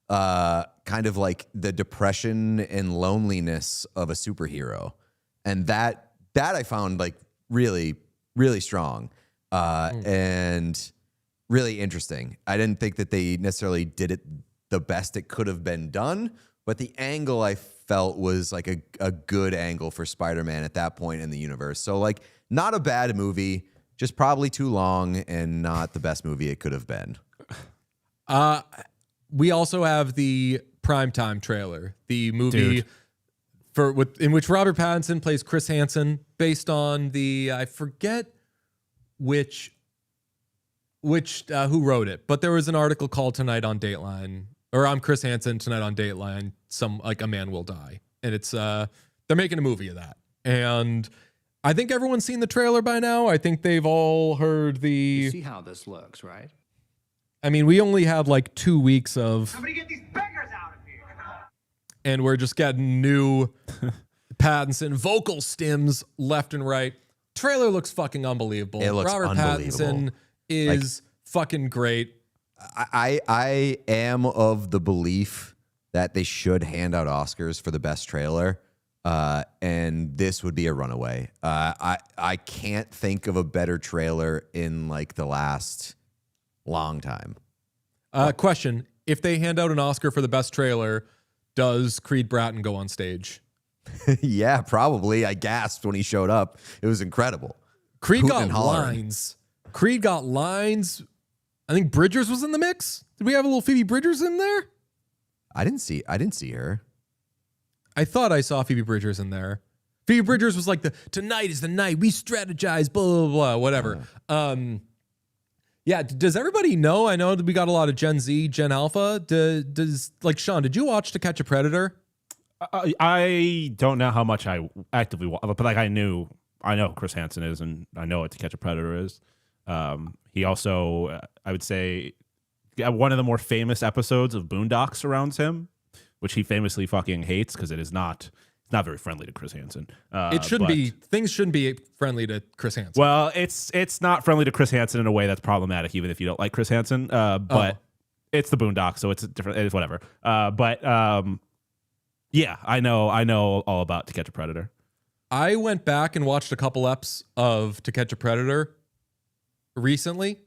kind of like the depression and loneliness of a superhero, and that I found like really strong and really interesting. I didn't think that they necessarily did it the best it could have been done, but the angle I felt was like a good angle for Spider-Man at that point in the universe. So like not a bad movie, just probably too long and not the best movie it could have been. We also have the primetime trailer, the movie in which Robert Pattinson plays Chris Hansen, based on the I forget which who wrote it, but there was an article called Tonight on Dateline, or I'm Chris Hansen Tonight on Dateline. Some like a man will die, and it's they're making a movie of that, and I think everyone's seen the trailer by now. I think they've all heard You see how this looks, right? I mean, we only had like 2 weeks of. Somebody get these beggars out of here! And we're just getting new Pattinson vocal stims left and right. Trailer looks fucking unbelievable. It looks Robert unbelievable. Pattinson is fucking great. I am of the belief that they should hand out Oscars for the best trailer, and this would be a runaway. I can't think of a better trailer in like the last long time. Question: if they hand out an Oscar for the best trailer, does Creed Bratton go on stage? Yeah, probably. I gasped when he showed up. It was incredible. Creed Hooting got and hollering. lines. Creed got lines. I think Bridgers was in the mix. Did we have a little Phoebe Bridgers in there? I didn't see her. I thought I saw Phoebe Bridgers in there. Phoebe Bridgers was like tonight is the night we strategize, blah blah blah, whatever. Yeah, does everybody know? I know that we got a lot of Gen Z, Gen Alpha. Does like Sean? Did you watch To Catch a Predator? I don't know how much I actively watch, but like I know who Chris Hansen is, and I know what To Catch a Predator is. He also, I would say, one of the more famous episodes of Boondocks surrounds him, which he famously fucking hates because it's not very friendly to Chris Hansen. It shouldn't be. Things shouldn't be friendly to Chris Hansen. Well, it's not friendly to Chris Hansen in a way that's problematic, even if you don't like Chris Hansen. But it's the Boondocks, so it's different. It's whatever. Yeah, I know all about To Catch a Predator. I went back and watched a couple eps of To Catch a Predator recently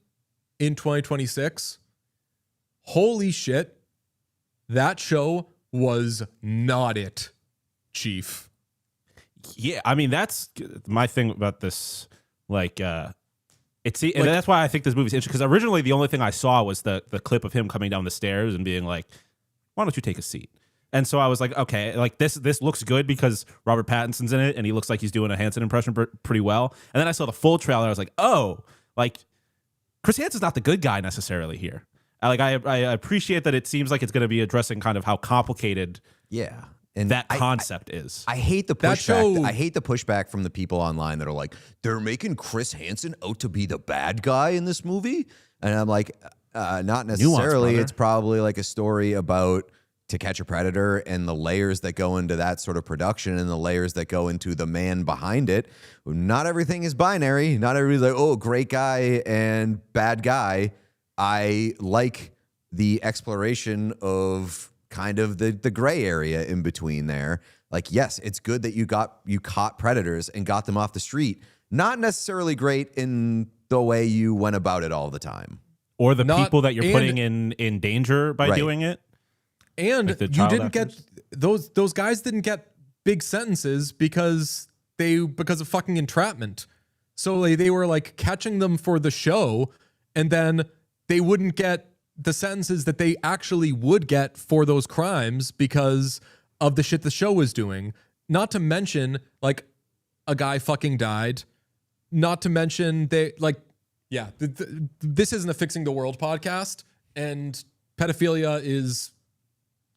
in 2026. Holy shit. That show was not it, Chief. Yeah, I mean, that's my thing about this. Like, and that's why I think this movie's interesting. Because originally the only thing I saw was the clip of him coming down the stairs and being like, why don't you take a seat? And so I was like, okay, like this looks good because Robert Pattinson's in it and he looks like he's doing a Hansen impression pretty well. And then I saw the full trailer. I was like, oh, like Chris Hansen's not the good guy necessarily here. I appreciate that it seems like it's going to be addressing kind of how complicated and that concept is. I hate the That pushback. show- I hate the pushback from the people online that are like, they're making Chris Hansen out to be the bad guy in this movie. And I'm like, not necessarily. brother. It's probably like a story about To Catch a Predator and the layers that go into that sort of production and the layers that go into the man behind it. Not everything is binary. Not everybody's like, oh, great guy and bad guy. I like the exploration of kind of the gray area in between there. Like, yes, it's good that you caught predators and got them off the street. Not necessarily great in the way you went about it all the time. Or the Not- people that you're and- putting in danger by Right. doing it. And Like the you child didn't actors? get those guys didn't get big sentences because of fucking entrapment. So they were like catching them for the show, and then they wouldn't get the sentences that they actually would get for those crimes because of the shit the show was doing. Not to mention, like, a guy fucking died. Not to mention this isn't a Fixing the World podcast, and pedophilia is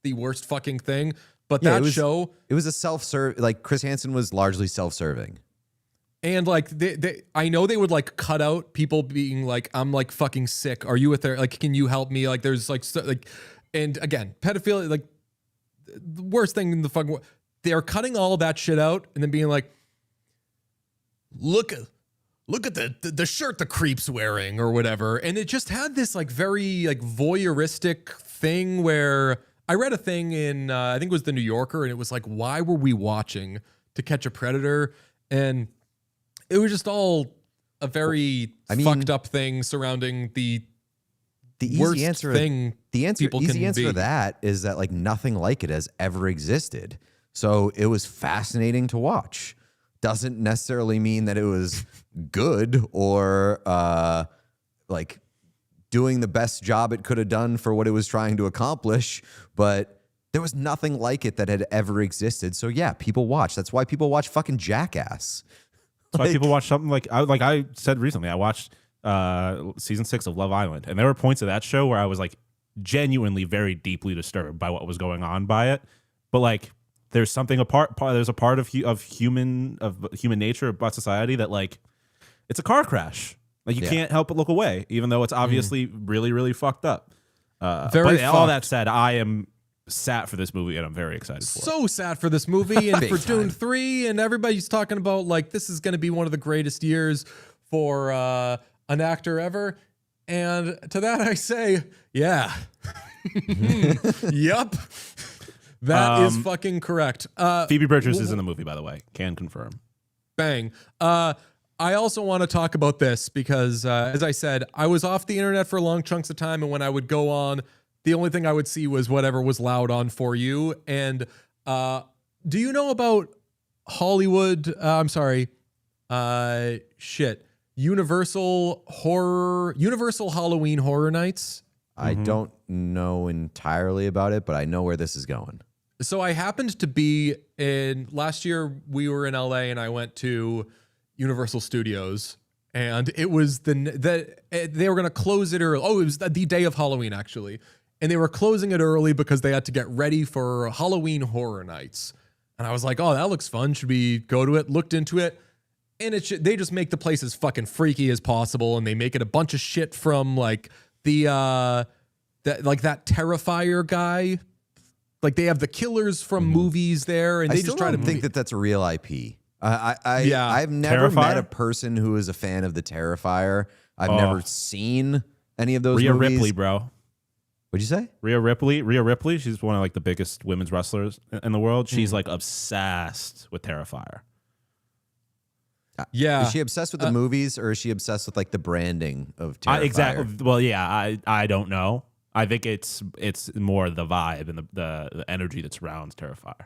the worst fucking thing. But Yeah, that show, it was a self-serve. Like Chris Hansen was largely self-serving. and like I know they would like cut out people being like, I'm like fucking sick. Are you a like, can you help me? Like, there's like, and again, pedophilia, like the worst thing in the fucking world. They're cutting all that shit out and then being like, look at the shirt the creep's wearing or whatever. And it just had this like very like voyeuristic thing where I read a thing in, I think it was the New Yorker, and it was like, why were we watching To Catch a Predator? And it was just all a very fucked up thing surrounding the worst easy answer thing people easy can answer be. to that is that like nothing like it has ever existed. So it was fascinating to watch. Doesn't necessarily mean that it was good or like doing the best job it could have done for what it was trying to accomplish, but there was nothing like it that had ever existed. So yeah, people watch. That's why people watch fucking Jackass. That's why people watch something like I said recently. I watched season 6 of Love Island, and there were points of that show where I was like genuinely very deeply disturbed by what was going on by it. But like, there's something there's a part of human nature about society that like it's a car crash. Like you can't help but look away, even though it's obviously really, really fucked up. Very but all fucked. that said, I am sat for this movie and I'm very excited for it. So sad for this movie and Big for time. Dune 3, and everybody's talking about like this is going to be one of the greatest years for an actor ever. And to that I say, yeah. Yup. That is fucking correct. Phoebe Bridgers is in the movie, by the way. Can confirm. Bang. I also want to talk about this because, as I said, I was off the internet for long chunks of time, and when I would go on, the only thing I would see was whatever was loud on For You. And do you know about Hollywood? I'm sorry. Universal Halloween Horror Nights. I don't know entirely about it, but I know where this is going. So I happened to be in last year. We were in LA, and I went to Universal Studios, and it was they were going to close it early. Oh, it was the day of Halloween actually, and they were closing it early because they had to get ready for Halloween Horror Nights. And I was like, oh, that looks fun. Should we go to it? Looked into it, and they just make the place as fucking freaky as possible, and they make it a bunch of shit from like that Terrifier guy. Like they have the killers from movies there, and I they still just try don't to think that that's a real IP. Yeah. I've never met Terrifier? a person who is a fan of the Terrifier. I've never seen any of those Rhea movies. Ripley, bro. What'd you say? Rhea Ripley. She's one of like the biggest women's wrestlers in the world. She's like obsessed with Terrifier. Yeah. Is she obsessed with the movies, or is she obsessed with like the branding of Terrifier? Exactly. Well, yeah. I don't know. I think it's more the vibe and the energy that surrounds Terrifier.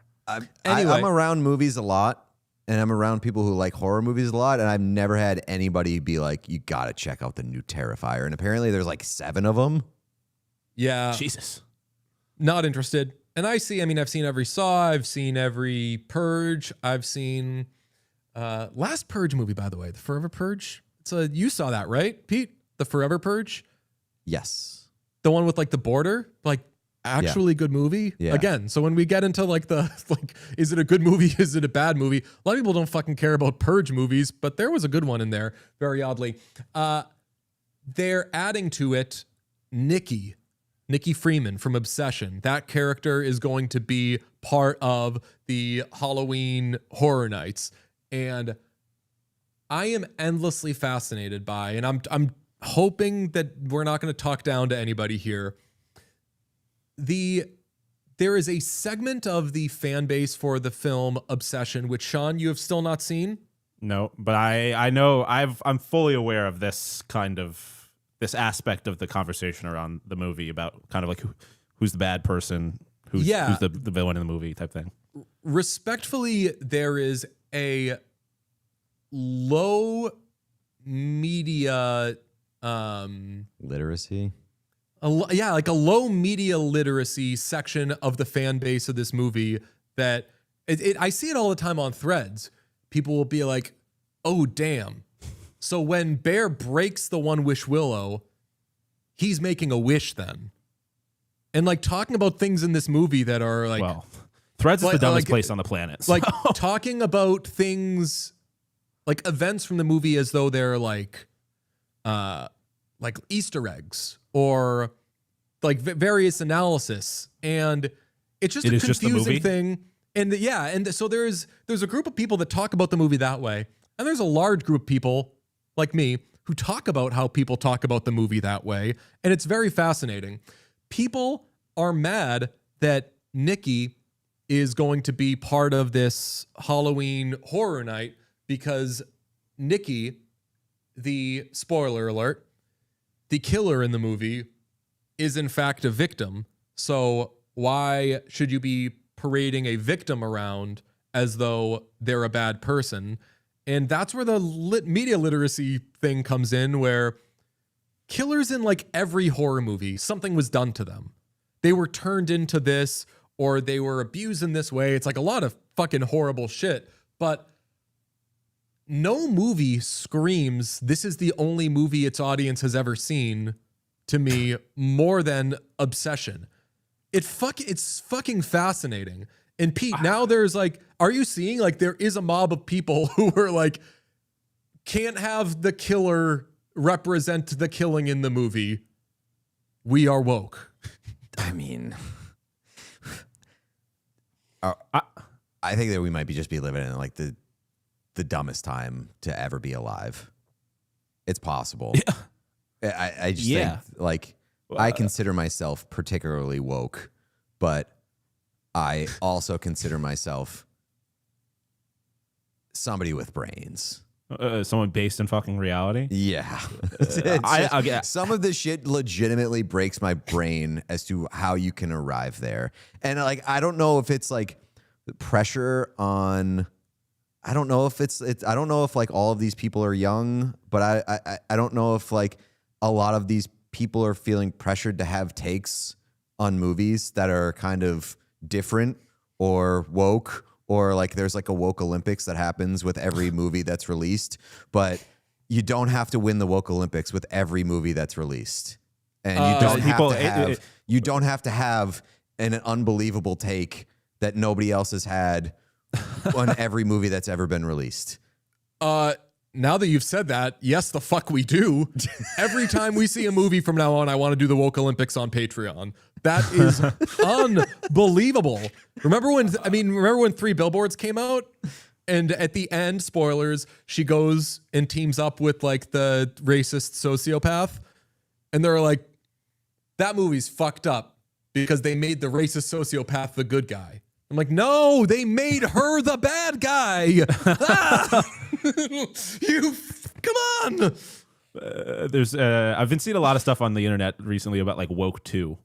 Anyway. I'm around movies a lot, and I'm around people who like horror movies a lot, and I've never had anybody be like, you got to check out the new Terrifier. And apparently there's like 7 of them. Yeah. Jesus. Not interested. And I've seen every Saw, I've seen every Purge, I've seen last Purge movie, by the way, the Forever Purge. You saw that, right, Pete? The Forever Purge? Yes. The one with like the border? Like actually good movie? Yeah. Again, so when we get into like is it a good movie? Is it a bad movie? A lot of people don't fucking care about Purge movies, but there was a good one in there, very oddly. They're adding to it Nikki Freeman from Obsession. That character is going to be part of the Halloween Horror Nights. And I am endlessly fascinated by, and I'm hoping that we're not going to talk down to anybody here. There is a segment of the fan base for the film Obsession, which Sean, you have still not seen. No, but I know I'm fully aware of this aspect of the conversation around the movie about kind of like who's the bad person, who's the villain in the movie type thing. Respectfully, there is a low media Literacy. like a low media literacy section of the fan base of this movie that I see it all the time on threads. People will be like, oh, damn. So when Bear breaks the One Wish Willow, he's making a wish then. And like talking about things in this movie that are like, Well, Threads is the dumbest place on the planet. So. like talking about things like events from the movie as though they're like Easter eggs or like various analysis, and it's just a confusing thing. And so there's a group of people that talk about the movie that way, and there's a large group of people like me who talk about how people talk about the movie that way, and it's very fascinating. People are mad that Nikki is going to be part of this Halloween Horror Night because Nikki, the spoiler alert, the killer in the movie, is in fact a victim. So why should you be parading a victim around as though they're a bad person? And that's where the media literacy thing comes in, where killers in like every horror movie, something was done to them. They were turned into this, or they were abused in this way. It's like a lot of fucking horrible shit. But no movie screams, this is the only movie its audience has ever seen, to me, more than Obsession. It's fucking fascinating. And Pete, now there's like, are you seeing like there is a mob of people who are like, can't have the killer represent the killing in the movie. We are woke. I mean, I think that we might just be living in like the dumbest time to ever be alive. It's possible. Yeah. I just think like I consider myself particularly woke, but I also consider myself somebody with brains. Someone based in fucking reality. Yeah. Some of this shit legitimately breaks my brain as to how you can arrive there. And like, I don't know if it's like the pressure on, I don't know if I don't know if like all of these people are young, but I don't know if like a lot of these people are feeling pressured to have takes on movies that are kind of different, or woke, or like there's like a woke Olympics that happens with every movie that's released, but you don't have to win the woke Olympics with every movie that's released. And you don't have to have an unbelievable take that nobody else has had on every movie that's ever been released. Now that you've said that, yes, the fuck we do. Every time we see a movie from now on, I want to do the woke Olympics on Patreon. That is unbelievable. Remember when 3 Billboards came out? And at the end, spoilers, she goes and teams up with like the racist sociopath. And they're like, that movie's fucked up because they made the racist sociopath the good guy. I'm like, no, they made her the bad guy. Come on. I've been seeing a lot of stuff on the internet recently about like woke 2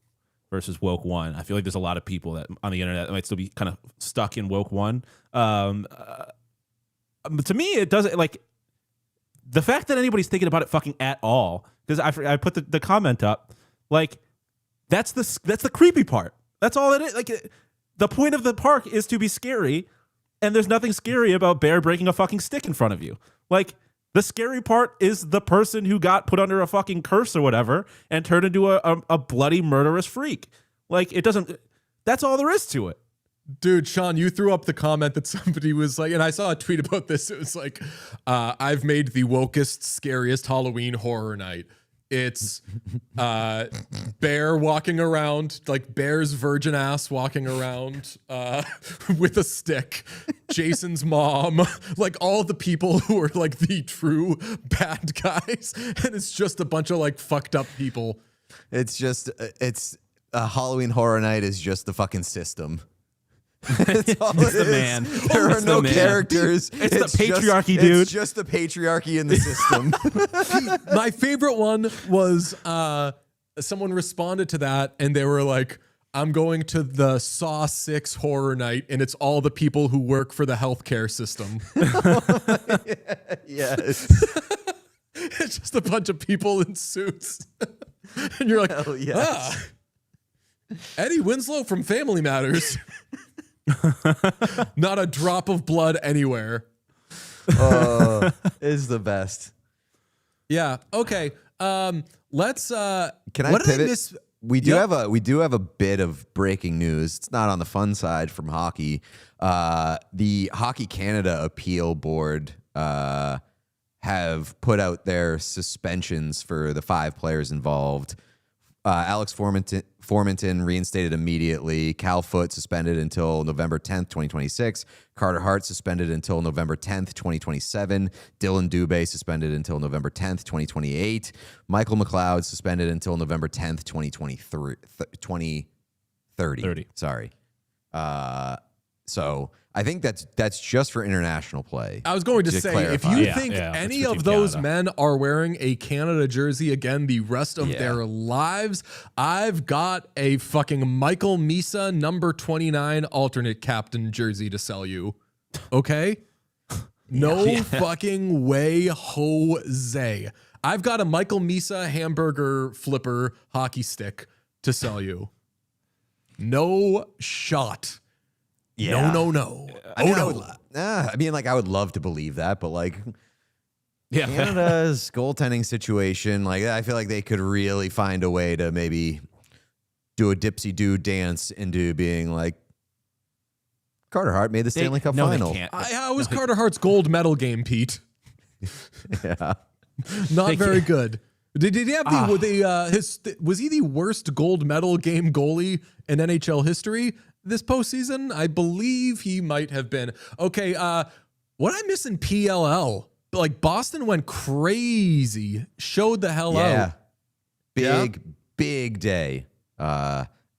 versus woke 1. I feel like there's a lot of people that on the internet that might still be kind of stuck in woke 1. But to me, it doesn't like the fact that anybody's thinking about it fucking at all. Because I put the comment up, like that's the creepy part. That's all it is. Like the point of the park is to be scary, and there's nothing scary about Bear breaking a fucking stick in front of you. Like the scary part is the person who got put under a fucking curse or whatever and turned into a bloody murderous freak. Like it doesn't. That's all there is to it. Dude, Sean, you threw up the comment that somebody was like, and I saw a tweet about this. It was like, I've made the wokest, scariest Halloween horror night. It's Bear walking around, like Bear's virgin ass walking around with a stick. Jason's mom, like all the people who are like the true bad guys. And it's just a bunch of like fucked up people. It's a Halloween Horror Night is just the fucking system. That's all It's it the is. man. There are It's no the man. characters. It's the patriarchy, dude. It's just the patriarchy in the system. My favorite one was someone responded to that and they were like, I'm going to the Saw 6 horror night and it's all the people who work for the healthcare system. Yes. It's just a bunch of people in suits. And you're like, Hell yes. Eddie Winslow from Family Matters. Not a drop of blood anywhere. Is the best. Yeah. Okay. Let's. Can I what did pivot? miss? We do Yep. have a bit of breaking news. It's not on the fun side from hockey. The Hockey Canada Appeal Board have put out their suspensions for the 5 players involved. Alex Formenton reinstated immediately. Cal Foote suspended until November 10th, 2026. Carter Hart suspended until November 10th, 2027. Dylan Dubé suspended until November 10th, 2028. Michael McLeod suspended until November 10th, 2030. 30. Sorry. So I think that's just for international play. I was going to Just say, clarify. if you Yeah, think yeah, any it's for of Team those Canada. men are wearing a Canada jersey again the rest of Yeah. their lives, I've got a fucking Michael Misa number 29 alternate captain jersey to sell you. Okay? No fucking way, Jose. I've got a Michael Misa hamburger flipper hockey stick to sell you. No shot. Yeah. No. I mean, I would love to believe that, but like Yeah. Canada's goaltending situation, like I feel like they could really find a way to maybe do a dipsy-do dance into being like Carter Hart made the Stanley Cup final. They can't. How was Carter Hart's gold medal game, Pete? Yeah. Not very good. Did he have was he the worst gold medal game goalie in NHL history this postseason? I believe he might have been. Okay, what I miss in PLL? Like Boston went crazy, showed the hell out. Big day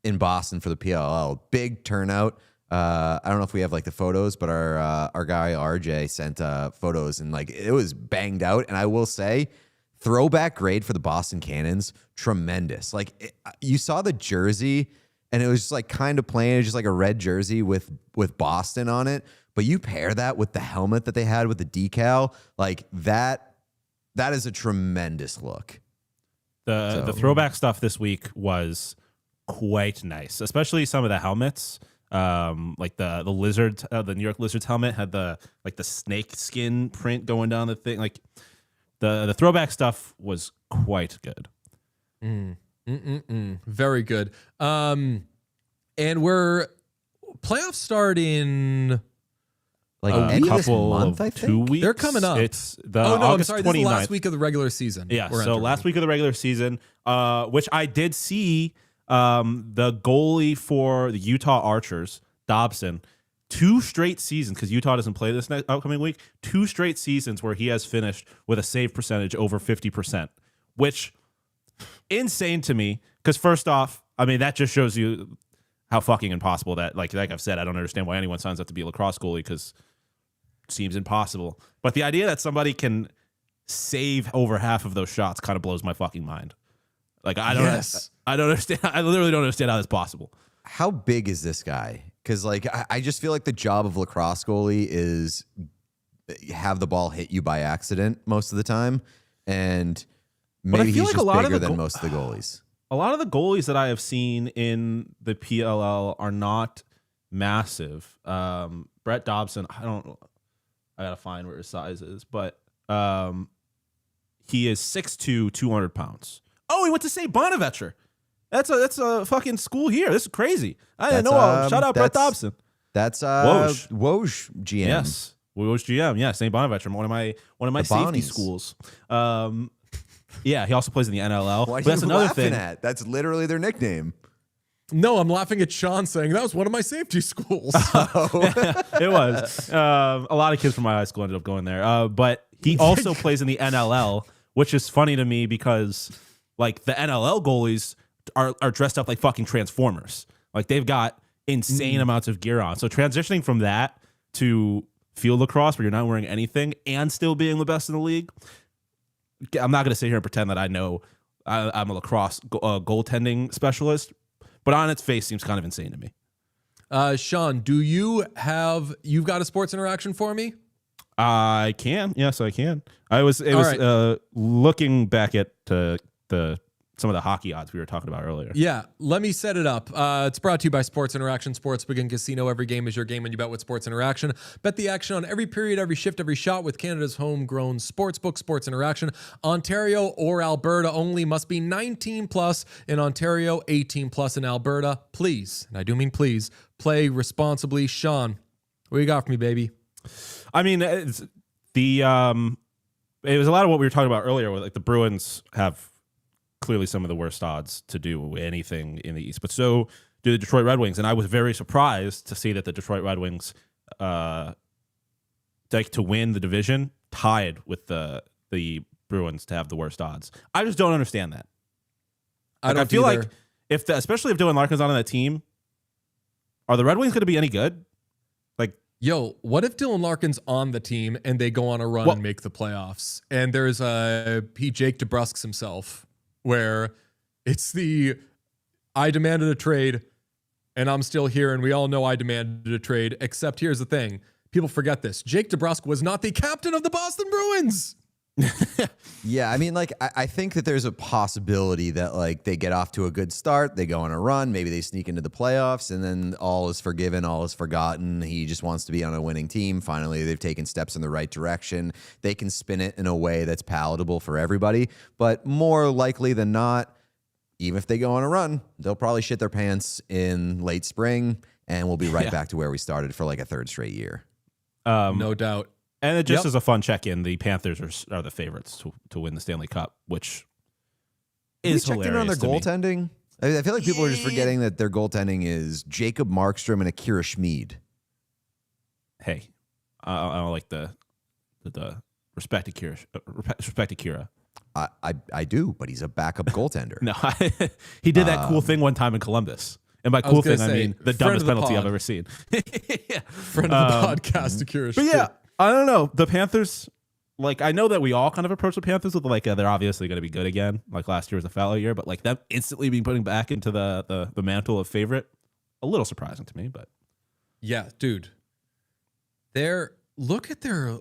in Boston for the PLL. Big turnout. I don't know if we have like the photos, but our guy RJ sent photos and like it was banged out. And I will say, throwback grade for the Boston Cannons, tremendous. Like you saw the jersey, and it was just like kind of plain, it was just like a red jersey with Boston on it. But you pair that with the helmet that they had with the decal, like that is a tremendous look. The throwback stuff this week was quite nice, especially some of the helmets. Like the lizard, the New York Lizards helmet had the snake skin print going down the thing. Like the throwback stuff was quite good. Very good. And we're playoffs start in Like A end of this couple month, of I 2 think. weeks. They're coming up. It's the oh no, August I'm sorry. This is the 29th. last week of the regular season. Yeah, we're so entering. last week of the regular season, which I did see the goalie for the Utah Archers, Dobson, 2 straight seasons, because Utah doesn't play this upcoming week, 2 straight seasons where he has finished with a save percentage over 50%, which insane to me, because first off, I mean, that just shows you how fucking impossible that, like I've said, I don't understand why anyone signs up to be a lacrosse goalie, because it seems impossible. But the idea that somebody can save over half of those shots kind of blows my fucking mind. Like, I don't understand. I literally don't understand how that's possible. How big is this guy? Because like I just feel like the job of lacrosse goalie is have the ball hit you by accident most of the time, and But I maybe feel he's like a just lot of bigger the than most of the goalies. A lot of the goalies that I have seen in the PLL are not massive. Brett Dobson, I gotta find where his size is, but he is 6'2", 200 pounds. Oh, he went to St. Bonaventure. That's a fucking school here. This is crazy. I didn't know. Shout out Brett Dobson. That's Woj. Woj GM. Yes, Woj GM. Yeah, St. Bonaventure, one of my The safety Bonnies. schools. Yeah, he also plays in the NLL. What But are that's you another laughing thing. at? That's literally their nickname. No, I'm laughing at Sean saying that was one of my safety schools. It was. A lot of kids from my high school ended up going there. But he also plays in the NLL, which is funny to me because like the NLL goalies are dressed up like fucking Transformers. Like they've got insane amounts of gear on. So transitioning from that to field lacrosse where you're not wearing anything and still being the best in the league, I'm not going to sit here and pretend that I know I'm a lacrosse goaltending specialist, but on its face seems kind of insane to me. Sean, you've got a sports interaction for me? I can. Yes, I can. I was looking back at some of the hockey odds we were talking about earlier. Yeah, let me set it up. It's brought to you by Sports Interaction, Sportsbook and Casino. Every game is your game when you bet with Sports Interaction. Bet the action on every period, every shift, every shot with Canada's homegrown sportsbook, Sports Interaction. Ontario or Alberta only. Must be 19 plus in Ontario, 18 plus in Alberta. Please, and I do mean please, play responsibly. Sean, what you got for me, baby? I mean, it was a lot of what we were talking about earlier. Where, like the Bruins have clearly some of the worst odds to do anything in the East, but so do the Detroit Red Wings. And I was very surprised to see that the Detroit Red Wings, to win the division, tied with the Bruins to have the worst odds. I just don't understand that. I feel like especially if Dylan Larkin's on that team, are the Red Wings going to be any good? Like, yo, what if Dylan Larkin's on the team and they go on a run and make the playoffs? And there's Jake DeBrusk's himself, where it's I demanded a trade and I'm still here, and we all know I demanded a trade, except here's the thing. People forget this. Jake DeBrusk was not the captain of the Boston Bruins. Yeah, I mean, like, I think that there's a possibility that, like, they get off to a good start, they go on a run, maybe they sneak into the playoffs, and then all is forgiven, all is forgotten. He just wants to be on a winning team. Finally, they've taken steps in the right direction. They can spin it in a way that's palatable for everybody, but more likely than not, even if they go on a run, they'll probably shit their pants in late spring, and we'll be right back to where we started for, like, a third straight year. No doubt. And it just as a fun check-in, the Panthers are the favorites to win the Stanley Cup, which is Have we checked in on their hilarious to me. goaltending? I feel like people are just forgetting that their goaltending is Jacob Markstrom and Akira Schmid. Hey, I don't like the respect Akira. Respect Akira. I do, but he's a backup goaltender. No, he did that cool thing one time in Columbus. And by cool thing, I mean the dumbest penalty I've ever seen. Friend of the podcast, Akira. But yeah, I don't know. The Panthers, like, I know that we all kind of approach the Panthers with, like, they're obviously going to be good again. Like, last year was a fallow year, but, like, them instantly being putting back into the mantle of favorite, a little surprising to me, but. Yeah, dude. Look at their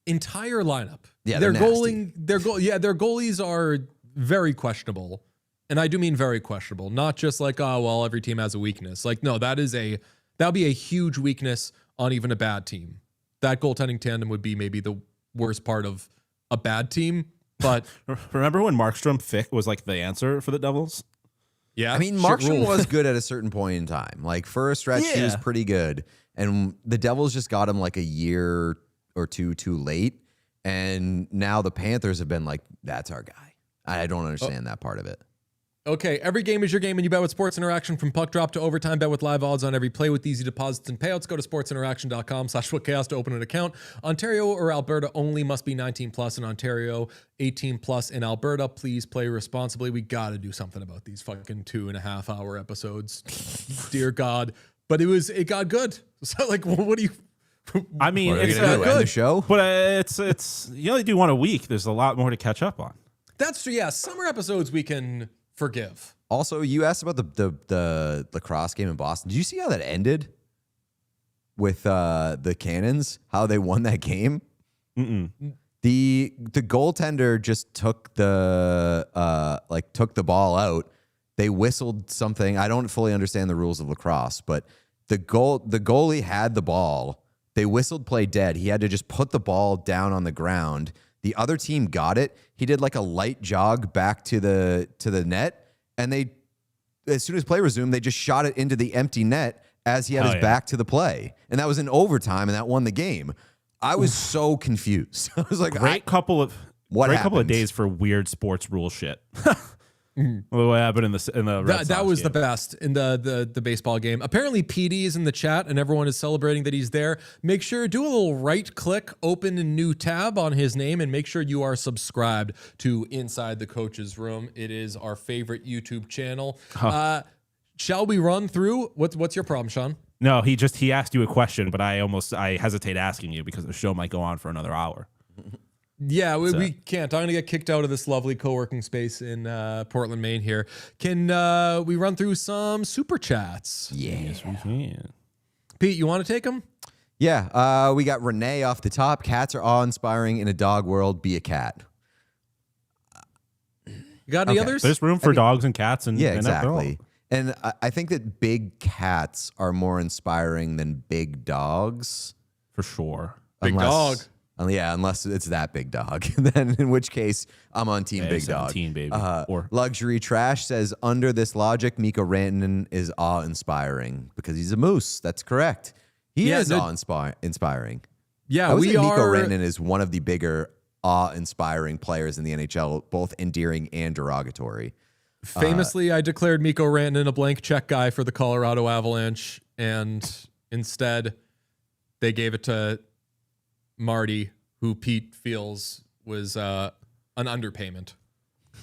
entire lineup. Yeah, their they're nasty. their goalies are very questionable. And I do mean very questionable. Not just like, oh, well, every team has a weakness. Like, no, that is That would be a huge weakness on even a bad team. That goaltending tandem would be maybe the worst part of a bad team. But remember when Markstrom was like the answer for the Devils? yeah, I mean, shit Markstrom rule. was good at a certain point in time. Like for a stretch, he was Yeah. pretty good. And the Devils just got him like a year or two too late. And now the Panthers have been like, that's our guy. I don't understand that part of it. Okay, every game is your game, and you bet with Sports Interaction. From puck drop to overtime, bet with live odds on every play with easy deposits and payouts. Go to sportsinteraction.com/whatchaos to open an account. Ontario or Alberta only, must be 18 plus in Ontario, 18 plus in Alberta. Please play responsibly. We got to do something about these fucking 2.5 hour episodes. Dear God. But it got good. So like, what do you... I mean, What are we it's gonna do? not End the good, show? but it's you only do one a week. There's a lot more to catch up on. That's true. Yeah, summer episodes we can forgive. Also, you asked about the lacrosse game in Boston. Did you see how that ended with the Cannons? How they won that game? The goaltender just took the ball out. They whistled something. I don't fully understand the rules of lacrosse, but the goalie had the ball. They whistled play dead. He had to just put the ball down on the ground. The other team got it. He did like a light jog back to the net, and they, as soon as play resumed, they just shot it into the empty net as he had his back to the play, and that was in overtime, and that won the game. I was so confused. I was like, Great couple of happened? days for weird sports rule shit. What happened in the Red That Sox was game. the best in the baseball game. Apparently, PD is in the chat, and everyone is celebrating that he's there. Make sure do a little right click, open a new tab on his name, and make sure you are subscribed to Inside the Coach's Room. It is our favorite YouTube channel. Shall we run through what's your problem, Sean? No, he asked you a question, but I hesitate asking you because the show might go on for another hour. Yeah, we can't. I'm going to get kicked out of this lovely co-working space in Portland, Maine here. Can we run through some super chats? Yes, we can. Pete, you want to take them? yeah. We got Renee off the top. Cats are awe-inspiring in a dog world. Be a cat. You got any others? There's room for dogs and cats, and Yeah, and exactly. And I think that big cats are more inspiring than big dogs. for sure. Big dog. Yeah, unless it's that big dog. Then in which case, I'm on team Yeah, big dog. 17, baby. Or Luxury Trash says, under this logic, Mikko Rantanen is awe-inspiring because he's a moose. That's correct. He Yeah, is awe-inspiring. Yeah, I would we say Mikko are. Rantanen is one of the bigger awe-inspiring players in the NHL, both endearing and derogatory. Famously, I declared Mikko Rantanen a blank check guy for the Colorado Avalanche, and instead they gave it to Marty, who Pete feels was an underpayment.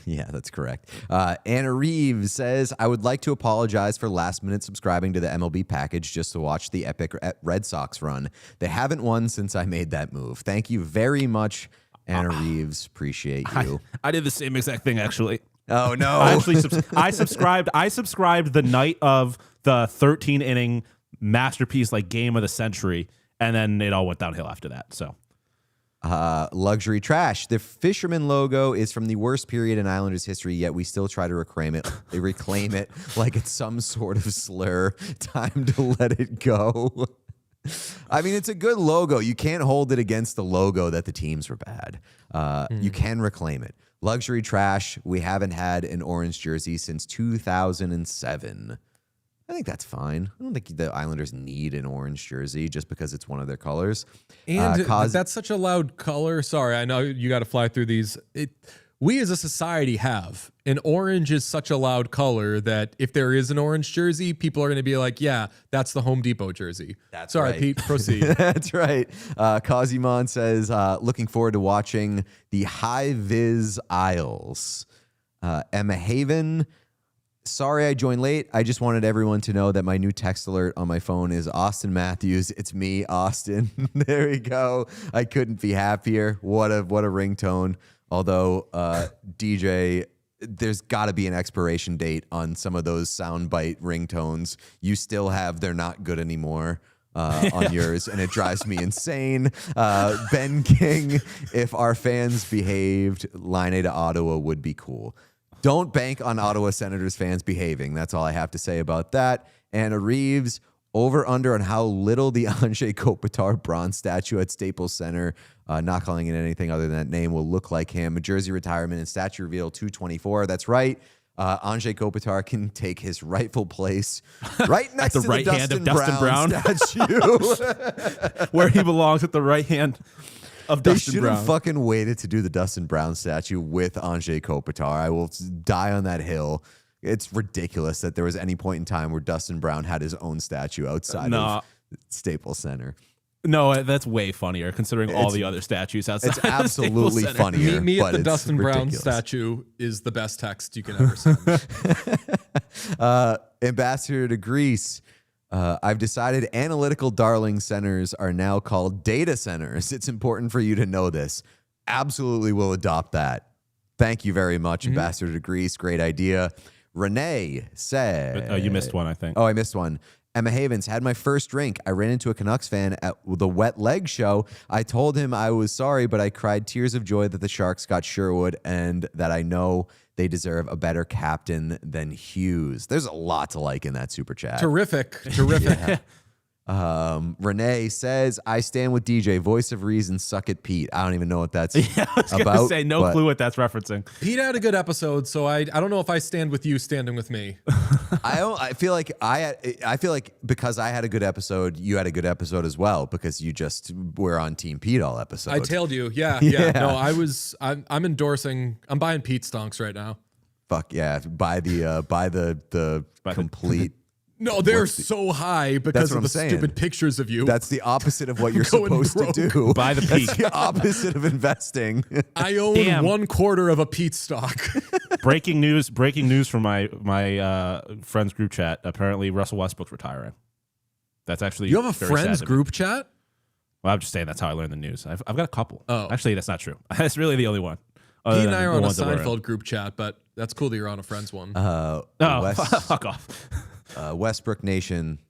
Yeah, that's correct. Anna Reeves says, I would like to apologize for last-minute subscribing to the MLB package just to watch the epic Red Sox run. They haven't won since I made that move. Thank you very much, Anna Reeves. Appreciate you. I did the same exact thing, actually. Oh, no. I actually I subscribed the night of the 13-inning masterpiece, like game of the century, and then it all went downhill after that. So, Luxury Trash. The fisherman logo is from the worst period in Islanders history, yet we still try to reclaim it like it's some sort of slur. Time to let it go. I mean, it's a good logo. You can't hold it against the logo that the teams were bad. You can reclaim it. Luxury Trash. We haven't had an orange jersey since 2007. I think that's fine. I don't think the Islanders need an orange jersey just because it's one of their colors. And that's such a loud color. Sorry, I know you got to fly through these. We as a society have an orange is such a loud color that if there is an orange jersey, people are going to be like, yeah, that's the Home Depot jersey. That's Sorry, right. Pete, proceed. That's right. Kazimon says, looking forward to watching the High Viz Isles. Emma Haven. Sorry I joined late. I just wanted everyone to know that my new text alert on my phone is Austin Matthews. It's me, Austin. There we go. I couldn't be happier. What a ringtone. Although, DJ, there's got to be an expiration date on some of those soundbite ringtones. You still have they're not good anymore on yours, and it drives me insane. Ben King, if our fans behaved, Laine to Ottawa would be cool. Don't bank on Ottawa Senators fans behaving. That's all I have to say about that. Anna Reeves, Over under on how little the Andrzej Kopitar bronze statue at Staples Center, not calling it anything other than that name, will look like him. Jersey retirement and statue reveal 224. That's right. Andrzej Kopitar can take his rightful place right next the to right the hand of Dustin Dustin Brown statue. Where he belongs, at the right hand of They Dustin should Brown. have fucking waited to do the Dustin Brown statue with Andrzej Kopitar. I will die on that hill. It's ridiculous that there was any point in time where Dustin Brown had his own statue outside of Staples Center. No, that's way funnier considering all the other statues outside. It's of the Staples absolutely Center. funnier. Meet me at but the it's Dustin Brown ridiculous. statue is the best text you can ever send. Ambassador to Greece. I've decided analytical darling centers are now called data centers. It's important for you to know this. Absolutely will adopt that. Thank you very much, Ambassador to Greece. Great idea. Renee said... You missed one, I think. Oh, I missed one. Emma Havens, had my first drink. I ran into a Canucks fan at the Wet Leg show. I told him I was sorry, but I cried tears of joy that the Sharks got Sherwood and that I know they deserve a better captain than Hughes. There's a lot to like in that super chat. Terrific. Yeah. Renee says, I stand with DJ, voice of reason, suck it Pete. I don't even know what that's I was gonna about. say no clue what that's referencing. Pete had a good episode, so I don't know if I stand with you standing with me. I feel like because I had a good episode, you had a good episode as well because you just were on Team Pete all episode. I tailed you. Yeah. No, I'm endorsing. I'm buying Pete stonks right now. Fuck yeah! Buy the complete. No, they're so high because what of I'm the saying. stupid pictures of you. That's the opposite of what you're Going supposed broke. to do. Buy the That's Pete. the opposite of investing. I own Damn. 1/4 of a Pete stock. Breaking news from my friends group chat. Apparently Russell Westbrook's retiring. That's actually You have a very friends sad to me. group chat? Well, I'm just saying that's how I learned the news. I've got a couple. Oh. Actually, that's not true. That's really the only one. Other Pete and than I are the on a ones that we're in. Seinfeld group chat, but that's cool that you're on a friends one. Oh, fuck off. Westbrook Nation,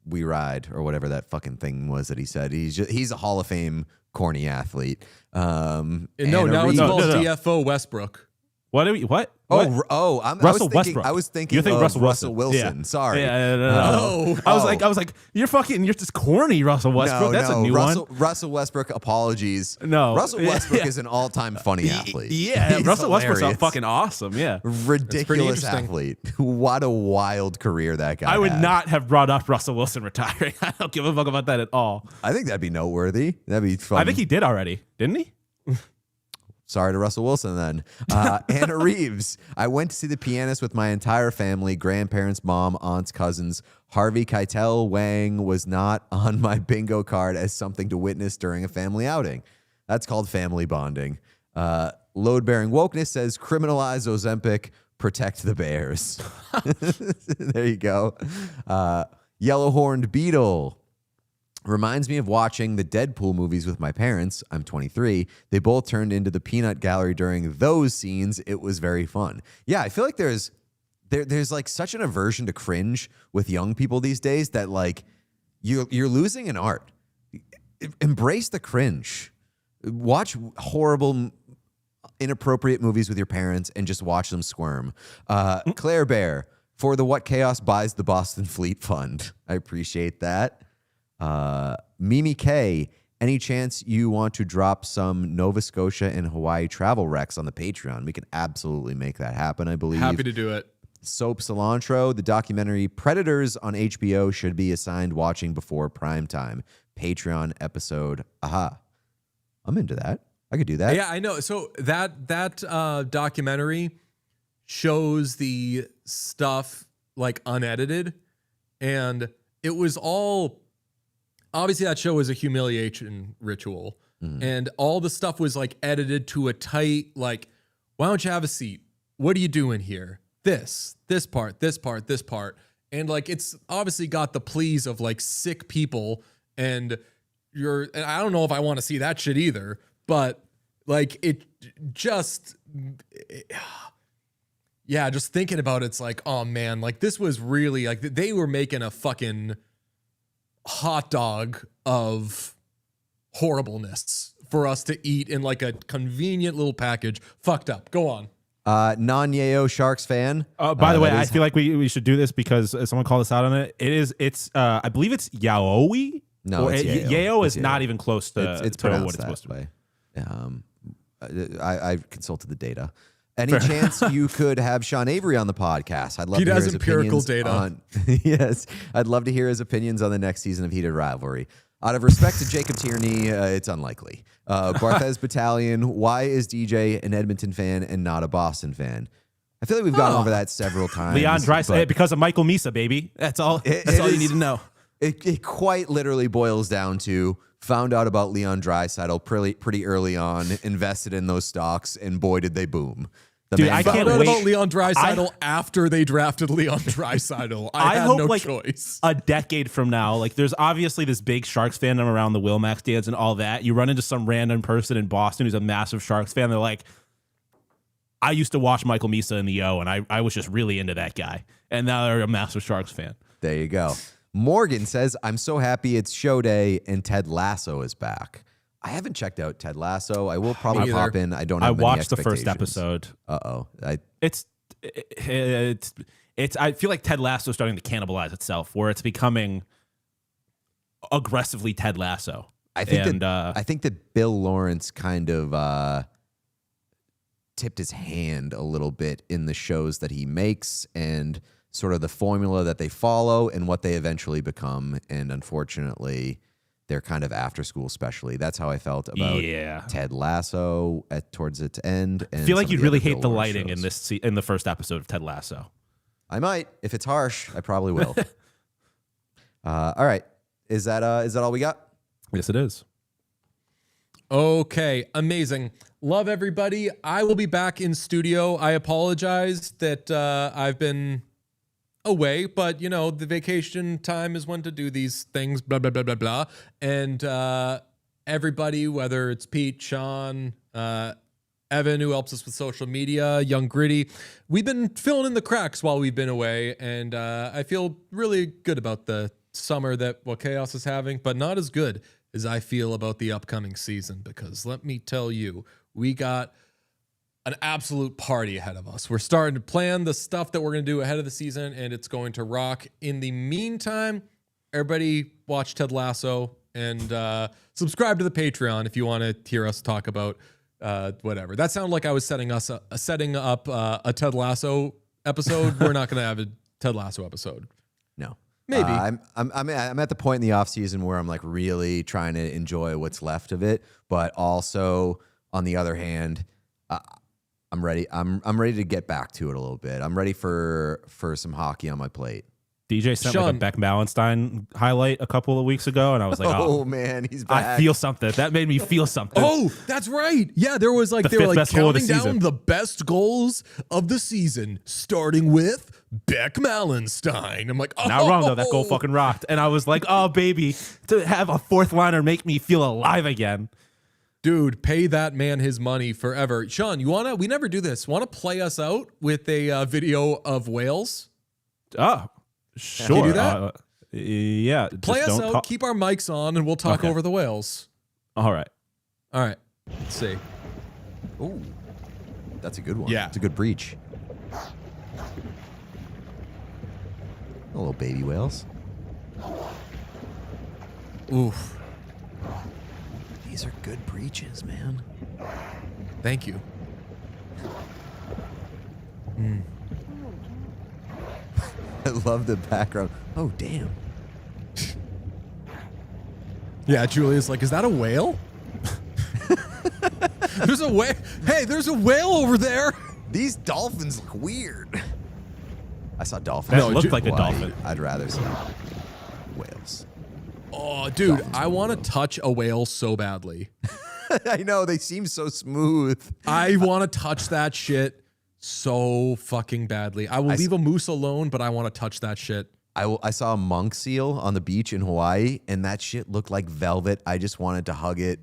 we ride, or whatever that fucking thing was that he said. He's a Hall of Fame corny athlete. No, Anna now it's Reeves- called no. DFO Westbrook. What? I'm I Russell was Westbrook. I was thinking You think of Russell Wilson. Yeah. Sorry. Yeah, no. Oh. I was like, you're just corny, Russell Westbrook. That's a new Russell, one. Russell Westbrook, apologies. No. Russell Yeah. Westbrook is an all-time funny athlete. Yeah, He's Russell Westbrook's hilarious. fucking awesome. Yeah. Ridiculous interesting. athlete. What a wild career that guy I would had. not have brought up Russell Wilson retiring. I don't give a fuck about that at all. I think that'd be noteworthy. That'd be fun. I think he did already, didn't he? Sorry to Russell Wilson then. Anna Reeves. I went to see The Pianist with my entire family, grandparents, mom, aunts, cousins. Harvey Keitel Wang was not on my bingo card as something to witness during a family outing. That's called family bonding. Load-bearing wokeness says criminalize Ozempic, protect the bears. There you go. Yellow-horned beetle. Reminds me of watching the Deadpool movies with my parents. I'm 23. They both turned into the peanut gallery during those scenes. It was very fun. Yeah, I feel like there's like such an aversion to cringe with young people these days that like you're losing an art. Embrace the cringe. Watch horrible, inappropriate movies with your parents and just watch them squirm. Claire Bear for the What Chaos Buys the Boston Fleet Fund. I appreciate that. Mimi K, any chance you want to drop some Nova Scotia and Hawaii travel recs on the Patreon? We can absolutely make that happen, I believe. Happy to do it. Soap Cilantro, the documentary Predators on HBO should be assigned watching before prime time. Patreon episode. Aha. I'm into that. I could do that. Yeah, I know. So that documentary shows the stuff like unedited, and it was all obviously that show was a humiliation ritual, and all the stuff was like edited to a tight like, why don't you have a seat? What are you doing here? This part, and like it's obviously got the pleas of like sick people, and I don't know if I want to see that shit either, but like it just. Yeah, just thinking about it's like, oh man, like this was really like they were making a fucking hot dog of horribleness for us to eat in like a convenient little package. Fucked up. Go on. Non-Yayo Sharks fan. By the way, that I is- feel like we should do this because someone called us out on it. It's I believe it's Yaoi. No, Or it's Yayo. Yayo is It's not Yayo. even close to, it's to pronounced what it's that supposed to be. way. I consulted the data. Any chance you could have Sean Avery on the podcast? I'd love He to hear has his empirical opinions data. on. Yes, I'd love to hear his opinions on the next season of Heated Rivalry. Out of respect to Jacob Tierney, it's unlikely. Barthez Battalion, why is DJ an Edmonton fan and not a Boston fan? I feel like we've gone over that several times. Leon Draisaitl but because of Michael Misa, baby. That's all. It- That's it all you is- need to know. It quite literally boils down to found out about Leon Draisaitl pretty early on, invested in those stocks, and boy, did they boom. The Dude, man I found can't Found out wait. about Leon Draisaitl after they drafted Leon Draisaitl. I had hope no like choice. a decade from now, like there's obviously this big Sharks fandom around the Wilmax dance and all that. You run into some random person in Boston who's a massive Sharks fan. They're like, I used to watch Michael Misa in the O, and I was just really into that guy. And now they're a massive Sharks fan. There you go. Morgan says, I'm so happy it's show day and Ted Lasso is back. I haven't checked out Ted Lasso. I will probably Me pop either. in. I don't I have many watched the first expectations. episode. Uh-oh. It's I feel like Ted Lasso is starting to cannibalize itself, where it's becoming aggressively Ted Lasso. I think And, I think that Bill Lawrence kind of tipped his hand a little bit in the shows that he makes and sort of the formula that they follow and what they eventually become. And unfortunately, they're kind of after school specially. That's how I felt about Yeah. Ted Lasso towards its end. And I feel like some of you'd the really other hate Bill the Lawrence lighting in shows. in the first episode of Ted Lasso. I might. If it's harsh, I probably will. All right. Is that all we got? Yes, it is. Okay, amazing. Love everybody. I will be back in studio. I apologize that I've been away, but you know, the vacation time is when to do these things, blah, blah, blah, blah, blah. And everybody, whether it's Pete, Sean, Evan, who helps us with social media, Young Gritty, we've been filling in the cracks while we've been away. And I feel really good about the summer that What Chaos is having, but not as good as I feel about the upcoming season, because let me tell you, we got an absolute party ahead of us. We're starting to plan the stuff that we're going to do ahead of the season, and it's going to rock. In the meantime, everybody watch Ted Lasso and subscribe to the Patreon if you want to hear us talk about whatever. That sounded like I was setting up a Ted Lasso episode. We're not going to have a Ted Lasso episode. No. Maybe. I'm at the point in the off season where I'm like really trying to enjoy what's left of it, but also on the other hand, I'm ready. I'm ready to get back to it a little bit. I'm ready for some hockey on my plate. DJ sent like Sean. a Beck Mallenstein highlight a couple of weeks ago, and I was like, Oh oh, man, he's back. I feel something. That made me feel something. Oh, that's right. Yeah, there was like The they were fifth like best goal of the counting down season. the best goals of the season, starting with Beck Mallenstein. I'm like, oh, Not wrong though. That goal fucking rocked, and I was like, "Oh baby, to have a fourth liner make me feel alive again." dude, pay that man his money forever. Sean, you wanna? We never do this. Want to play us out with a video of whales? Oh, sure. do that? Yeah. Play just us don't out. talk- Keep our mics on, and we'll talk Okay. over the whales. All right. All right. Let's see. Ooh, that's a good one. Yeah. It's a good breach. A little baby whales. Oof. These are good breaches, man. Thank you. I love the background. Oh, damn. Yeah, Julia's like, is that a whale? There's a whale. Hey, there's a whale over there. These dolphins look weird. I saw dolphins. That looked like a Hawaii. dolphin. I'd rather see whales. Oh, dude, I want to touch a whale so badly. I know, they seem so smooth. I want to touch that shit so fucking badly. I will leave a moose alone, but I want to touch that shit. I saw a monk seal on the beach in Hawaii, and that shit looked like velvet. I just wanted to hug it.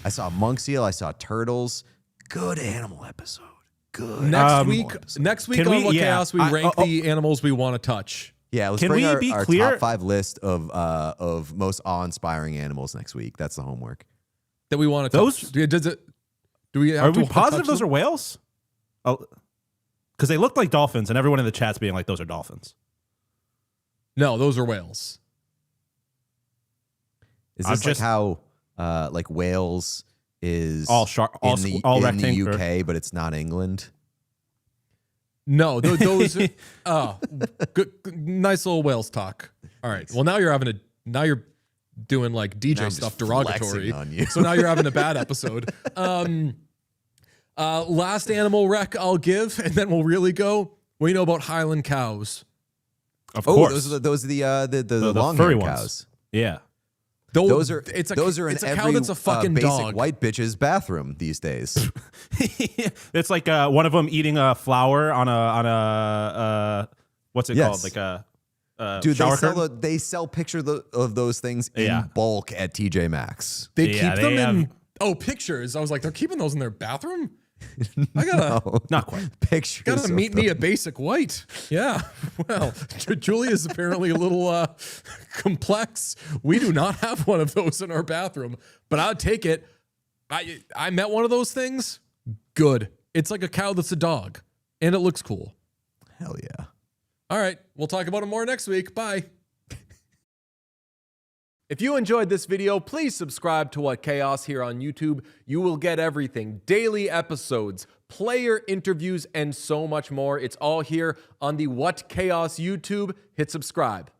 I saw a monk seal. I saw turtles. Good animal episode. Good. Next week can on we- What yeah, Chaos, we I- rank the animals we want to touch. Yeah, let's Can bring we our, be our clear- top 5 list of most awe-inspiring animals next week. That's the homework. That we want to Those- touch. Do we have Are to we wanna positive touch those them? are whales? Oh, because they looked like dolphins, and everyone in the chat's being like, "Those are dolphins." No, those are whales. Is this like how like Wales is all in the UK, but it's not England? No, those are, good, nice little whales talk. All right. Well, now you're doing like DJ stuff derogatory on you. So now you're having a bad episode. Last animal rec I'll give, and then we'll really go. What do you know about Highland cows? Of course, those are the long furry cows. ones. Yeah. Those are it's a in cow every that's a fucking basic dog. white bitch's bathroom these days. It's like one of them eating a flower on a what's it called? Like a dude. Shower They sell pictures of those things in bulk at TJ Maxx. They keep them in pictures. I was like, they're keeping those in their bathroom. I gotta not quite pictures. Gotta meet me a basic white. Yeah. Well, Julia's apparently a little complex. We do not have one of those in our bathroom, but I'll take it. I met one of those things. Good. It's like a cow that's a dog, and it looks cool. Hell yeah. All right. We'll talk about it more next week. Bye. If you enjoyed this video, please subscribe to What Chaos here on YouTube. You will get everything, daily episodes, player interviews, and so much more. It's all here on the What Chaos YouTube. Hit subscribe.